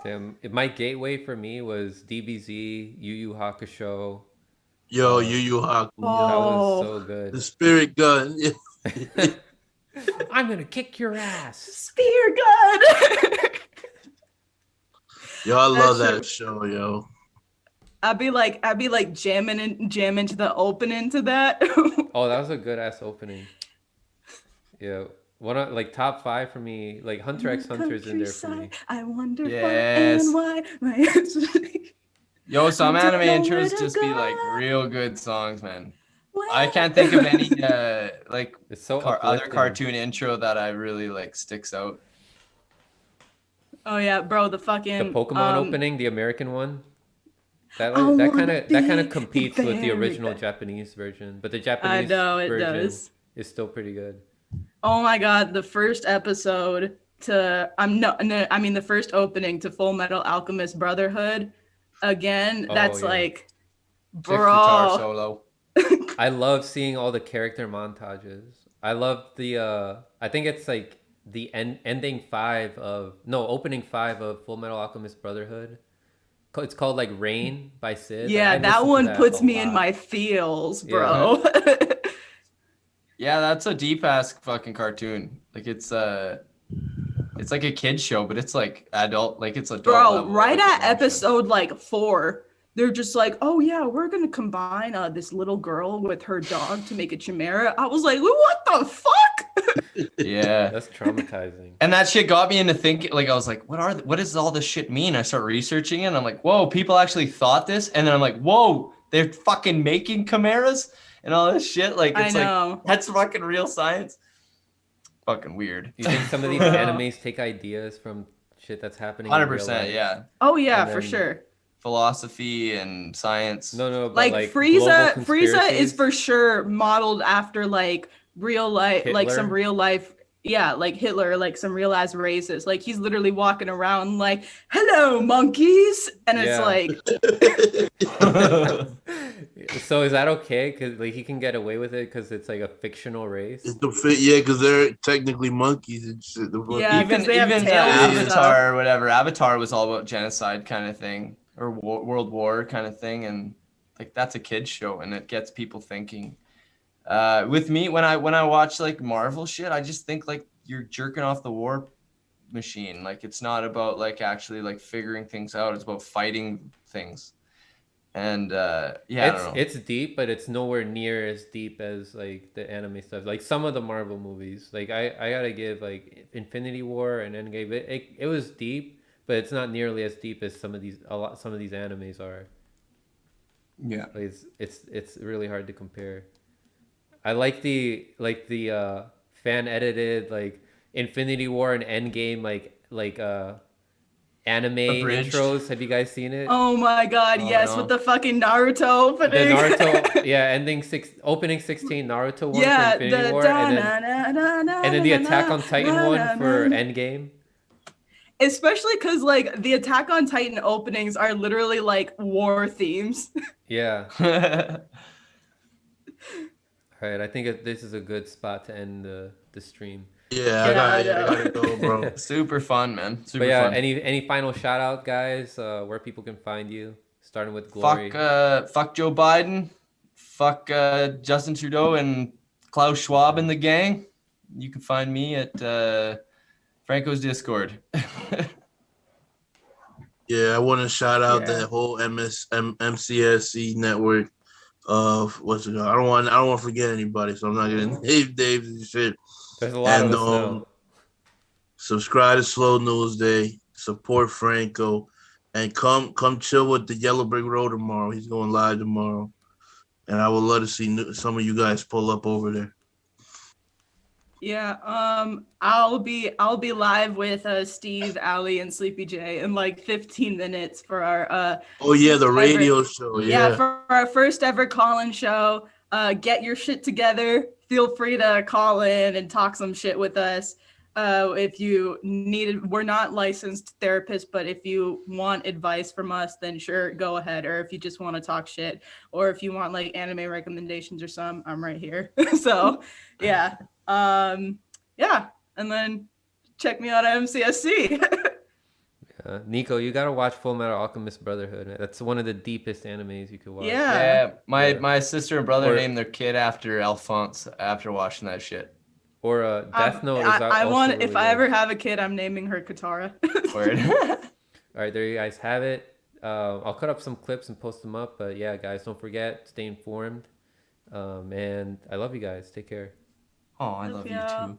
Damn, my gateway for me was DBZ, Yu Yu Hakusho. Yo, Yu Yu Hakusho. That was so good. The spirit gun. I'm gonna kick your ass. Spear gun. Yo, I love that show, yo. I'd be like jamming to the opening to that. Oh, that was a good ass opening. Yeah. One of like top 5 for me, like Hunter x Hunter is in there for me. I wonder Yes. why. Yo, some I don't anime know where intros to just be go. like real good songs, man. I can't think of any like It's so other uplifting. cartoon intro that I really like sticks out. Oh yeah, bro, the fucking The Pokemon opening, the American one. That I kind of wanna competes be with the very original bad. Japanese version, but the Japanese know, it version does. is still pretty good. Oh my god, the first episode to I mean the first opening to Full Metal Alchemist Brotherhood. Again, that's yeah. like, Six guitar solo. I love seeing all the character montages. I love the I think it's like opening 5 of Full Metal Alchemist Brotherhood. It's called like Rain by Sid. Yeah, I that listened to one that puts a me in lot. my feels, Yeah. bro. Yeah, that's a deep ass fucking cartoon. Like it's like a kid show, but it's like adult, like it's adult Bro, level, right like, at emotion. episode like 4, they're just like, oh yeah, we're gonna combine this little girl with her dog to make a chimera. I was like, what the fuck? Yeah, That's traumatizing. And that shit got me into thinking. Like I was like, what does all this shit mean? I start researching it, and I'm like, whoa, people actually thought this. And then I'm like, whoa, they're fucking making chimeras and all this shit. Like it's I know. like that's fucking real science. Fucking weird. Do you think some of these animes take ideas from shit that's happening? 100%, yeah. Oh yeah, And for then- sure. Philosophy and science. No, but Like, global Frieza is conspiracies? for sure modeled after like real life, like some Hitler? real life, yeah, like Hitler, like some real ass racist. Like he's literally walking around like, "Hello, monkeys," and it's Yeah. like, So is that okay? Because like he can get away with it because it's like a fictional race. It's the fit, yeah, because they're technically monkeys and shit. Yeah, even 'cause they have even tails and Avatar stuff. or whatever. Avatar was all about genocide kind of thing, or World War kind of thing, and like that's a kids show, and it gets people thinking. With me, when I watch like Marvel shit, I just think like you're jerking off the war machine. Like it's not about like actually like figuring things out. It's about fighting things. And yeah, I don't know. It's deep, but it's nowhere near as deep as like the anime stuff. Like some of the Marvel movies, like I gotta give like Infinity War and Endgame. It was deep, but it's not nearly as deep as some of these animes are. Yeah, like it's really hard to compare. I like the fan edited like Infinity War and Endgame like anime Abridged. intros. Have you guys seen it? oh my god, Oh, yes, no. with the fucking Naruto The opening. Naruto, yeah, opening 16 Naruto one Yeah, for Infinity War, and then the Attack on Titan one for Endgame. Especially because like the Attack on Titan openings are literally like war themes. Yeah. All right, I think this is a good spot to end the stream. Yeah, I I know. gotta go, bro. Super fun, man. Super But yeah, fun. any final shout out, guys? Where people can find you? Starting with Glory. Fuck Joe Biden. Fuck Justin Trudeau and Klaus Schwab and the gang. You can find me at Franco's Discord. Yeah, I want to shout out Yeah. that whole MCSC network of what's it called? I don't want to forget anybody, so I'm not gonna name names and shit. There's a lot And of us now. subscribe to Slow News Day, support Franco, and come chill with the Yellow Brick Road tomorrow. He's going live tomorrow, and I would love to see some of you guys pull up over there. Yeah, I'll be live with Steve, Ali, and Sleepy J in like 15 minutes for our Oh yeah, the first radio ever- show. yeah, Yeah. for our first ever call-in show. Get your shit together. Feel free to call in and talk some shit with us. If you need it, we're not licensed therapists, but if you want advice from us, then sure, go ahead. Or if you just want to talk shit, or if you want like anime recommendations or some, I'm right here. So yeah. Yeah. And then check me out at MCSC. Nico, you gotta watch Full Metal Alchemist Brotherhood. That's one of the deepest animes you could watch. Yeah. Yeah, my sister and brother Or- named their kid after Alphonse after watching that shit. Or Death Note is I also want really if I good. ever have a kid, I'm naming her Katara. Word. All right, there you guys have it. I'll cut up some clips and post them up. But yeah, guys, don't forget, stay informed. And I love you guys. Take care. Oh, I love you ya. too.